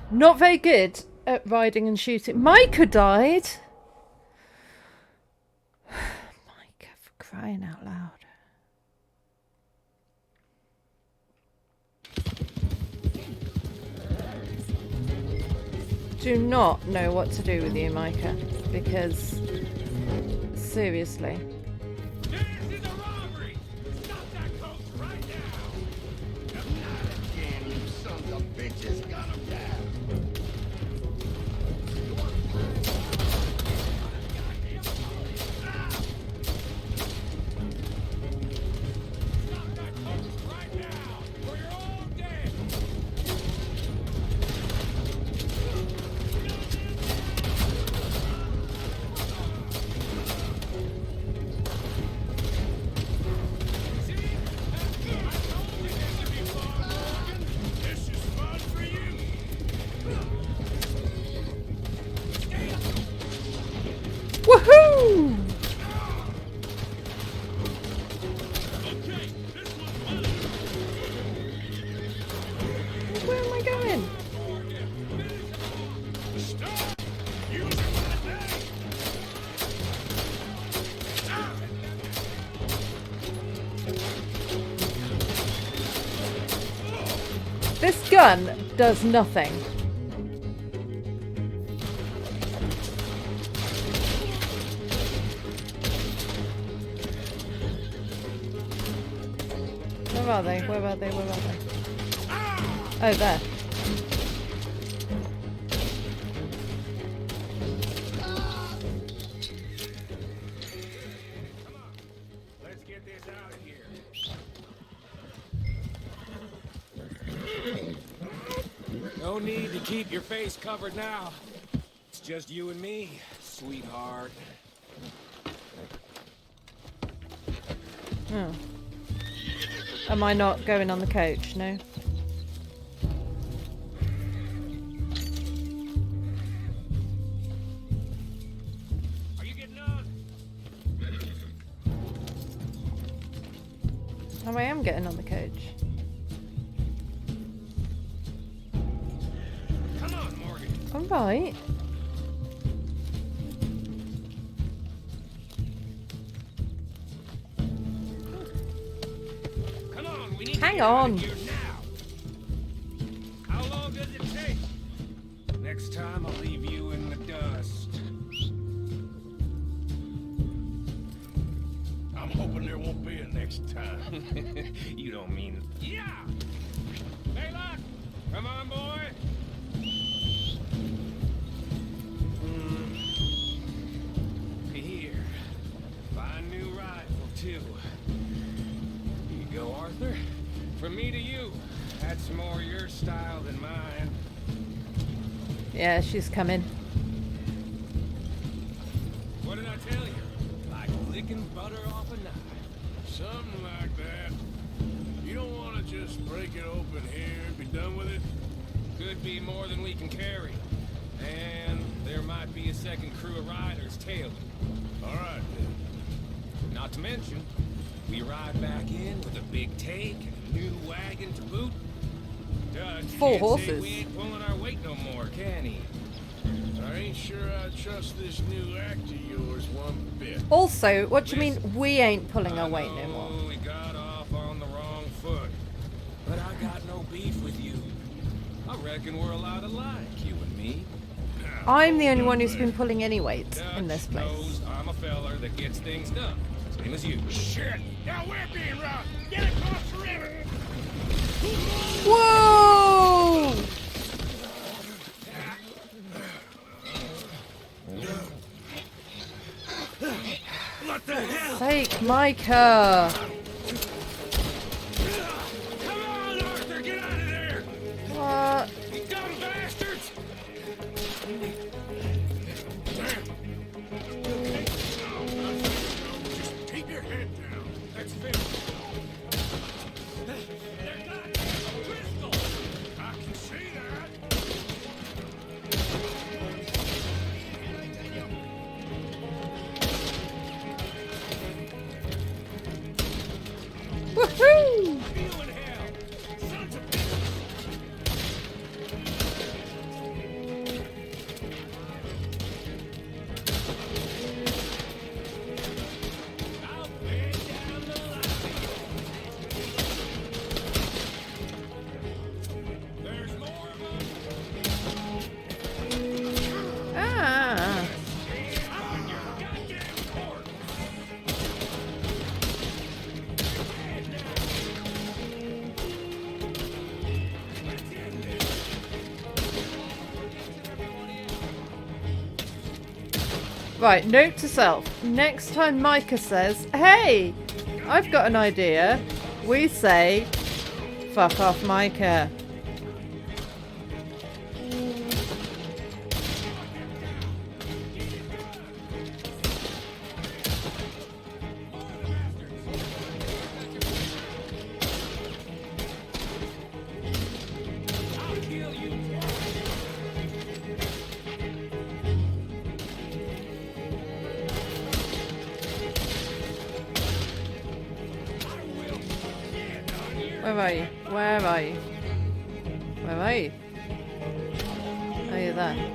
Not very good at riding and shooting. Micah died. Micah, for crying out loud. Do not know what to do with you, Micah, because seriously. Again, you sons of bitches. Gun 'em down. This is fun for you. Woohoo! Where am I going? This gun does nothing. Where are they? Where are they? Where are they? Oh, there. Let's get this out of here. No need to keep your face covered now. It's just you and me, sweetheart. Oh. Am I not going on the coach? No. Are you getting on? Oh, I am getting on the coach. Come on, Morgan. All right. Come on, we need Hang to get out on. of here now. How long does it take? Next time I'll leave you in the dust. I'm hoping there won't be a next time. You don't mean... Yeah! Baylock! Come on, boy! Here. Fine new rifle, too. Here you go, Arthur. From me to you. That's more your style than mine. Yeah, she's coming. What did I tell you? Like licking butter off a knife. Something like that. You don't want to just break it open here and be done with it? Could be more than we can carry. And there might be a second crew of riders tailing. All right, then. Not to mention, we ride back in with a big take and a new wagon to boot. Dutch 4 can't say horses. we ain't pulling our weight no more, can he? I ain't sure I trust this new act of yours one bit. Also, what do you mean we ain't pulling our weight no more? We got off on the wrong foot. But I got no beef with you. I reckon we're a lot alike, you and me. I'm the only one who's been pulling any weight in this place. Knows I'm a feller that gets things done. Same as you. Shit! Now we're being robbed! Get across the river! Whoa! What the hell? Sake, Micah! Come on, Arthur! Get out of there! What? You dumb bastards! Just keep your head down. That's fair. They're not Bristol! I can see that. Woohoo! Feeling hell! Sons of Ah! Right, note to self. Next time Micah says, hey, I've got an idea, we say, fuck off, Micah. Where are you? Where are you? Where are you? Are you there?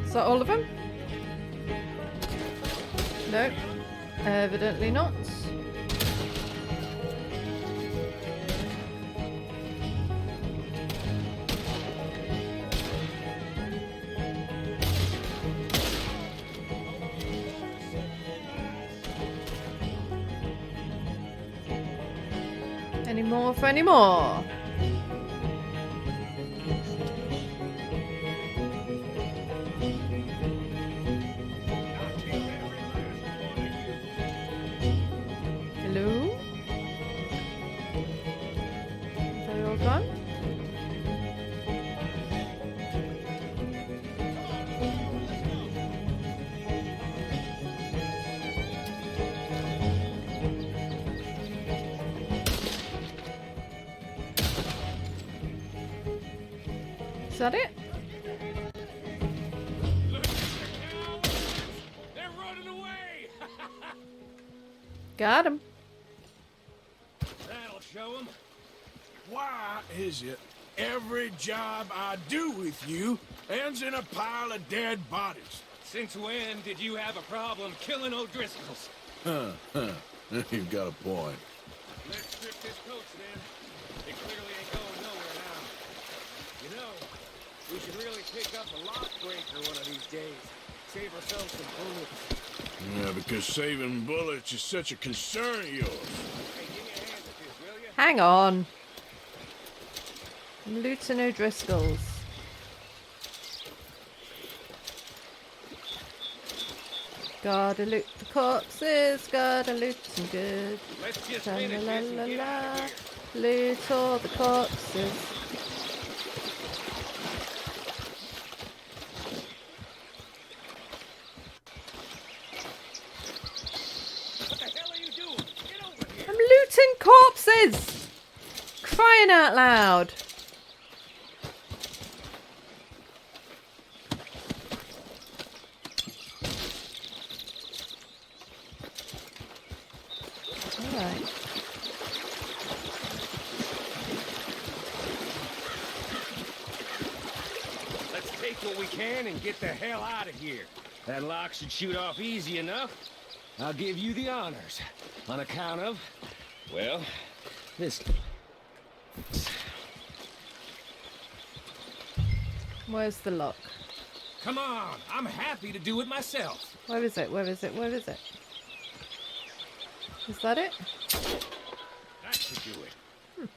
Is that all of them? No, evidently not. Any more for any more? Hello? Are they all gone? Is that it? They're running away! Got him. That'll show him. Why is it every job I do with you ends in a pile of dead bodies? Since when did you have a problem killing O'Driscolls? You've got a point. Let's strip this coach then. It clearly ain't going nowhere now. You know, we should really pick up a lock breaker one of these days. Save ourselves some bullets. Yeah, because saving bullets is such a concern of yours. Hey, give me a hand with this, will you? Hang on. I'm looting O'Driscolls. Gotta loot the corpses, gotta loot some good. Let's just finish this and get out of here. Loot all the corpses. What the hell are you doing? Get over here. I'm looting corpses! Crying out loud. Alright. Let's take what we can and get the hell out of here. That lock should shoot off easy enough. I'll give you the honors. On account of, well, this. Where's the lock? Come on, I'm happy to do it myself. Where is it? Where is it? Where is it? Is that it? That should do it.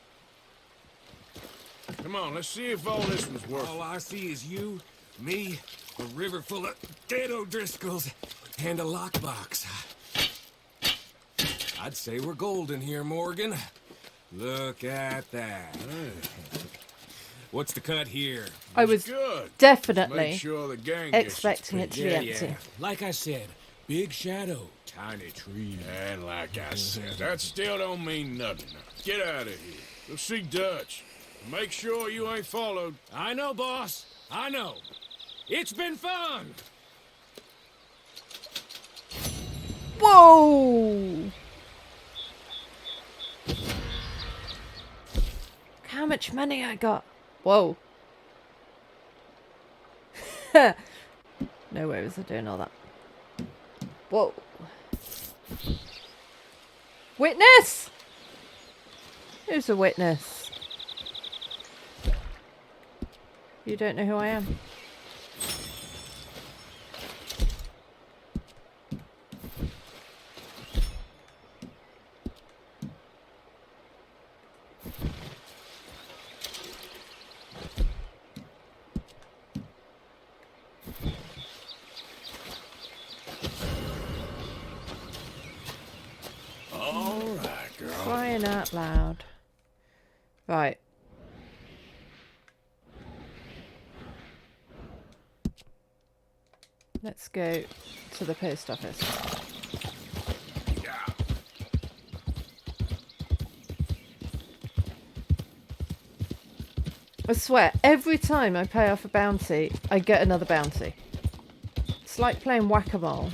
Come on, let's see if all this was worth All I see is you, me, a river full of dead O'Driscolls, and a lockbox. I'd say we're golden here, Morgan. Look at that. What's the cut here? I was good. definitely Make sure the gang gets expecting it to be empty. Like I said, big shadow, tiny tree. And like I said, that still don't mean nothing. Get out of here. Go see Dutch. Make sure you ain't followed. I know, boss. I know. It's been fun. Whoa! How much money I got? Whoa. No way was I doing all that. Whoa. Witness! Who's a witness? You don't know who I am. All right, girl. Crying out loud. Right. Let's go to the post office. I swear, every time I pay off a bounty, I get another bounty. It's like playing whack-a-mole.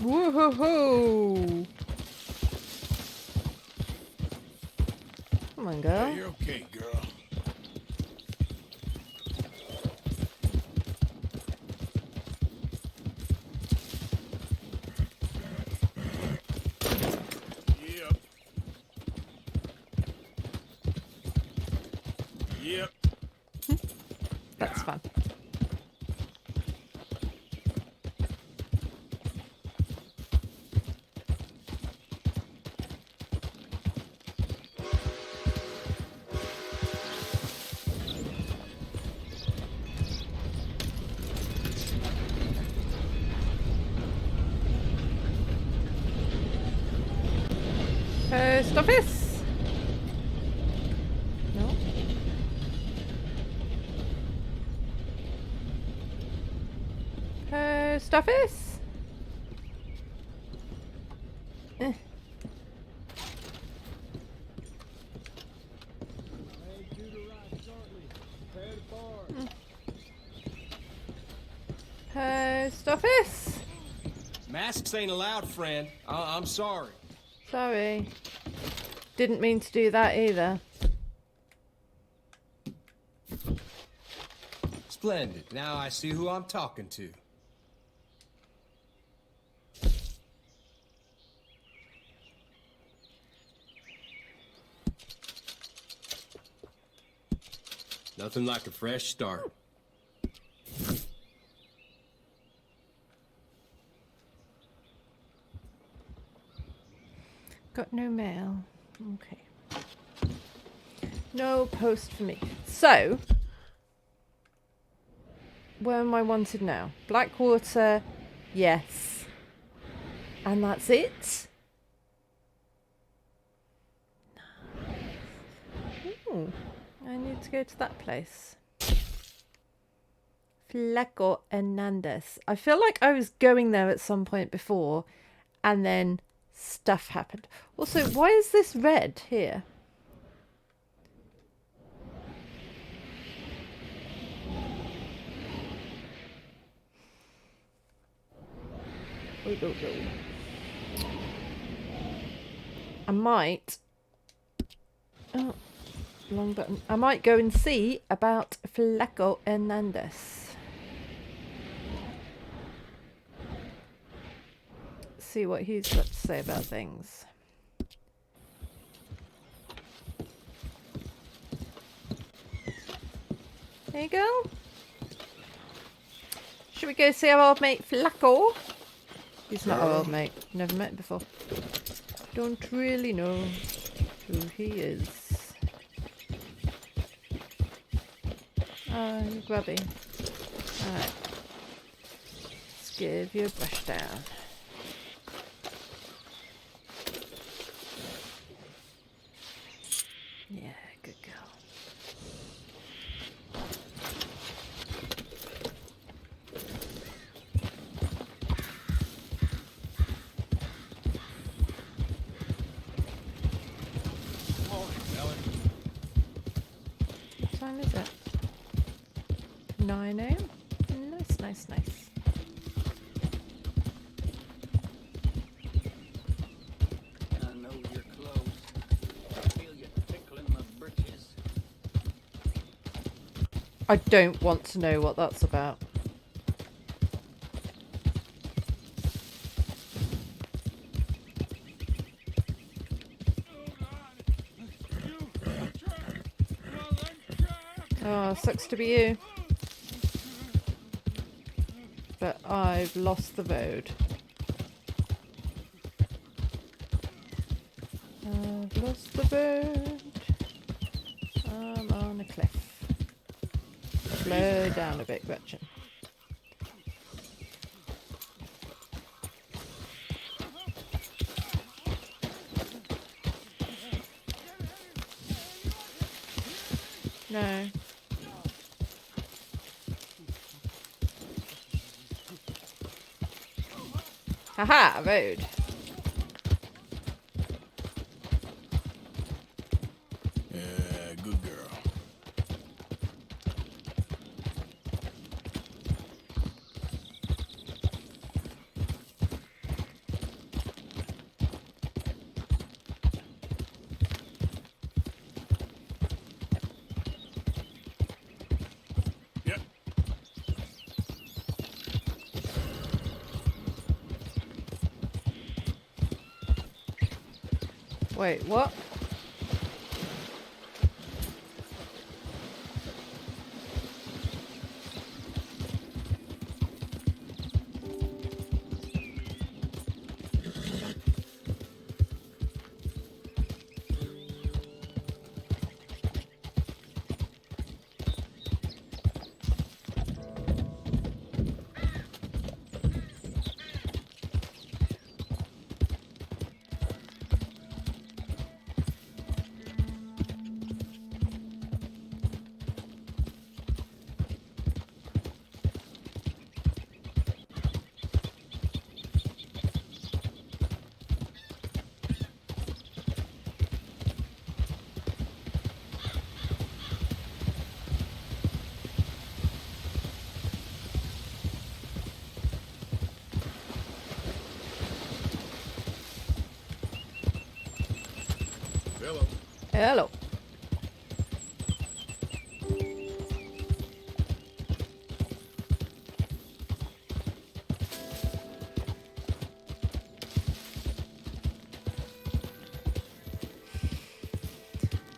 Woohoo! Come on, girl. You're okay, girl. Yep. Yep. That's fun. Post office? No. Post office? Eh. Post office? Masks ain't allowed, friend. I'm sorry. Sorry. Didn't mean to do that either. Splendid. Now I see who I'm talking to. Nothing like a fresh start. Got no mail. Okay. No post for me. So, where am I wanted now? Blackwater, yes. And that's it? Ooh, I need to go to that place. Fleco Hernandez. I feel like I was going there at some point before, and then stuff happened. Also, why is this red here? I don't know. I might... Oh, wrong button. I might go and see about Fleco Hernandez. See what he's got to say about things. There you go. Should we go see our old mate Fleco? He's not our old mate. Never met him before. Don't really know who he is. Oh, you're grubby. Alright. Let's give you a brush down. Yeah, good girl. What time is it? 9 AM? Nice, nice, nice. I know you're close. I feel you tickling my britches. I don't want to know what that's about. Oh, sucks to be you. But I've lost the road. I've lost the road. I'm on a cliff. Slow down a bit, Gretchen. No. Haha, road. Yeah, good girl. Yep. Wait, what? Hello.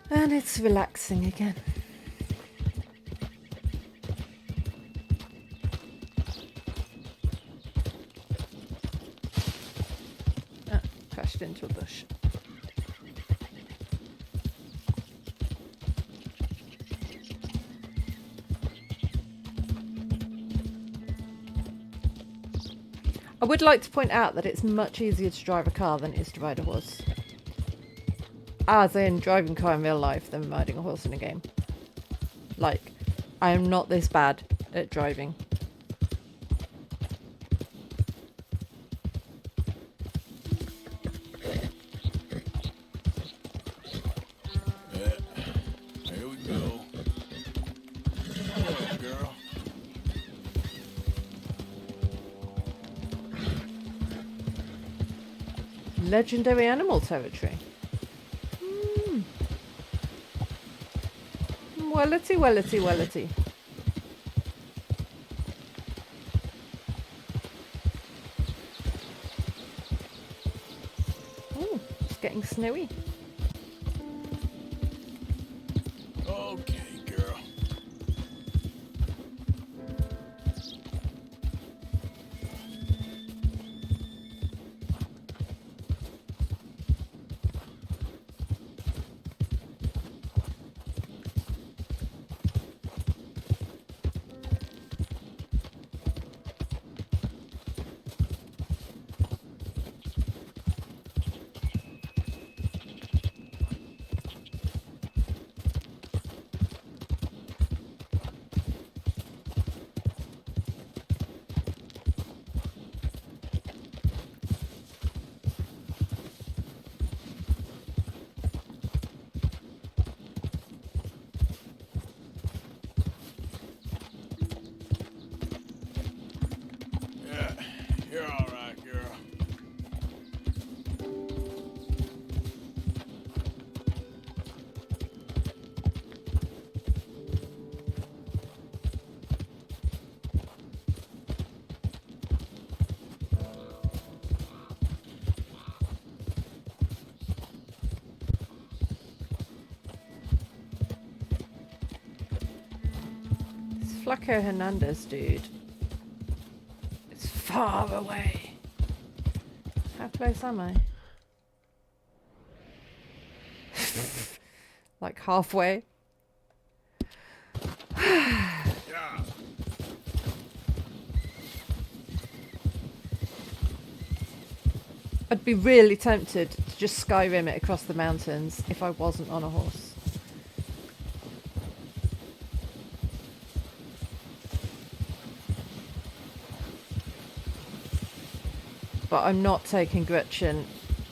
And it's relaxing again. Ah, crashed into a bush. I would like to point out that it's much easier to drive a car than it is to ride a horse. As in driving a car in real life than riding a horse in a game. Like, I am not this bad at driving. Here we go. Come on, girl. Legendary animal territory. Wellity, wellity, wellity. Oh, it's getting snowy. Okay, girl. You're all right, girl. It's Flaco Hernandez, dude. It's far away. How close am I? Like halfway. I'd be really tempted to just Skyrim it across the mountains if I wasn't on a horse. But I'm not taking Gretchen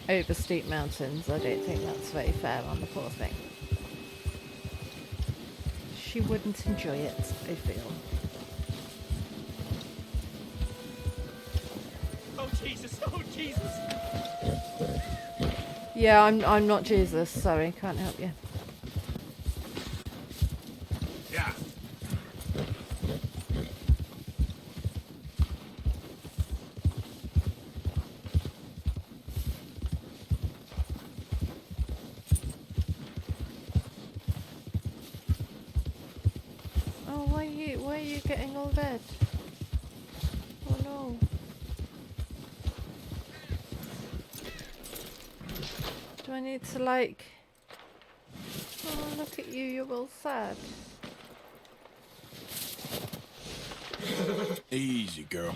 over steep mountains. I don't think that's very fair on the poor thing. She wouldn't enjoy it, I feel. Oh Jesus! Oh Jesus! Yeah, I'm not Jesus. Sorry, can't help you. Yeah. Oh, why are you getting all red? Oh no. Do I need to like... Oh, look at you, you're all sad. Easy, girl.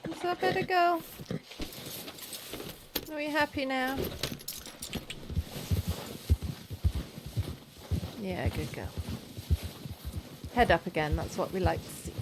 Is that better, girl? Are we happy now? Yeah, good girl. Head up again, that's what we like to see.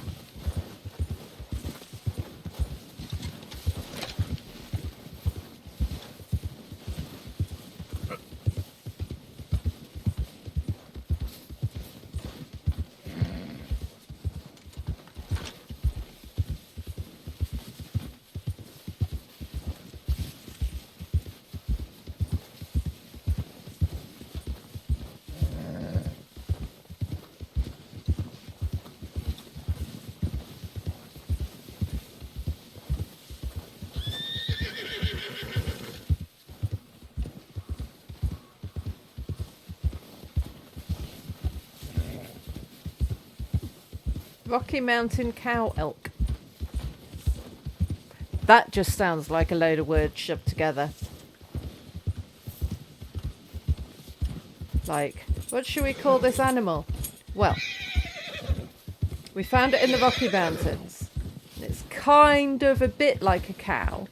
Rocky Mountain cow elk. That just sounds like a load of words shoved together. Like, what should we call this animal? Well, we found it in the Rocky Mountains. It's kind of a bit like a cow,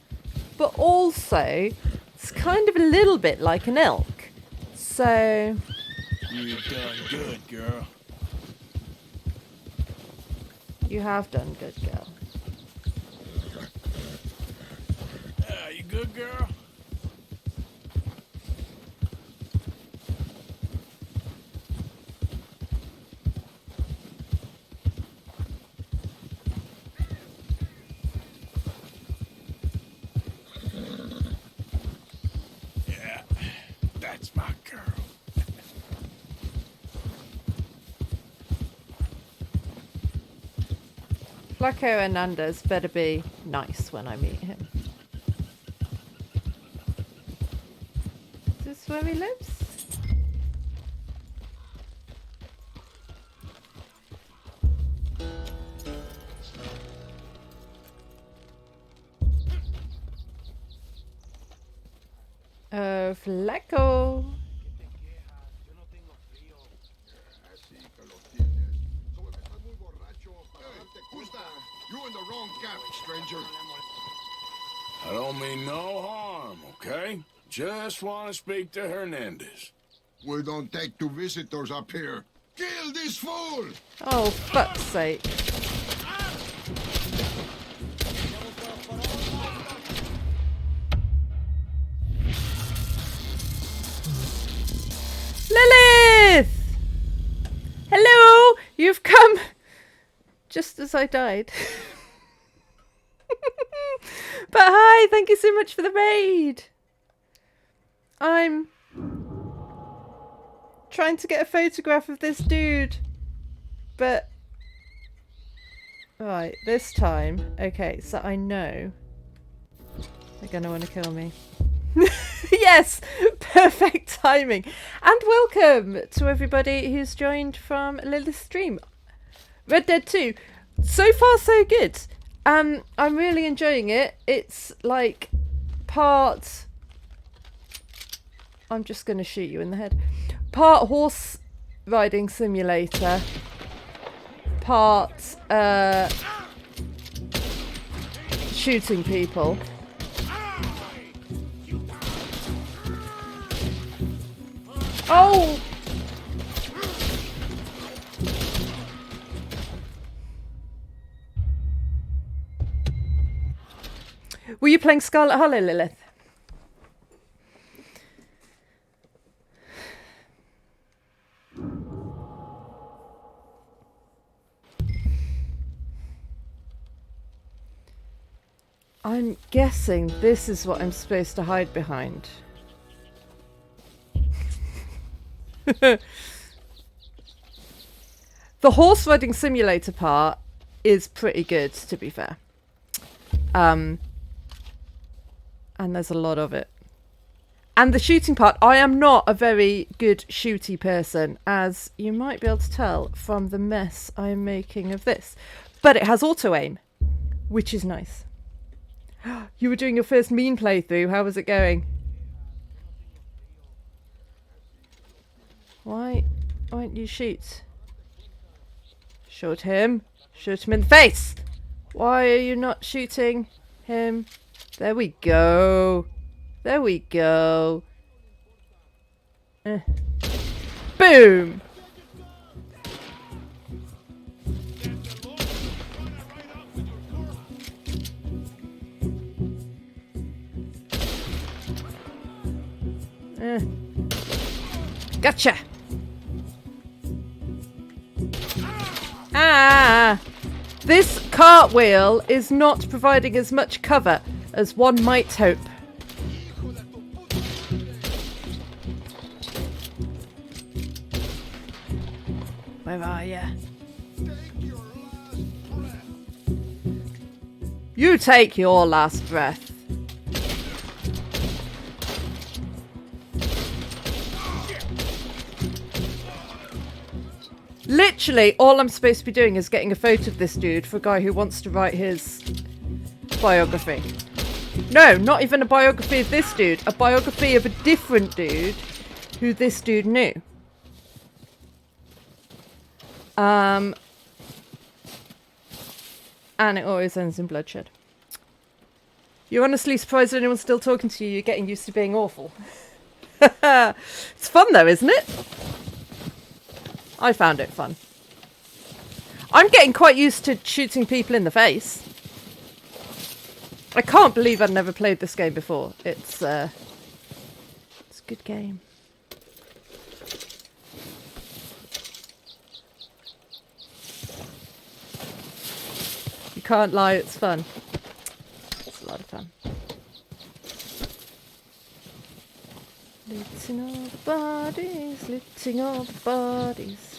but also it's kind of a little bit like an elk. So... You've done good, girl. You have done good, girl. You good, girl? Yeah, that's my girl. Flaco Hernandez better be nice when I meet him. Is this where he lives? Flaco. You're in the wrong camp, stranger. I don't mean no harm, okay? Just want to speak to Hernandez. We don't take two visitors up here. Kill this fool! Oh, fuck's sake. Lilith! Hello! You've come just as I died. But hi, thank you so much for the raid. I'm trying to get a photograph of this dude, but right, this time, okay, so I know they're gonna want to kill me. Yes, perfect timing. And welcome to everybody who's joined from Lilith's stream. Red Dead 2, so far so good. I'm really enjoying it. It's like part... I'm just going to shoot you in the head. Part horse riding simulator. Part shooting people. Oh! Were you playing Scarlet Hollow, Lilith? I'm guessing this is what I'm supposed to hide behind. The horse riding simulator part is pretty good, to be fair. And there's a lot of it. And the shooting part, I am not a very good shooty person, as you might be able to tell from the mess I'm making of this. But it has auto-aim, which is nice. You were doing your first mean playthrough. How was it going? Why don't you shoot? Shoot him. Shoot him in the face. Why are you not shooting him? There we go. There we go. Boom. Gotcha. Ah! This cartwheel is not providing as much cover as one might hope. Where are you? You take your last breath. Literally, all I'm supposed to be doing is getting a photo of this dude for a guy who wants to write his biography. No, not even a biography of this dude. A biography of a different dude who this dude knew. And it always ends in bloodshed. You're honestly surprised anyone's still talking to you. You're getting used to being awful. It's fun though, isn't it? I found it fun. I'm getting quite used to shooting people in the face. I can't believe I'd never played this game before. It's a good game. You can't lie, it's fun. It's a lot of fun. Looting all the bodies, looting all the bodies.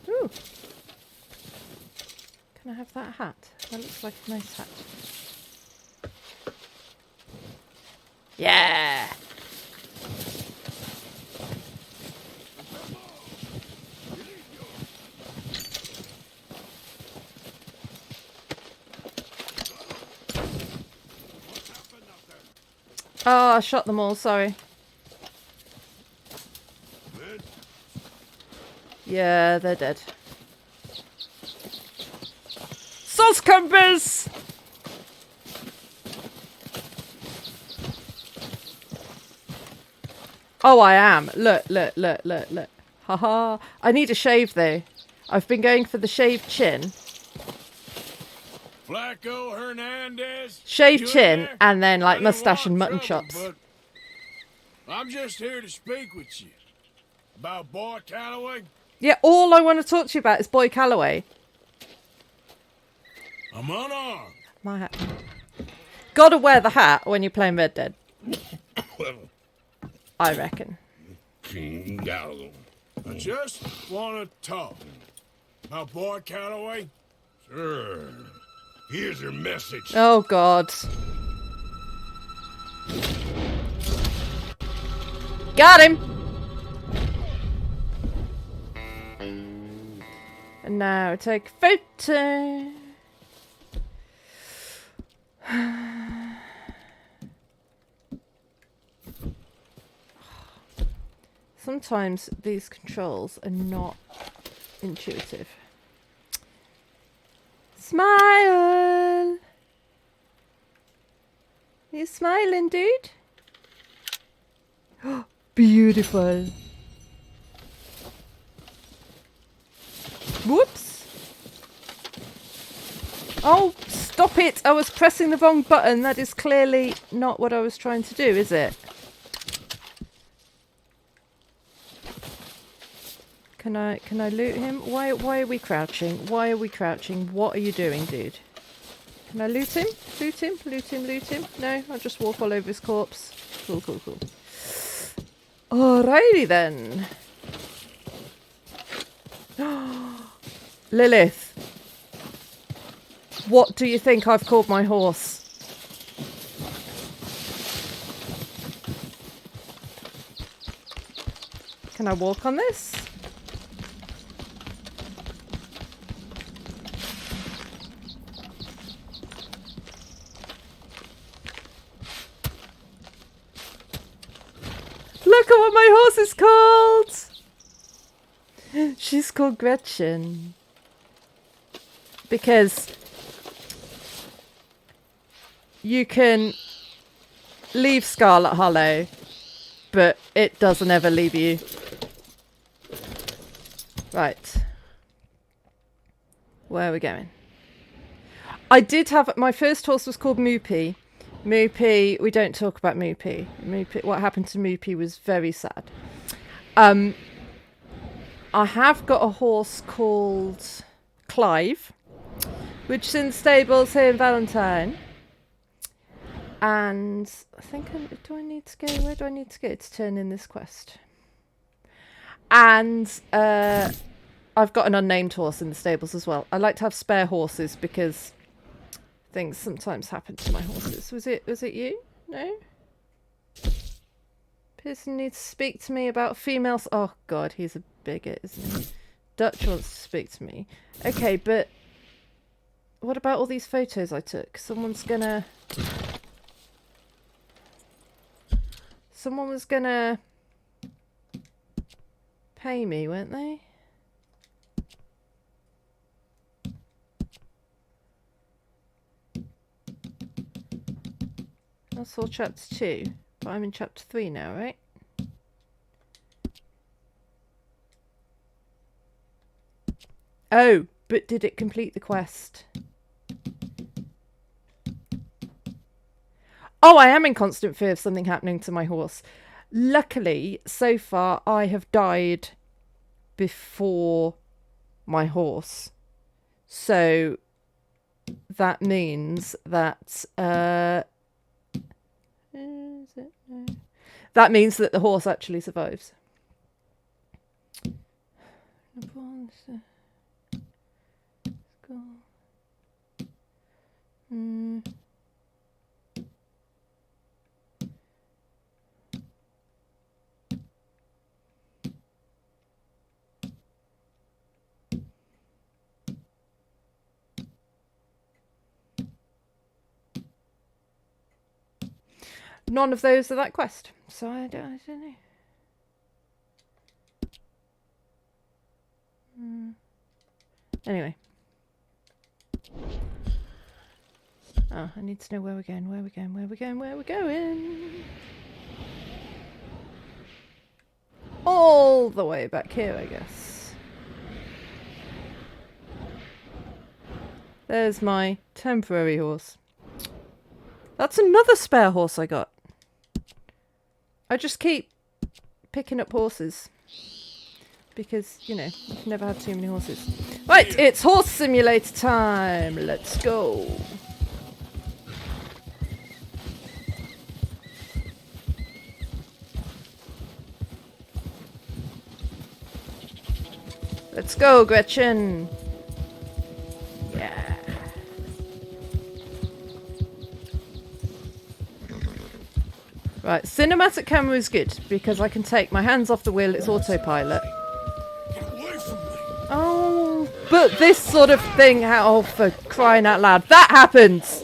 Ooh. Can I have that hat? That looks like a nice hat. Yeah! Oh, I shot them all, sorry. Yeah, they're dead. Sauce-cumbers! Oh, I am. Look, look, look, look, look. Haha. I need a shave, though. I've been going for the shaved chin. Flaco Hernandez. Shaved chin, and then, like, mustache and mutton trouble, chops. but I'm just here to speak with you. About Boy Calloway. Yeah, all I want to talk to you about is Boy Calloway. I'm unarmed. My hat. Gotta wear the hat when you're playing Red Dead. I reckon. I just want to talk. About Boy Calloway. Sure. Here's your message. Oh, God. Got him! And now take a photo. Sometimes these controls are not intuitive. Smile! You smiling, dude? Beautiful. Whoops. Oh, stop it. I was pressing the wrong button. That is clearly not what I was trying to do, is it? Can I loot him? Why are we crouching? Why are we crouching? What are you doing, dude? Can I loot him? Loot him? Loot him? Loot him? No, I'll just walk all over his corpse. Cool, cool, cool. Alrighty then. Lilith. What do you think I've called my horse? Can I walk on this? Look at what my horse is called! She's called Gretchen. Because you can leave Scarlet Hollow, but it doesn't ever leave you. Right. Where are we going? I did have... My first horse was called Moopy. Moopy... We don't talk about Moopy. Moopy. What happened to Moopy was very sad. I have got a horse called Clive, which is in the stables here in Valentine. And I think do I need to go? Where do I need to go to turn in this quest? And I've got an unnamed horse in the stables as well. I like to have spare horses because things sometimes happen to my horses. Was it you? No? Person needs to speak to me about females. Oh god, he's a bigot, isn't he? Dutch wants to speak to me. Okay, but what about all these photos I took? Someone was gonna pay me, weren't they? I saw chapter 2, but I'm in chapter 3 now, right? Oh, but did it complete the quest? Oh, I am in constant fear of something happening to my horse. Luckily, so far, I have died before my horse. So, that means that... is it? No. That means that the horse actually survives. None of those are that quest, so I don't know. Anyway. Oh, I need to know where we're going, where we're going, where we're going, where we're going. All the way back here, I guess. There's my temporary horse. That's another spare horse I got. I just keep picking up horses. Because, you know, you can never have too many horses. Right, it's horse simulator time. Let's go. Let's go, Gretchen. Yeah. Right, cinematic camera is good because I can take my hands off the wheel, it's autopilot. Oh, but this sort of thing, oh, for crying out loud, that happens!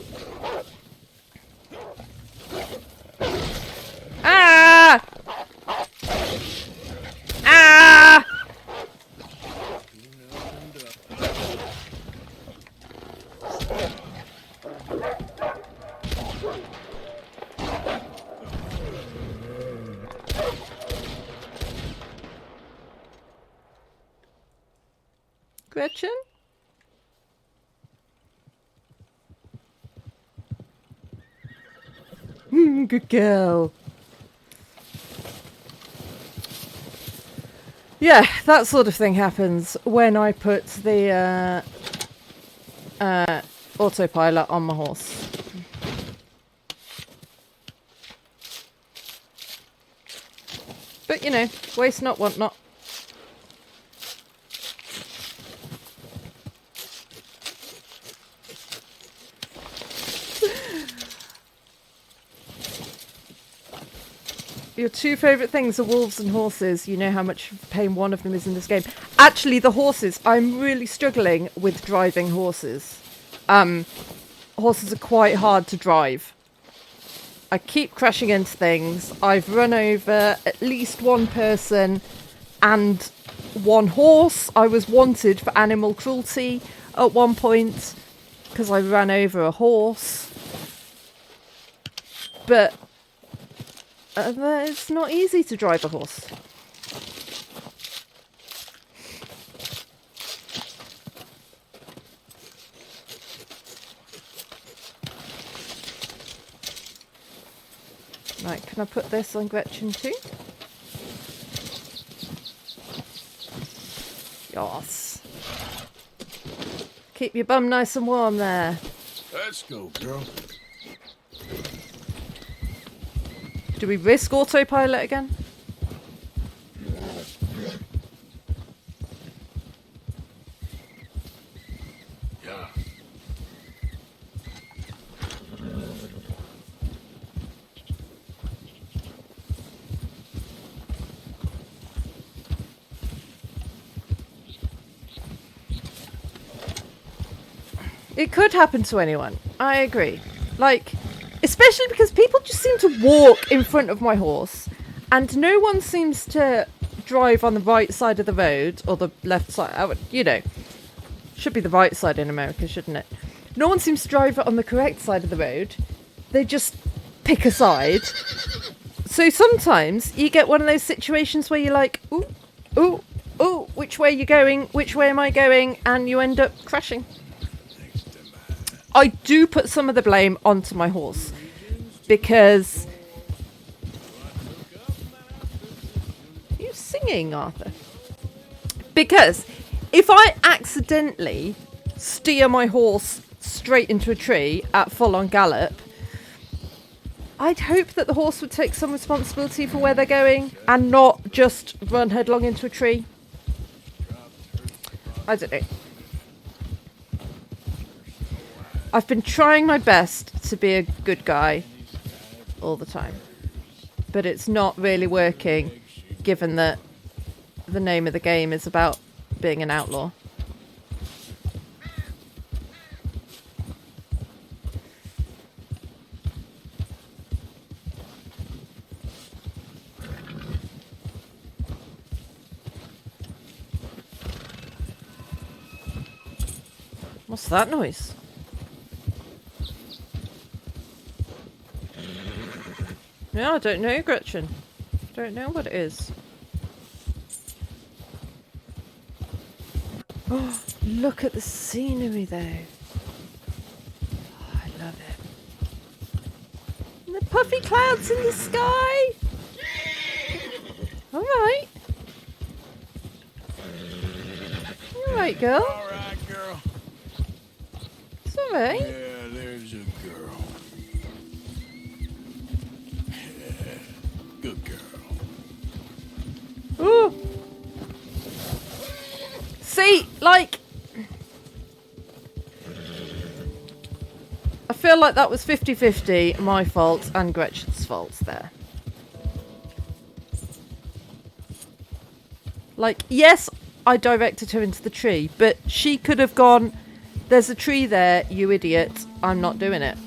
Ah! Ah! Gretchen? Good girl. Yeah, that sort of thing happens when I put the autopilot on my horse. But, you know, waste not, want not. Your two favourite things are wolves and horses. You know how much pain one of them is in this game. Actually, the horses. I'm really struggling with driving horses. Horses are quite hard to drive. I keep crashing into things. I've run over at least one person and one horse. I was wanted for animal cruelty at one point because I ran over a horse. But it's not easy to drive a horse. Right, can I put this on Gretchen too? Yes. Keep your bum nice and warm there. Let's go, girl. Do we risk autopilot again? Yeah. It could happen to anyone. I agree. Like, especially because people just seem to walk in front of my horse, and no one seems to drive on the right side of the road or the left side. You know, should be the right side in America, shouldn't it? No one seems to drive on the correct side of the road. They just pick a side. So sometimes you get one of those situations where you're like, ooh, ooh, ooh, which way are you going? Which way am I going? And you end up crashing. I do put some of the blame onto my horse because... Are you singing, Arthur? Because if I accidentally steer my horse straight into a tree at full-on gallop, I'd hope that the horse would take some responsibility for where they're going and not just run headlong into a tree. I don't know. I've been trying my best to be a good guy all the time, but it's not really working given that the name of the game is about being an outlaw. What's that noise? Yeah, I don't know, Gretchen. Don't know what it is. Oh, look at the scenery though. Oh, I love it. And the puffy clouds in the sky. All right. All right, girl. All right, girl. It's all right. Yeah, there's a girl. Yeah, good girl. Ooh. See, like... I feel like that was 50-50 my fault and Gretchen's fault there. Like, yes, I directed her into the tree, but she could have gone, there's a tree there, you idiot, I'm not doing it.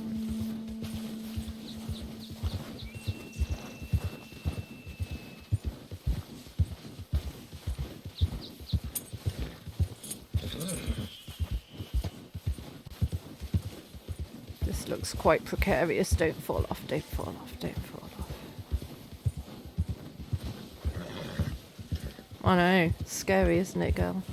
This looks quite precarious. Don't fall off, don't fall off, don't fall off. I know, scary, isn't it, girl?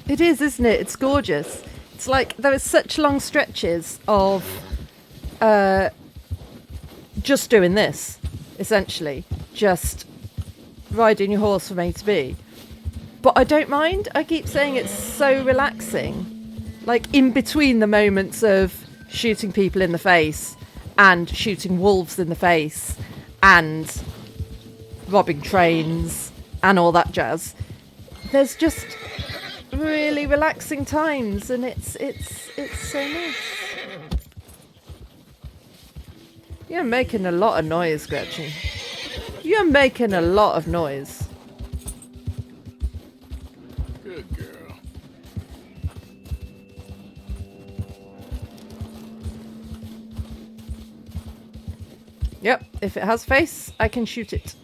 It is, isn't it? It's gorgeous. It's like there are such long stretches of just doing this, essentially. Just riding your horse from A to B. But I don't mind. I keep saying it's so relaxing. Like in between the moments of shooting people in the face and shooting wolves in the face and robbing trains and all that jazz. There's just really relaxing times, and it's so nice. You're making a lot of noise, Gretchen. You're making a lot of noise. Good girl. Yep, if it has face, I can shoot it.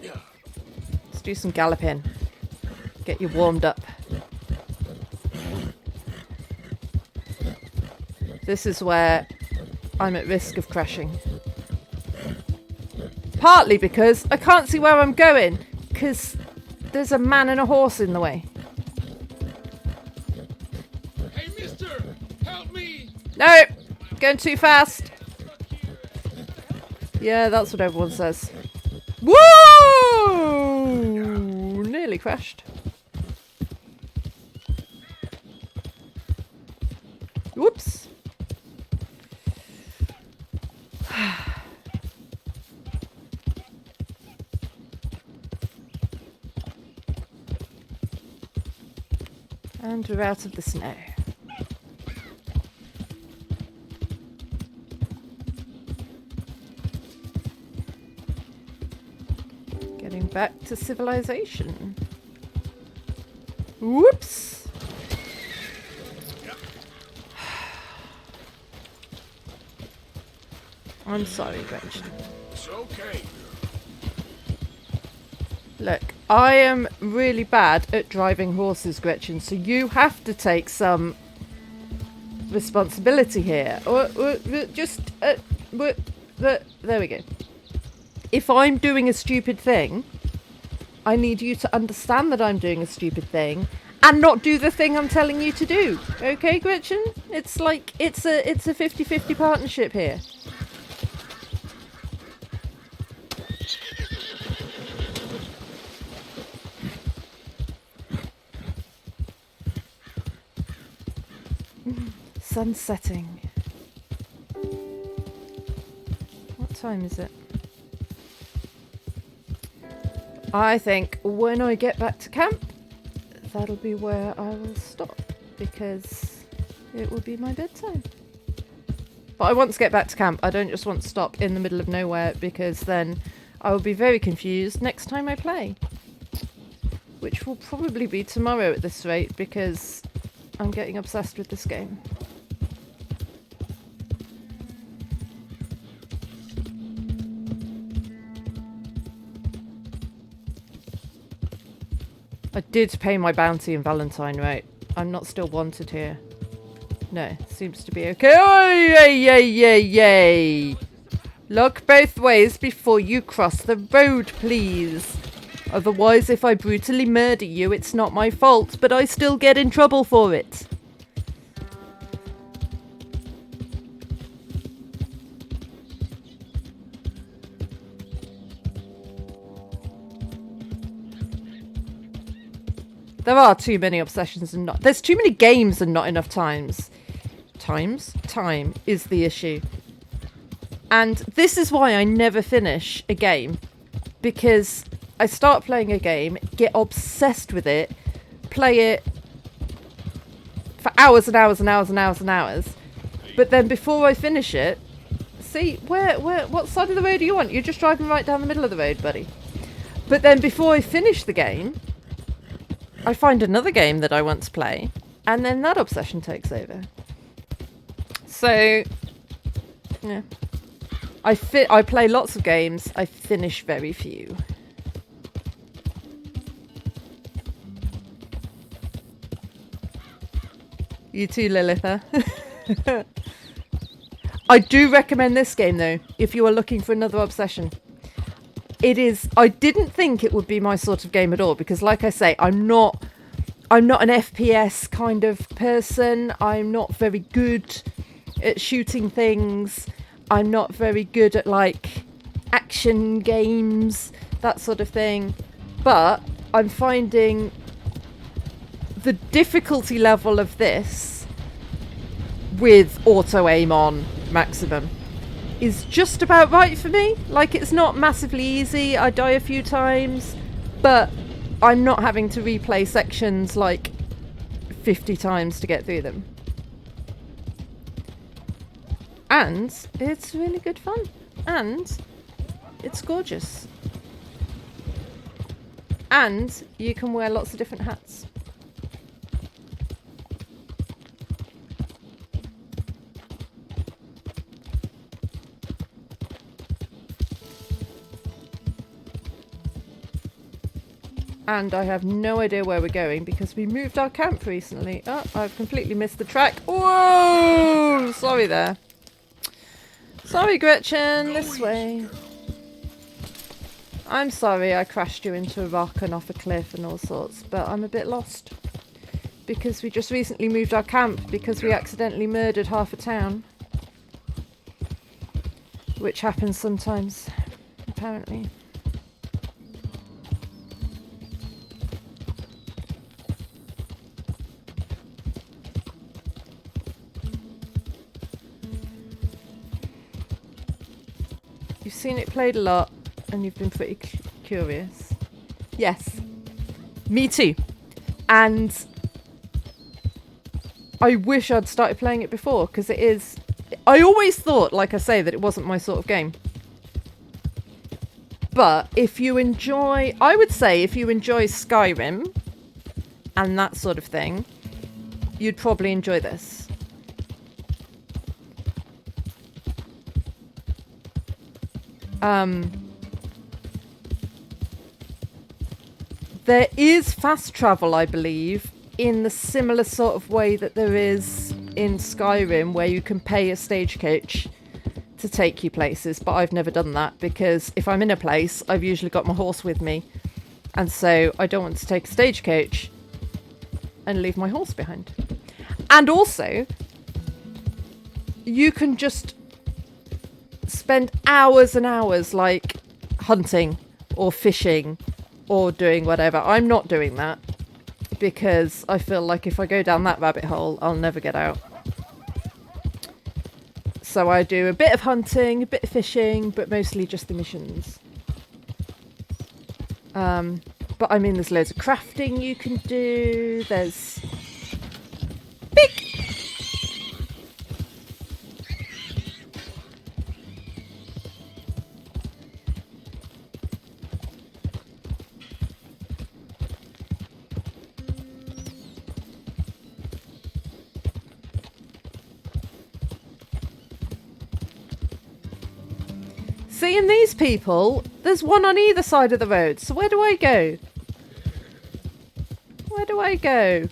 Let's do some galloping. Get you warmed up. This is where I'm at risk of crashing. Partly because I can't see where I'm going, because there's a man and a horse in the way. Hey, mister! Help me! No! Going too fast. Yeah, that's what everyone says. Woo! Nearly crashed. Whoops. And we're out of the snow. Getting back to civilization. Whoops! I'm sorry, Gretchen. It's okay. Look, I am really bad at driving horses, Gretchen, so you have to take some responsibility here. There we go. If I'm doing a stupid thing, I need you to understand that I'm doing a stupid thing and not do the thing I'm telling you to do. Okay, Gretchen? It's like, it's a 50-50 partnership here. Sun setting. What time is it? I think when I get back to camp, that'll be where I will stop, because it will be my bedtime. But I want to get back to camp. I don't just want to stop in the middle of nowhere, because then I will be very confused next time I play. Which will probably be tomorrow at this rate, because I'm getting obsessed with this game. I did pay my bounty in Valentine, right? I'm not still wanted here. No, seems to be okay. Oh, yay. Look both ways before you cross the road, please. Otherwise, if I brutally murder you, it's not my fault, but I still get in trouble for it. There are too many obsessions and not... There's too many games and not enough times. Time is the issue. And this is why I never finish a game. Because I start playing a game, get obsessed with it, play it for hours and hours and hours and hours and hours. But then before I finish it... See, what side of the road are you on? You're just driving right down the middle of the road, buddy. But then before I finish the game... I find another game that I want to play, and then that obsession takes over. So, yeah. I play lots of games, I finish very few. You too, Lilitha. I do recommend this game, though, if you are looking for another obsession. It is... I didn't think it would be my sort of game at all, because like I say, I'm not an FPS kind of person. I'm not very good at shooting things. I'm not very good at, like, action games, that sort of thing. But I'm finding the difficulty level of this with auto aim on maximum is just about right for me. Like, it's not massively easy. I die a few times, but I'm not having to replay sections like 50 times to get through them. And it's really good fun. And it's gorgeous. And you can wear lots of different hats. And I have no idea where we're going because we moved our camp recently. Oh, I've completely missed the track. Whoa! Sorry there. Sorry, Gretchen. This way. I'm sorry I crashed you into a rock and off a cliff and all sorts, but I'm a bit lost. Because we just recently moved our camp because we accidentally murdered half a town. Which happens sometimes, apparently. You've seen it played a lot, and you've been pretty curious. Yes, me too. And I wish I'd started playing it before, because it is... I always thought, like I say, that it wasn't my sort of game. But if you enjoy... I would say if you enjoy Skyrim and that sort of thing, you'd probably enjoy this. There is fast travel, I believe, in the similar sort of way that there is in Skyrim, where you can pay a stagecoach to take you places, but I've never done that because if I'm in a place, I've usually got my horse with me, and so I don't want to take a stagecoach and leave my horse behind. And also, you can just spend hours and hours like hunting or fishing or doing whatever. I'm not doing that because I feel like if I go down that rabbit hole, I'll never get out. So I do a bit of hunting, a bit of fishing, but mostly just the missions. But I mean, there's loads of crafting you can do. There's... Big! Seeing these people, there's one on either side of the road. So where do I go? Where do I go?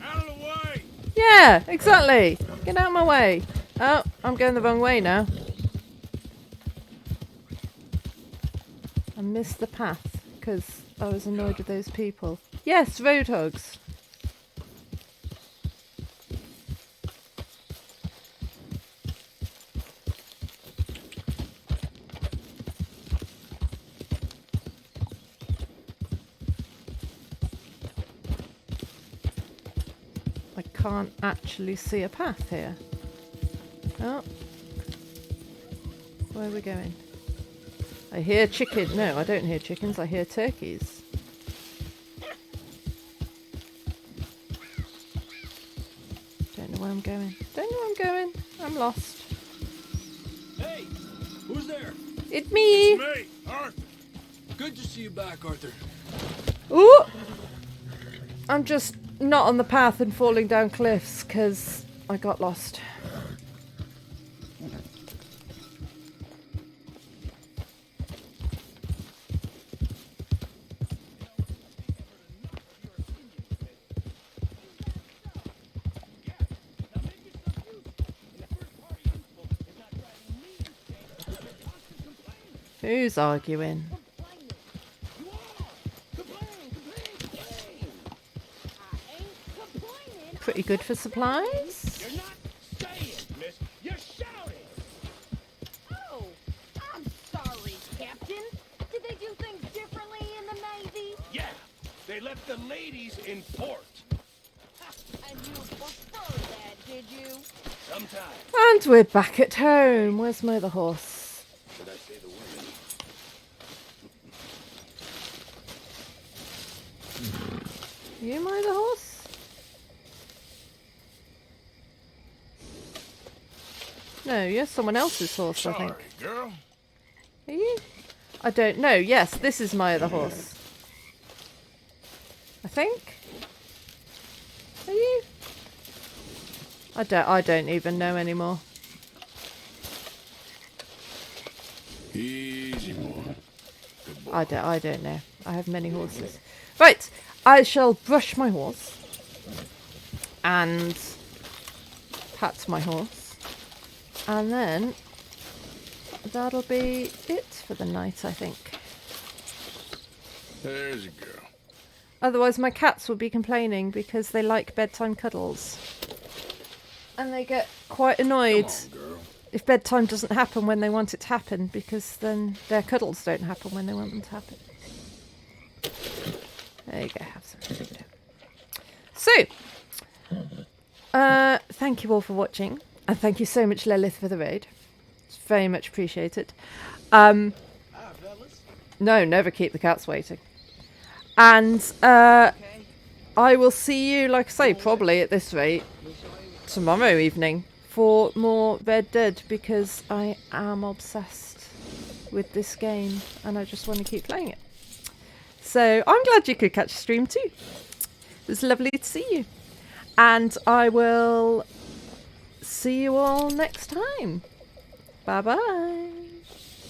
Out of the way! Yeah, exactly. Get out of my way. Oh, I'm going the wrong way now. I missed the path because I was annoyed with those people. Yes, roadhogs. Can't actually see a path here. Oh. Where are we going? I hear chicken. No, I don't hear chickens. I hear turkeys. Don't know where I'm going. Don't know where I'm going. I'm lost. Hey! Who's there? It's me! It's me, Arthur. Good to see you back, Arthur. Ooh! I'm just not on the path and falling down cliffs because I got lost. Who's arguing? Pretty good for supplies. You're not saying, miss. You're shouting. Oh, I'm sorry, Captain. Did they do things differently in the Navy? Yeah, they left the ladies in port. And you prefer that, did you? Sometimes. And we're back at home. Where's my other horse? Did I say the word? You my other horse? No, you're someone else's horse, I think. Sorry, girl. Are you? I don't know. Yes, this is my other horse. I think. Are you? I don't even know anymore. Easy, boy. I don't know. I have many horses. Right, I shall brush my horse and pat my horse. And then that'll be it for the night, I think. There's a girl. Otherwise my cats will be complaining because they like bedtime cuddles. And they get quite annoyed if bedtime doesn't happen when they want it to happen, because then their cuddles don't happen when they want them to happen. There you go, have some. So, thank you all for watching. And thank you so much, Lilith, for the raid. It's very much appreciated. No, never keep the cats waiting. And I I will see you, like I say, probably at this rate, tomorrow evening for more Red Dead, because I am obsessed with this game and I just want to keep playing it. So I'm glad you could catch a stream too. It was lovely to see you. And I will see you all next time. Bye bye.